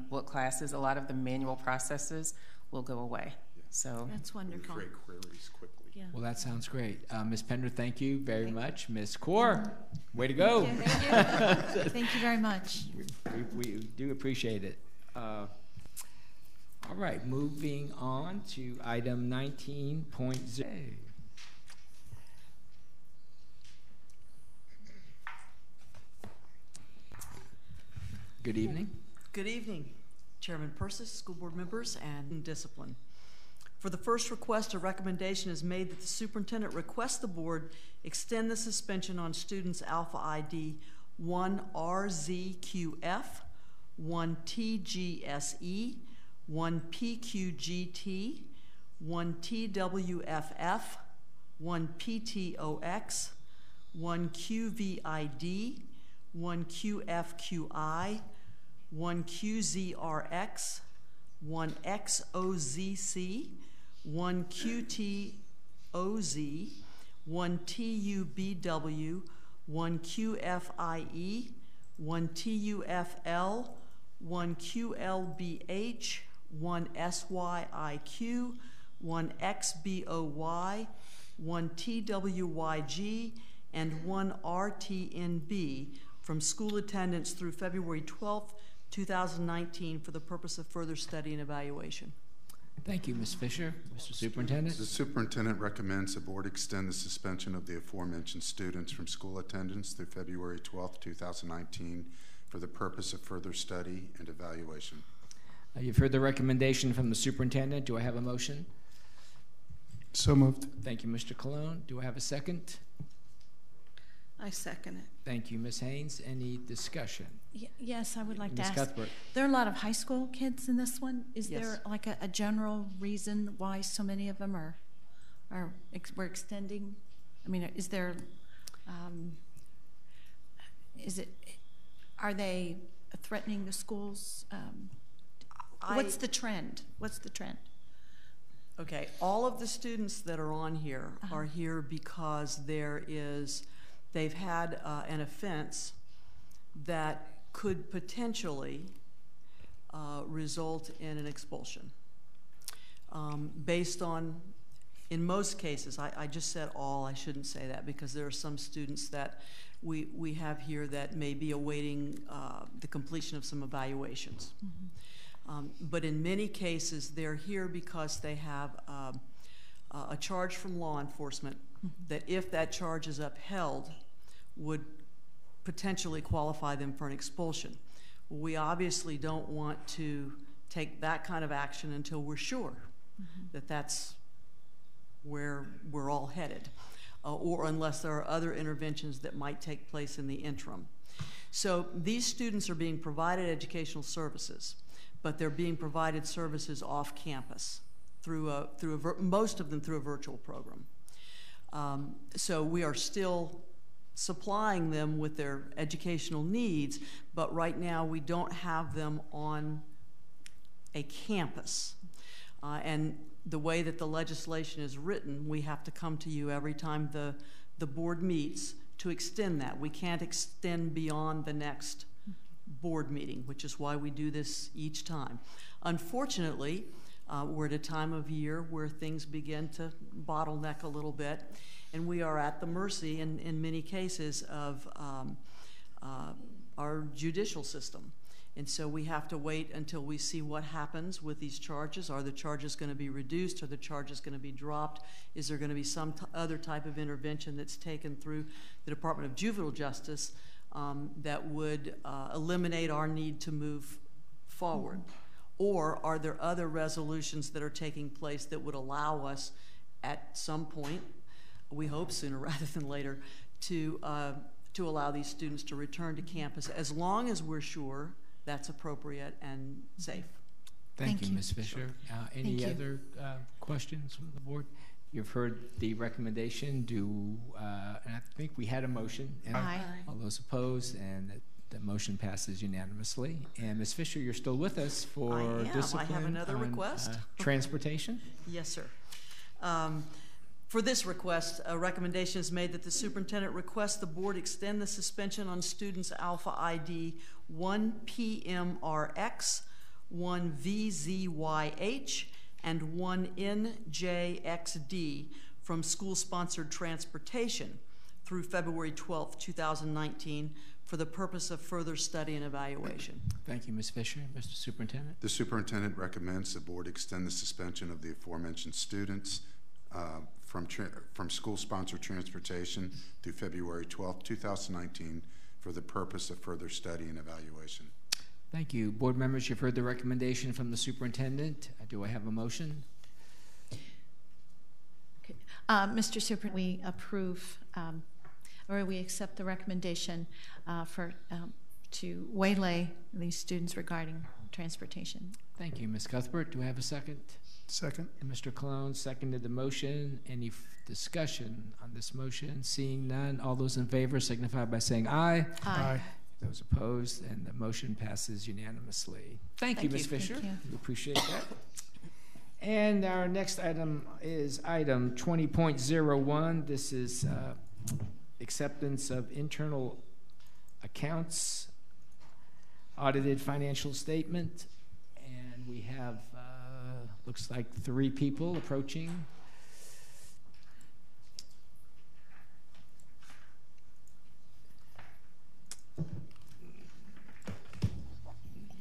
what classes. A lot of the manual processes will go away. So that's wonderful. Create queries quickly. Yeah. Well, that sounds great. Ms. Pender, thank you very much. Ms. Kaur, way to go. Thank you. Thank you very much. We do appreciate it. All right, moving on to item 19.0. Good evening. Good evening, Chairman Persis, school board members, and discipline. For the first request, a recommendation is made that the superintendent request the board extend the suspension on students Alpha ID 1RZQF, 1TGSE, 1PQGT, 1TWFF, 1PTOX, 1QVID, 1QFQI, 1QZRX, 1XOZC, 1QTOZ, 1TUBW, 1QFIE, 1TUFL, 1QLBH, 1SYIQ, 1XBOY, 1TWYG, and 1RTNB from school attendance through February 12th, 2019 for the purpose of further study and evaluation. Thank you, Ms. Fisher. Mr. Superintendent? The superintendent recommends the board extend the suspension of the aforementioned students from school attendance through February 12th, 2019 for the purpose of further study and evaluation. You've heard the recommendation from the superintendent. Do I have a motion? So moved. Thank you, Mr. Colon. Do I have a second? I second it. Thank you, Ms. Haynes. Any discussion? Yes, I would like to Ms. ask. Cuthbert. There are a lot of high school kids in this one. Is Yes. there like a general reason why so many of them we're extending? I mean, is there? Are they threatening the schools? What's the trend? What's the trend? Okay, all of the students that are on here are here because they've had an offense that could potentially result in an expulsion. Based on, in most cases, I just said all, I shouldn't say that because there are some students that we have here that may be awaiting the completion of some evaluations. But in many cases, they're here because they have a charge from law enforcement that if that charge is upheld would potentially qualify them for an expulsion. We obviously don't want to take that kind of action until we're sure that that's where we're all headed, or unless there are other interventions that might take place in the interim. So these students are being provided educational services, but they're being provided services off campus through most of them through a virtual program. So we are still supplying them with their educational needs, but right now we don't have them on a campus. And the way that the legislation is written, we have to come to you every time the board meets to extend that. We can't extend beyond the next board meeting, which is why we do this each time. Unfortunately, we're at a time of year where things begin to bottleneck a little bit, and we are at the mercy, in many cases, of our judicial system. And so we have to wait until we see what happens with these charges. Are the charges going to be reduced? Are the charges going to be dropped? Is there going to be some other type of intervention that's taken through the Department of Juvenile Justice that would eliminate our need to move forward? Or are there other resolutions that are taking place that would allow us at some point, we hope sooner rather than later, to allow these students to return to campus as long as we're sure that's appropriate and safe. Thank you, Ms. Fisher. Any other questions from the board? You've heard the recommendation. And I think we had a motion. And Aye. All those opposed, and the motion passes unanimously. And Ms. Fisher, you're still with us for discipline. I have another request. Transportation? Yes, sir. For this request, a recommendation is made that the superintendent request the board extend the suspension on students Alpha ID 1PMRX, 1VZYH, and 1NJXD from school-sponsored transportation through February 12, 2019 for the purpose of further study and evaluation. Thank you, Ms. Fisher. Mr. Superintendent? The superintendent recommends the board extend the suspension of the aforementioned students from school-sponsored transportation through February 12, 2019 for the purpose of further study and evaluation. Thank you. Board members, you've heard the recommendation from the superintendent. Do I have a motion? Okay. Mr. Superintendent, we approve or we accept the recommendation to waylay these students regarding transportation. Thank you. Ms. Cuthbert, do I have a second? Second. And Mr. Cologne seconded the motion. Any discussion on this motion? Seeing none, all those in favor signify by saying aye. Aye. Those opposed, and the motion passes unanimously. Thank you, Ms. Fisher. Thank you. We appreciate that. And our next item is item 20.01. This is acceptance of internal accounts, audited financial statement, and we have looks like 3 people approaching.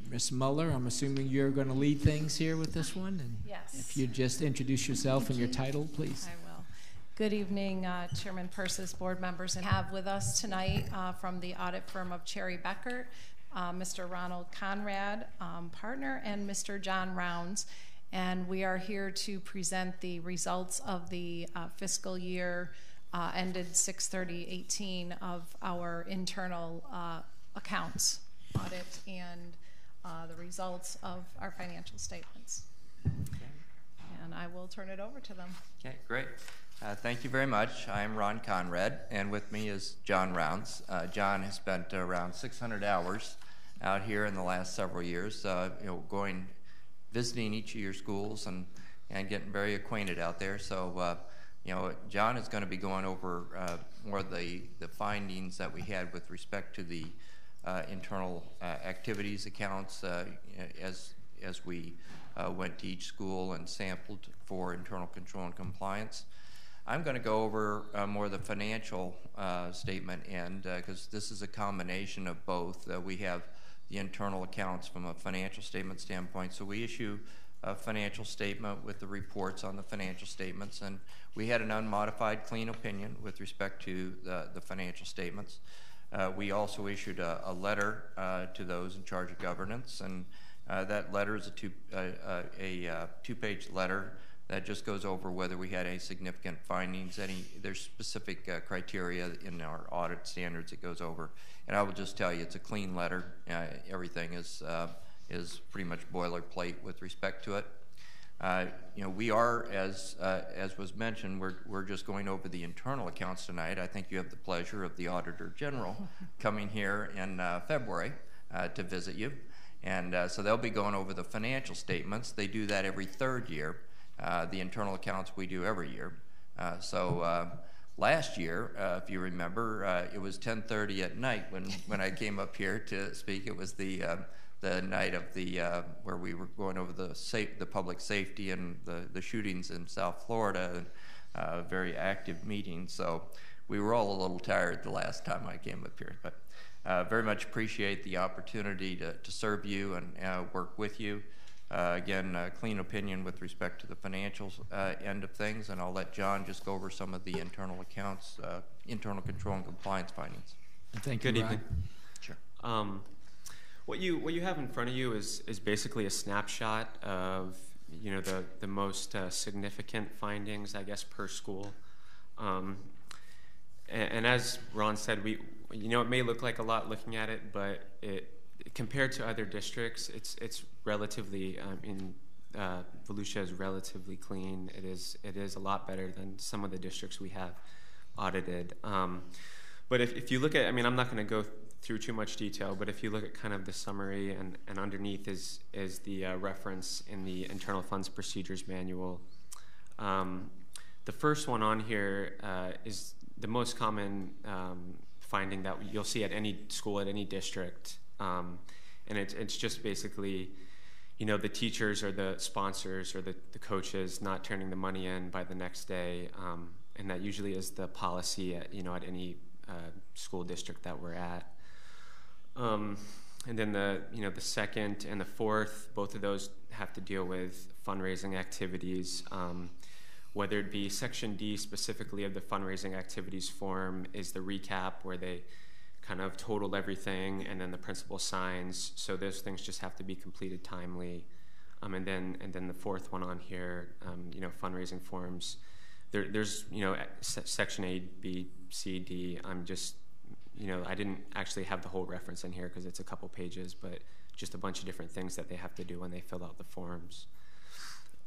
Ms. Muller, I'm assuming you're going to lead things here with this one. And yes. If you just introduce yourself and your title, please. I will. Good evening, Chairman Persis, board members, and have with us tonight from the audit firm of Cherry Beckert, Mr. Ronald Conrad, partner, and Mr. John Rounds. And we are here to present the results of the fiscal year ended 6/30/18 of our internal accounts audit and the results of our financial statements. Okay. And I will turn it over to them. Okay, great. Thank you very much. I am Ron Conrad, and with me is John Rounds. John has spent around 600 hours out here in the last several years, visiting each of your schools and getting very acquainted out there. So, John is going to be going over more of the findings that we had with respect to the internal activities accounts as we went to each school and sampled for internal control and compliance. I'm going to go over more the financial statement end because this is a combination of both. We have the internal accounts from a financial statement standpoint, so we issue a financial statement with the reports on the financial statements, and we had an unmodified clean opinion with respect to the financial statements. We also issued a letter to those in charge of governance, and that letter is a two-page letter that just goes over whether we had any significant findings. There's specific criteria in our audit standards it goes over, and I will just tell you it's a clean letter. Everything is pretty much boilerplate with respect to it. We are, as was mentioned, we're just going over the internal accounts tonight. I think you have the pleasure of the Auditor General coming here in February to visit you. And so they'll be going over the financial statements. They do that every third year. The internal accounts we do every year. Last year, if you remember, it was 10:30 at night when I came up here to speak. It was the night of where we were going over the public safety and the shootings in South Florida, and very active meeting. So we were all a little tired the last time I came up here, but very much appreciate the opportunity to serve you and work with you. Again, clean opinion with respect to the financial end of things, and I'll let John just go over some of the internal accounts, internal control and compliance findings. Thank you. Good evening. Sure. What you have in front of you is basically a snapshot of the most significant findings, I guess, per school. And as Ron said, it may look like a lot looking at it, but compared to other districts, it's relatively. Volusia is relatively clean. It is a lot better than some of the districts we have audited. But if you look at, I'm not going to go through too much detail, but if you look at kind of the summary and underneath is the reference in the Internal Funds Procedures Manual. The first one on here is the most common finding that you'll see at any school, at any district. And it's just basically, the teachers or the sponsors or the coaches not turning the money in by the next day. And that usually is the policy at any school district that we're at. And then the second and the fourth, both of those have to deal with fundraising activities. Whether it be Section D specifically of the fundraising activities form is the recap where they kind of total everything, and then the principal signs. So those things just have to be completed timely. And then the fourth one on here, fundraising forms. There's Section A, B, C, D. I didn't actually have the whole reference in here because it's a couple pages, but just a bunch of different things that they have to do when they fill out the forms.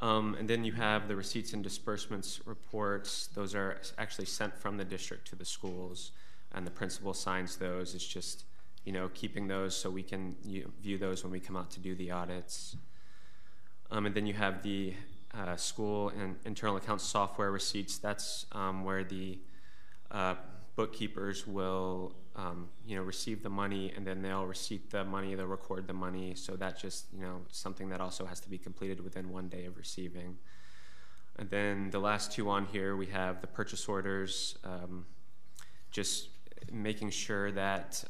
And then you have the receipts and disbursements reports. Those are actually sent from the district to the schools, and the principal signs those. It's just, keeping those so we can view those when we come out to do the audits. And then you have the school and internal accounts software receipts. That's where the bookkeepers will, receive the money, and then they'll receipt the money, they'll record the money. So that's just, something that also has to be completed within 1 day of receiving. And then the last two on here, we have the purchase orders, just making sure that,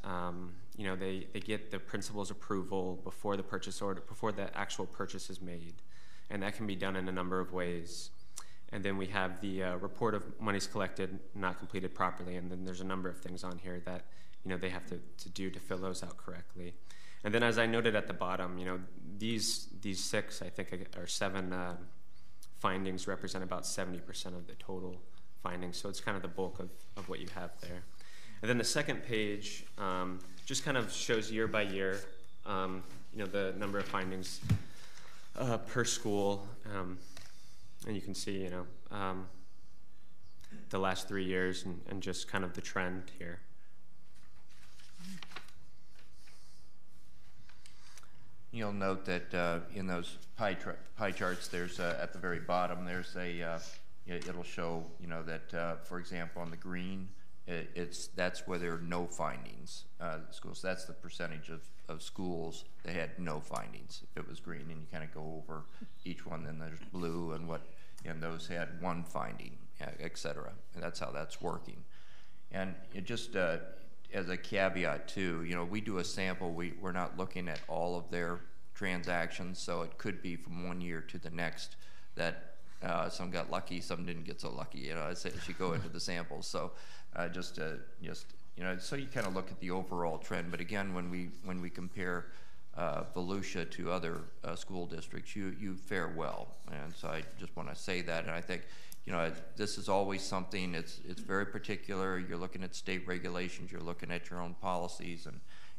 they get the principal's approval before the purchase order, before the actual purchase is made. And that can be done in a number of ways. And then we have the report of monies collected, not completed properly, and then there's a number of things on here that they have to do to fill those out correctly. And then, as I noted at the bottom, these 6, I think, or 7 findings represent about 70% of the total findings. So it's kind of the bulk of what you have there. And then the second page just kind of shows year by year, the number of findings per school. And you can see, the last 3 years and just kind of the trend here. You'll note that in those pie charts, there's at the very bottom, there's it'll show, that, for example, on the green that's where there are no findings. Schools. That's the percentage of schools that had no findings. If it was green, and you kind of go over each one, then there's blue, and those had one finding, et cetera. And that's how that's working. And it just as a caveat too, we do a sample. We're not looking at all of their transactions, so it could be from one year to the next that some got lucky, some didn't get so lucky. As you go into the samples. So so you kind of look at the overall trend. But again, when we compare Volusia to other school districts, you fare well. And so I just want to say that. And I think this is always something. It's very particular. You're looking at state regulations. You're looking at your own policies,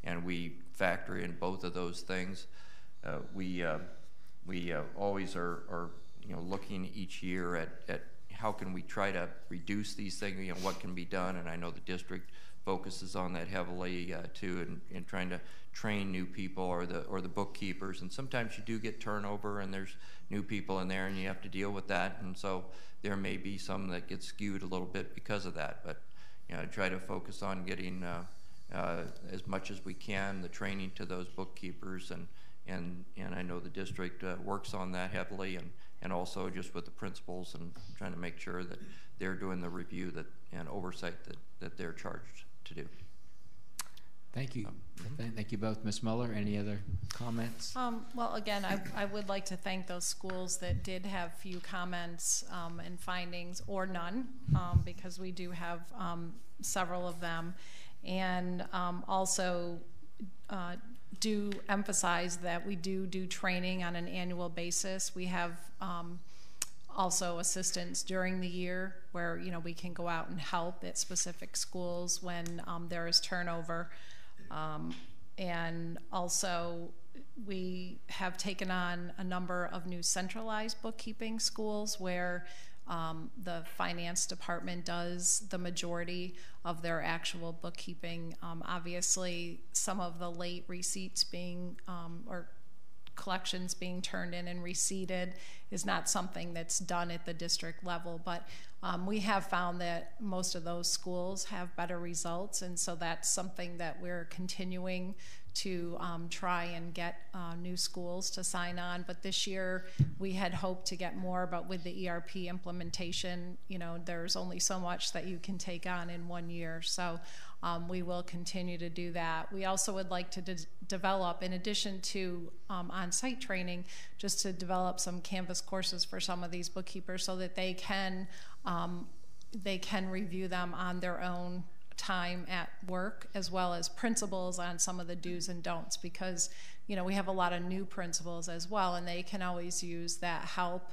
and we factor in both of those things. We always are looking each year at how can we try to reduce these things, what can be done, and I know the district focuses on that heavily too, in trying to train new people or the bookkeepers, and sometimes you do get turnover and there's new people in there and you have to deal with that, and so there may be some that get skewed a little bit because of that, but try to focus on getting as much as we can the training to those bookkeepers, and I know the district works on that heavily, and also just with the principals and trying to make sure that they're doing the review and oversight that they're charged to do. Thank you. Thank you both. Ms. Muller, any other comments? Well, again, I would like to thank those schools that did have few comments and findings, or none, because we do have several of them. And also do emphasize that we do training on an annual basis. We have also assistance during the year where we can go out and help at specific schools when there is turnover. And also we have taken on a number of new centralized bookkeeping schools where the finance department does the majority of their actual bookkeeping. Obviously, some of the late receipts being or collections being turned in and receipted is not something that's done at the district level, but we have found that most of those schools have better results, and so that's something that we're continuing to try and get new schools to sign on. But this year we had hoped to get more, but with the ERP implementation, there's only so much that you can take on in 1 year. So we will continue to do that. We also would like to develop, in addition to on-site training, just to develop some Canvas courses for some of these bookkeepers so that they can review them on their own time at work, as well as principals on some of the do's and don'ts, because we have a lot of new principals as well, and they can always use that help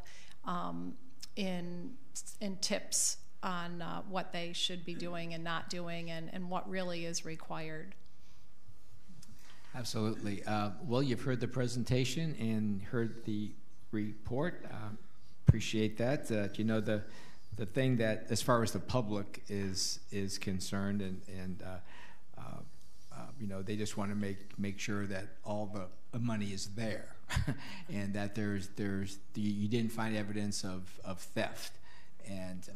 in tips on what they should be doing and not doing, and what really is required. Absolutely. Well, you've heard the presentation and heard the report. Appreciate that. The thing that, as far as the public is concerned, and they just want to make sure that all the money is there, and that you didn't find evidence of theft, and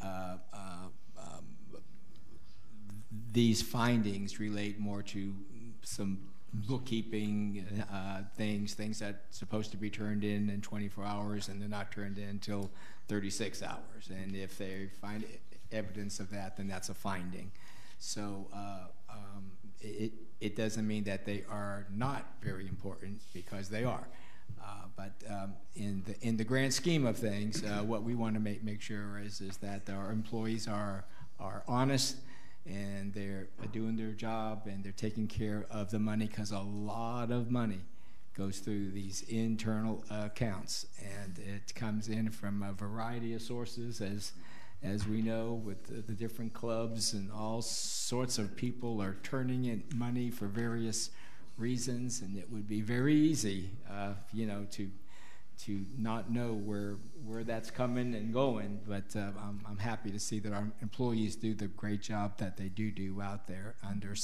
these findings relate more to some bookkeeping things that's supposed to be turned in 24 hours and they're not turned in until 36 hours. And if they find evidence of that, then that's a finding. So it doesn't mean that they are not very important, because they are. But in the grand scheme of things, what we want to make sure is that our employees are honest, and they're doing their job, and they're taking care of the money, because a lot of money goes through these internal accounts, and it comes in from a variety of sources, as we know, with the different clubs, and all sorts of people are turning in money for various reasons, and it would be very easy, to not know where that's coming and going. But I'm happy to see that our employees do the great job that they do out there under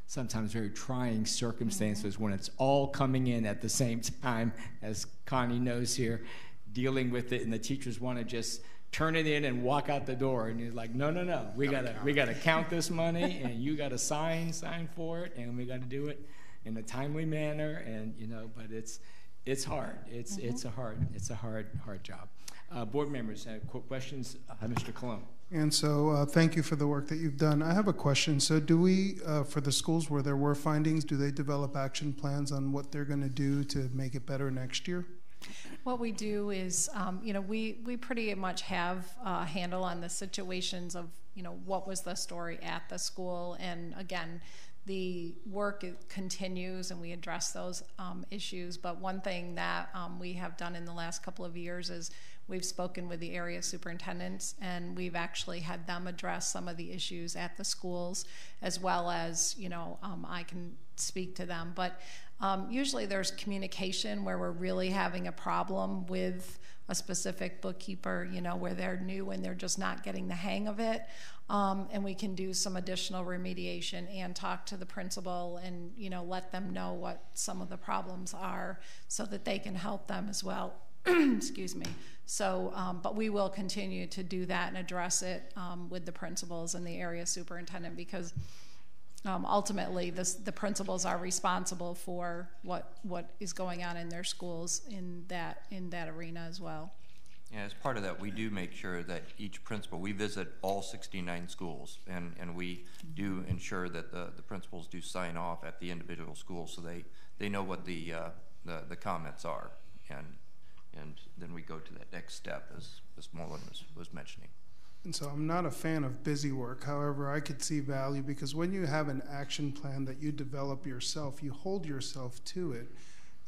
sometimes very trying circumstances, when it's all coming in at the same time, as Connie knows here, dealing with it, and the teachers want to just turn it in and walk out the door, and you're like, no, we gotta count this money, and you gotta sign for it, and we gotta do it in a timely manner, and but it's hard. It's a hard job. Board members have questions. Mr. Colon. And so thank you for the work that you've done. I have a question. So do we, for the schools where there were findings, do they develop action plans on what they're going to do to make it better next year? What we do is, we pretty much have a handle on the situations of, what was the story at the school. And again, the work continues and we address those issues. But one thing that we have done in the last couple of years is we've spoken with the area superintendents, and we've actually had them address some of the issues at the schools, as well as, I can speak to them. But usually there's communication where we're really having a problem with a specific bookkeeper, where they're new and they're just not getting the hang of it. And we can do some additional remediation and talk to the principal and, let them know what some of the problems are so that they can help them as well. Excuse me. So, but we will continue to do that and address it with the principals and the area superintendent, because ultimately the principals are responsible for what is going on in their schools in that arena as well. Yeah, as part of that, we do make sure that each principal, we visit all 69 schools, and we do ensure that the principals do sign off at the individual schools, so they know what the comments are, and then we go to that next step, as Ms. Mullen was mentioning. And so I'm not a fan of busy work. However, I could see value, because when you have an action plan that you develop yourself, you hold yourself to it.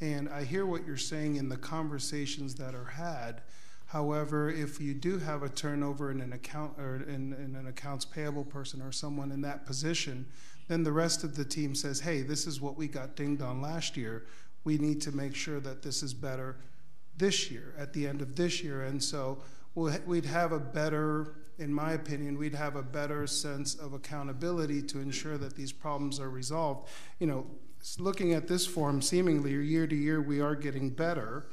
And I hear what you're saying in the conversations that are had. However, if you do have a turnover in an account or in an accounts payable person or someone in that position, then the rest of the team says, hey, this is what we got dinged on last year. We need to make sure that this is better this year, at the end of this year. And so we'd have a better, in my opinion, we'd have a better sense of accountability to ensure that these problems are resolved. Looking at this form, seemingly year to year we are getting better.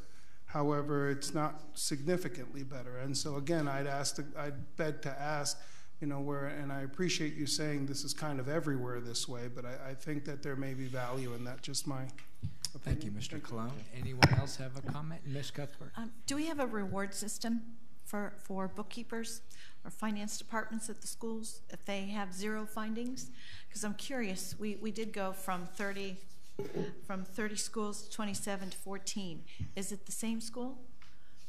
However, it's not significantly better. And so again, I'd beg to ask, and I appreciate you saying this is kind of everywhere this way, but I think that there may be value in that. Just my opinion. Thank you, Mr. Cologne. Anyone else have a comment? Ms. Cuthbert. Do we have a reward system for bookkeepers or finance departments at the schools if they have zero findings? Because I'm curious, we did go from 30 schools to 27 to 14. Is it the same school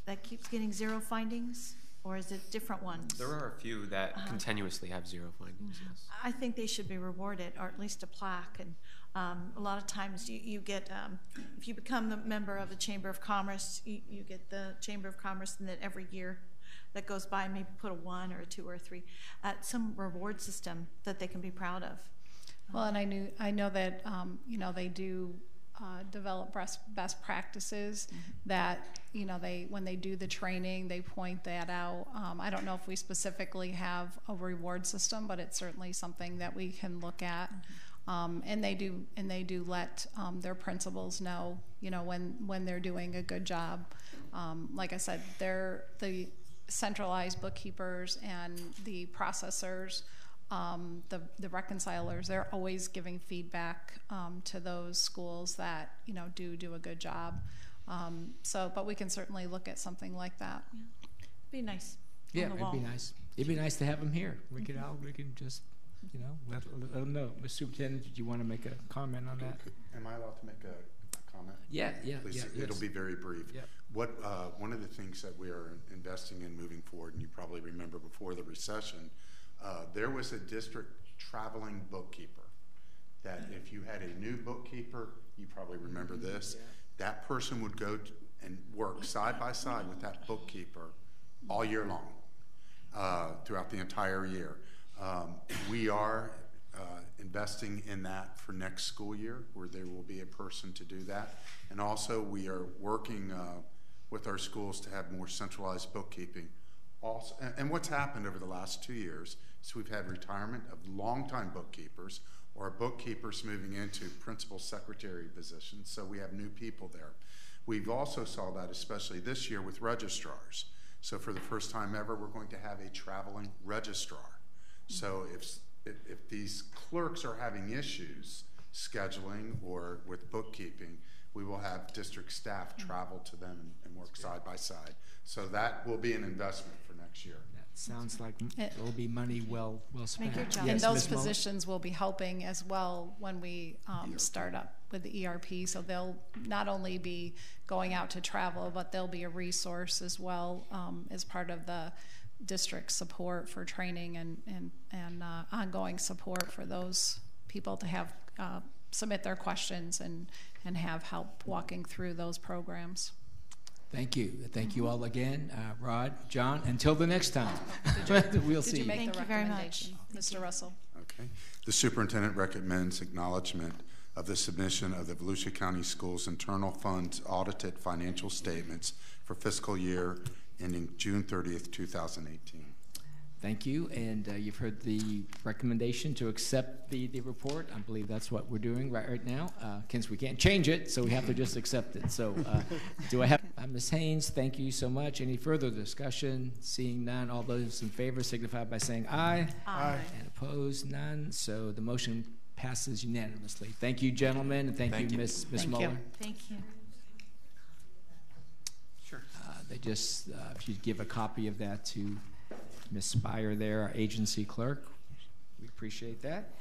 that keeps getting zero findings, or is it different ones? There are a few that continuously have zero findings. Yes. I think they should be rewarded, or at least a plaque. And a lot of times you get, if you become the member of the Chamber of Commerce, you get the Chamber of Commerce, and then every year that goes by, maybe put a 1 or a 2 or a 3, some reward system that they can be proud of. Well, and I know that they do develop best practices that when they do the training, they point that out. I don't know if we specifically have a reward system, but it's certainly something that we can look at. And they do let their principals know when they're doing a good job. Like I said, they're the centralized bookkeepers and the processors. The reconcilers, they're always giving feedback to those schools that do a good job. But we can certainly look at something like that. Yeah. Be nice. Yeah, it'd be nice. It'd be nice to have them here. We can just let them know. Mr. Superintendent, did you want to make a comment on that? Am I allowed to make a comment? Yeah. Please, it'll be very brief. Yeah. One of the things that we are investing in moving forward, and you probably remember before the recession, there was a district traveling bookkeeper that if you had a new bookkeeper, you probably remember this, that person would go and work side by side with that bookkeeper all year long, throughout the entire year. We are investing in that for next school year, where there will be a person to do that. And also we are working with our schools to have more centralized bookkeeping. Also, and what's happened over the last 2 years is we've had retirement of longtime bookkeepers, or bookkeepers moving into principal secretary positions, so we have new people there. We've also saw that especially this year with registrars. So for the first time ever, we're going to have a traveling registrar. So if these clerks are having issues scheduling or with bookkeeping, we will have district staff travel to them and work side by side. So that will be an investment for next year. Sounds like it will be money well spent. Yes, and those positions will be helping as well when we start up with the ERP. So they'll not only be going out to travel, but they'll be a resource as well as part of the district support for training and ongoing support for those people to have submit their questions and have help walking through those programs. Thank you. Thank you all again. Rod, John, until the next time. We'll see. Did you make Thank the you very recommendation, Mr. Russell? Okay. The superintendent recommends acknowledgement of the submission of the Volusia County Schools Internal Funds audited financial statements for fiscal year ending June 30th, 2018. Thank you, and you've heard the recommendation to accept the report. I believe that's what we're doing right now. Since we can't change it, so we have to just accept it. So do I have, Ms. Haynes, thank you so much. Any further discussion? Seeing none, all those in favor signify by saying aye. Aye. And opposed, none. So the motion passes unanimously. Thank you, gentlemen, and thank you, Ms. Muller. Thank you. Sure. They just, if you'd give a copy of that to Ms. Spire there, our agency clerk. We appreciate that.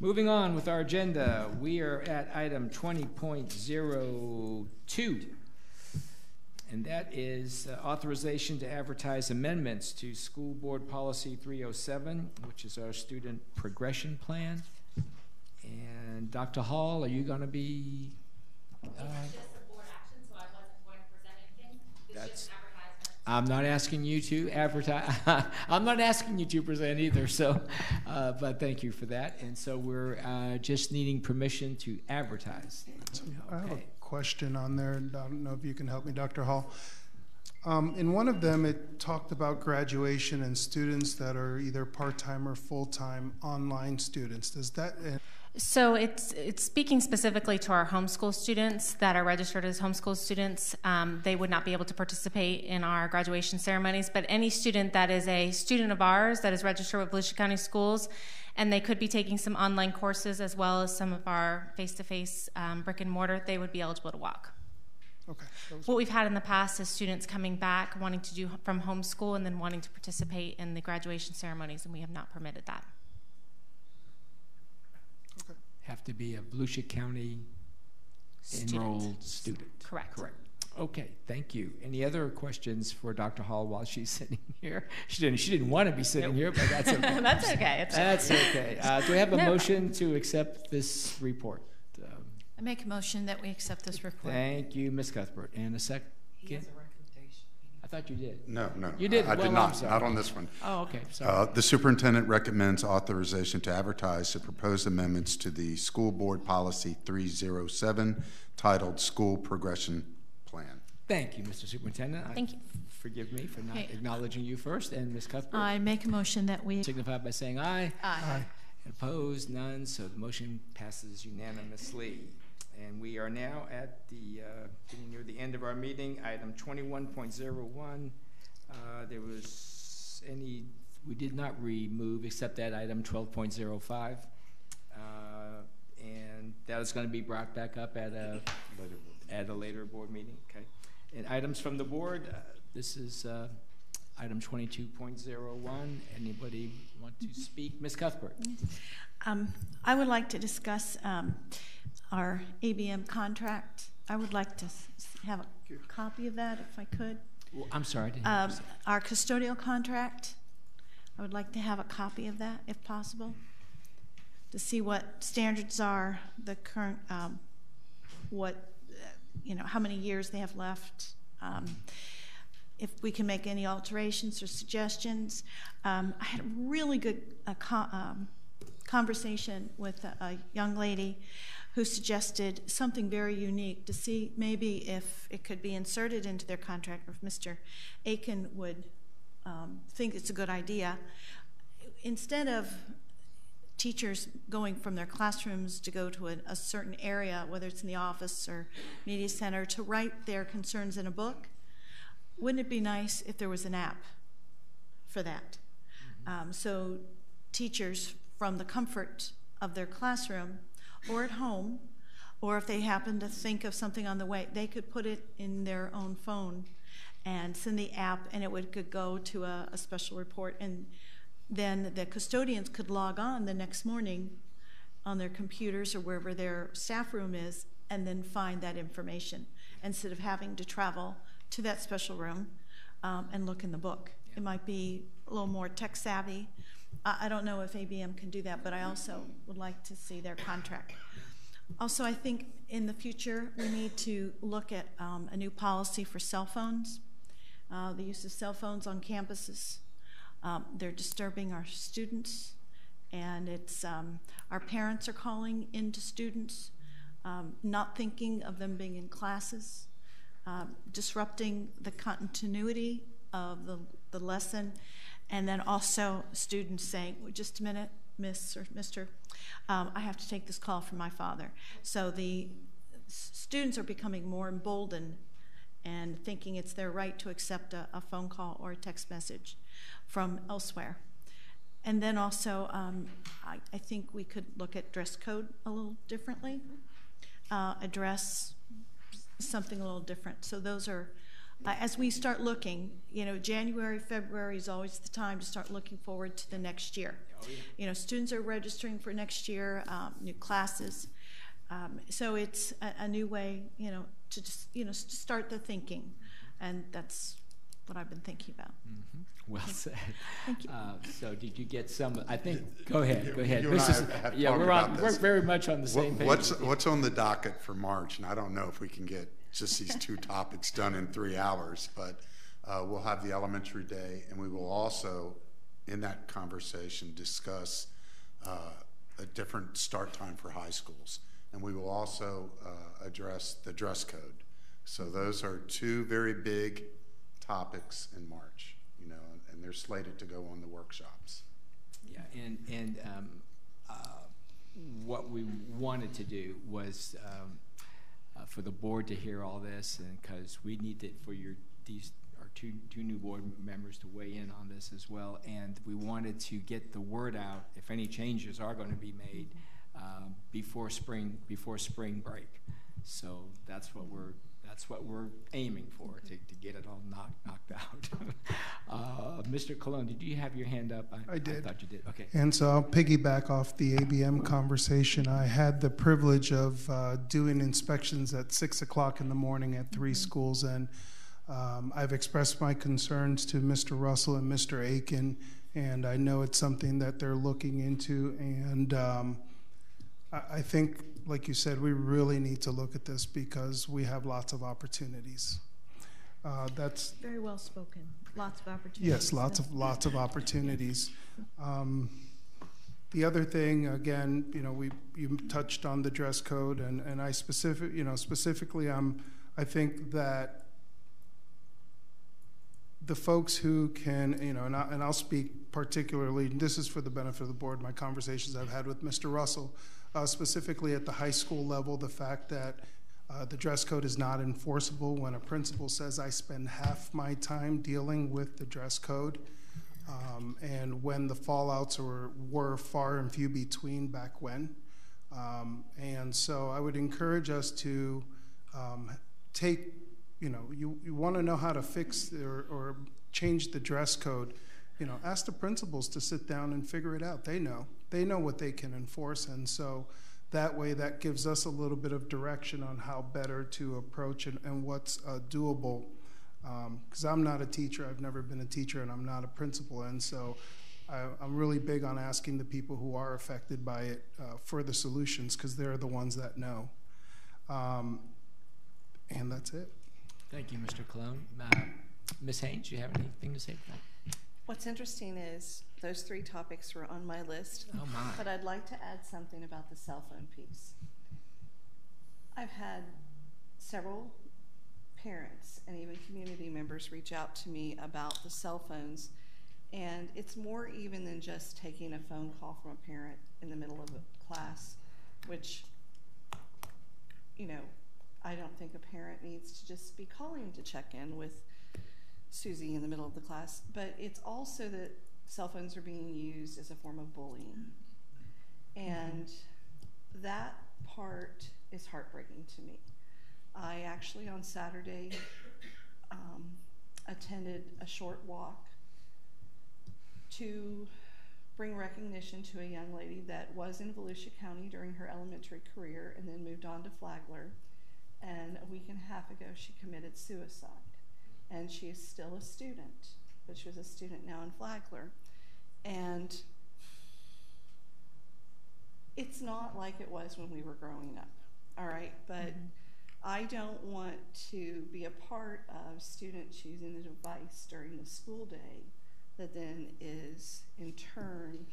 Moving on with our agenda, we are at item 20.02, and that is authorization to advertise amendments to School Board Policy 307, which is our student progression plan. And Dr. Hall, are you going to be? It's just a board action, so I wasn't going to present anything. It's just an advertisement. I'm not asking you to advertise. I'm not asking you to present either. So, but thank you for that. And so we're just needing permission to advertise. I have a question on there, and I don't know if you can help me, Dr. Hall. In one of them, it talked about graduation and students that are either part-time or full-time online students. Does that? So it's speaking specifically to our homeschool students that are registered as homeschool students. They would not be able to participate in our graduation ceremonies, but any student that is a student of ours that is registered with Volusia County Schools, and they could be taking some online courses as well as some of our face-to-face brick and mortar, they would be eligible to walk. Okay. What we've had in the past is students coming back wanting to do from homeschool and then wanting to participate in the graduation ceremonies, and we have not permitted that. Okay. Have to be a Volusia County enrolled student. Correct. Correct. Okay, thank you. Any other questions for Dr. Hall while she's sitting here? She didn't want to be sitting here, but that's okay. That's okay. That's okay. Do we have a motion to accept this report? I make a motion that we accept this report. Thank you, Ms. Cuthbert. And a second? He has a recommendation. I thought you did. No. You did? I Well, did I'm not. sorry. Not on this one. Oh, okay. Sorry. The superintendent recommends authorization to advertise the proposed amendments to the School Board Policy 307 titled School Progression Plan. Thank you, Mr. Superintendent. Thank you. Forgive me for not acknowledging you first. And Ms. Cuthbert? I make a motion that we Signify by saying aye. Aye. Opposed? None. So the motion passes unanimously. And we are now at the getting near the end of our meeting. Item 21.01. There was we did not remove except that item 12.05. And that is going to be brought back up at a later board meeting. Okay. And items from the board. This is item 22.01. Anybody want to speak? Ms. Cuthbert. I would like to discuss our ABM contract. I would like to have a copy of that if I could. Well, I'm sorry. Our custodial contract. I would like to have a copy of that if possible to see what standards are, the current, how many years they have left. If we can make any alterations or suggestions. I had a really good conversation with a young lady who suggested something very unique to see maybe if it could be inserted into their contract, or if Mr. Aiken would think it's a good idea. Instead of teachers going from their classrooms to go to a certain area, whether it's in the office or media center, to write their concerns in a book, wouldn't it be nice if there was an app for that? So teachers, from the comfort of their classroom or at home, or if they happen to think of something on the way, they could put it in their own phone and send the app, and it could go to a special report, and then the custodians could log on the next morning on their computers or wherever their staff room is, and then find that information instead of having to travel to that special room and look in the book. It might be a little more tech savvy. I don't know if ABM can do that, but I also would like to see their contract. Also, I think in the future we need to look at a new policy for cell phones. The use of cell phones on campuses. They're disturbing our students, and it's our parents are calling into students, not thinking of them being in classes, disrupting the continuity of the lesson, and then also students saying, well, just a minute, Miss or Mr., I have to take this call from my father. So the students are becoming more emboldened and thinking it's their right to accept a phone call or a text message from elsewhere. And then also, I think we could look at dress code a little differently, address something a little different. So those are, as we start looking, January, February is always the time to start looking forward to the next year. Oh, yeah. Students are registering for next year, new classes. So it's a new way, to just, to start the thinking. And that's what I've been thinking about. Mm-hmm. Well said. Thank you. So did you get some, I think, go ahead. You and I have yeah, talked we're very much on the same page. What's on the docket for March? And I don't know if we can get just these two topics done in 3 hours, but we'll have the elementary day, and we will also, in that conversation, discuss a different start time for high schools. And we will also address the dress code. So those are two very big topics in March, and they're slated to go on the workshops. Yeah, and what we wanted to do was for the board to hear all this, and because we need it for our two new board members to weigh in on this as well, and we wanted to get the word out if any changes are going to be made before spring break. So that's what we're aiming for, to get it all knocked out. Mr. Colon, did you have your hand up? I did. I thought you did. Okay. And so I'll piggyback off the ABM conversation. I had the privilege of doing inspections at 6 o'clock in the morning at 3 schools, and I've expressed my concerns to Mr. Russell and Mr. Aiken, and I know it's something that they're looking into, and I think, like you said, we really need to look at this because we have lots of opportunities. That's very well spoken. Lots of opportunities. Yes, lots of opportunities. The other thing, again, you touched on the dress code, and I specifically, I think that the folks who can, and I'll speak particularly, and this is for the benefit of the board, my conversations I've had with Mr. Russell, specifically at the high school level, the fact that the dress code is not enforceable when a principal says I spend half my time dealing with the dress code, and when the fallouts were far and few between back when. And so I would encourage us to take, you want to know how to fix or change the dress code, ask the principals to sit down and figure it out. They know what they can enforce, and so that way that gives us a little bit of direction on how better to approach and what's doable. Because I'm not a teacher, I've never been a teacher, and I'm not a principal, and so I'm really big on asking the people who are affected by it for the solutions, because they're the ones that know. And that's it. Thank you, Mr. Cologne. Ms. Haynes, do you have anything to say to that? What's interesting is those 3 topics were on my list. Oh my. But I'd like to add something about the cell phone piece. I've had several parents and even community members reach out to me about the cell phones, and it's more even than just taking a phone call from a parent in the middle of a class, which, I don't think a parent needs to just be calling to check in with Susie in the middle of the class, but it's also that cell phones are being used as a form of bullying. And that part is heartbreaking to me. I actually on Saturday attended a short walk to bring recognition to a young lady that was in Volusia County during her elementary career and then moved on to Flagler. And a week and a half ago, she committed suicide. And she is still a student, but she was a student now in Flagler. And it's not like it was when we were growing up, all right? But I don't want to be a part of students choosing a device during the school day that then is in turn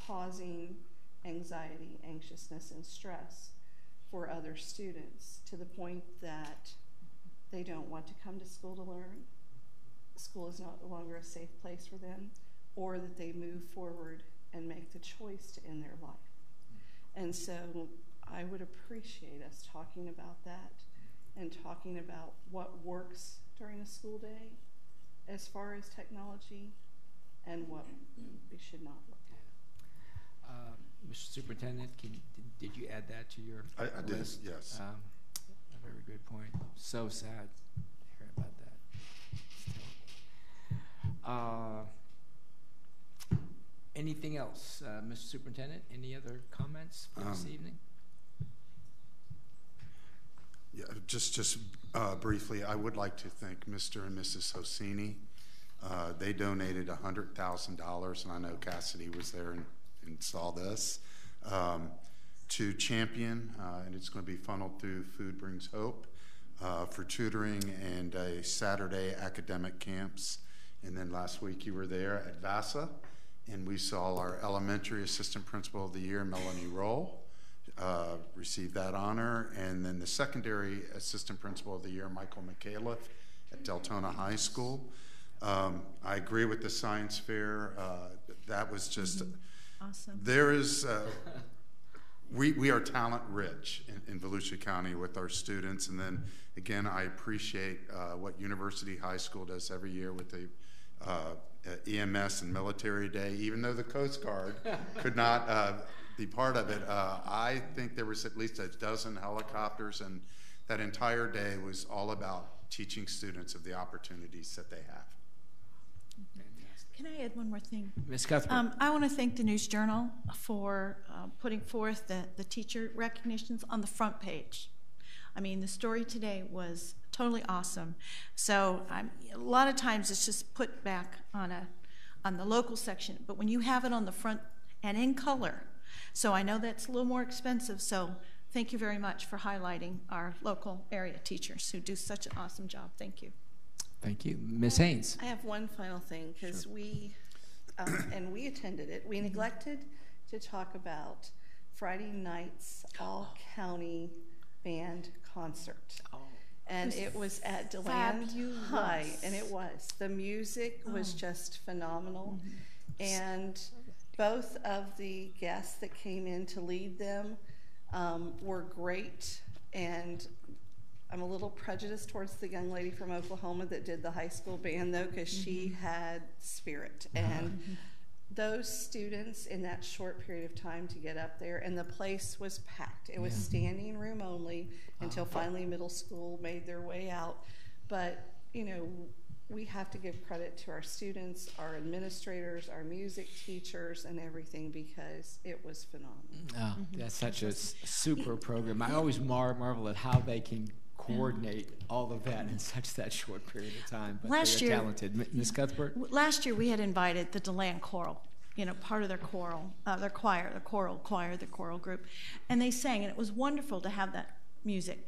causing anxiety, anxiousness, and stress for other students to the point that they don't want to come to school to learn. School is no longer a safe place for them, or that they move forward and make the choice to end their life. And so I would appreciate us talking about that and talking about what works during a school day as far as technology and what we should not look at. Mr. Superintendent, did you add that to your list? I did, yes. A very good point. So sad to hear about that. Anything else, Mr. Superintendent? Any other comments for this evening? Yeah, just briefly, I would like to thank Mr. and Mrs. Hosini. They donated $100,000, and I know Cassidy was there and saw this, to Champion, and it's going to be funneled through Food Brings Hope for tutoring and a Saturday academic camps. And then last week you were there at VASA, and we saw our elementary assistant principal of the year, Melanie Roll, receive that honor. And then the secondary assistant principal of the year, Michael McAuliffe at Deltona High School. I agree with the science fair. That was just awesome. There is, we are talent rich in Volusia County with our students. And then again, I appreciate what University High School does every year with the EMS and Military Day. Even though the Coast Guard could not be part of it, I think there was at least a dozen helicopters, and that entire day was all about teaching students of the opportunities that they have. Can I add one more thing? Ms. Cuthbert. I want to thank the News Journal for putting forth the teacher recognitions on the front page. I mean, the story today was totally awesome. So a lot of times it's just put back on the local section, but when you have it on the front and in color, so I know that's a little more expensive, so thank you very much for highlighting our local area teachers who do such an awesome job. Thank you. Thank you. Ms. Haynes. I have one final thing, because we attended it. We neglected to talk about Friday night's all-county band concert. And it was at DeLand High, and it was. The music was just phenomenal. And both of the guests that came in to lead them were great. And I'm a little prejudiced towards the young lady from Oklahoma that did the high school band, though, because she had spirit. And those students in that short period of time to get up there, and the place was packed. It was standing room only until finally middle school made their way out. But, you know, we have to give credit to our students, our administrators, our music teachers, and everything, because it was phenomenal. Oh, that's such a super program. I always marvel at how they can coordinate all of that in such that short period of time. But they're talented. Ms. Cuthbert? Last year we had invited the DeLand Choral, you know, part of their choral, their choir, their choral choir, their choral group, and they sang, and it was wonderful to have that music.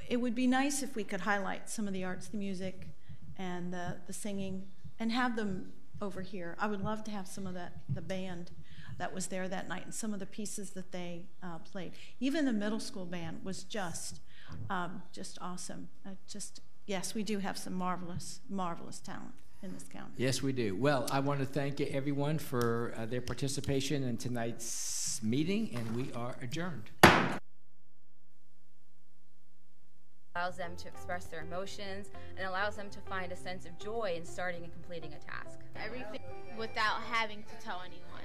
It would be nice if we could highlight some of the arts, the music, and the singing, and have them over here. I would love to have some of that, the band that was there that night, and some of the pieces that they played. Even the middle school band was just awesome. Yes, we do have some marvelous, marvelous talent in this county. Yes, we do. Well, I want to thank everyone for their participation in tonight's meeting, and we are adjourned. allows them to express their emotions, and allows them to find a sense of joy in starting and completing a task. Everything without having to tell anyone.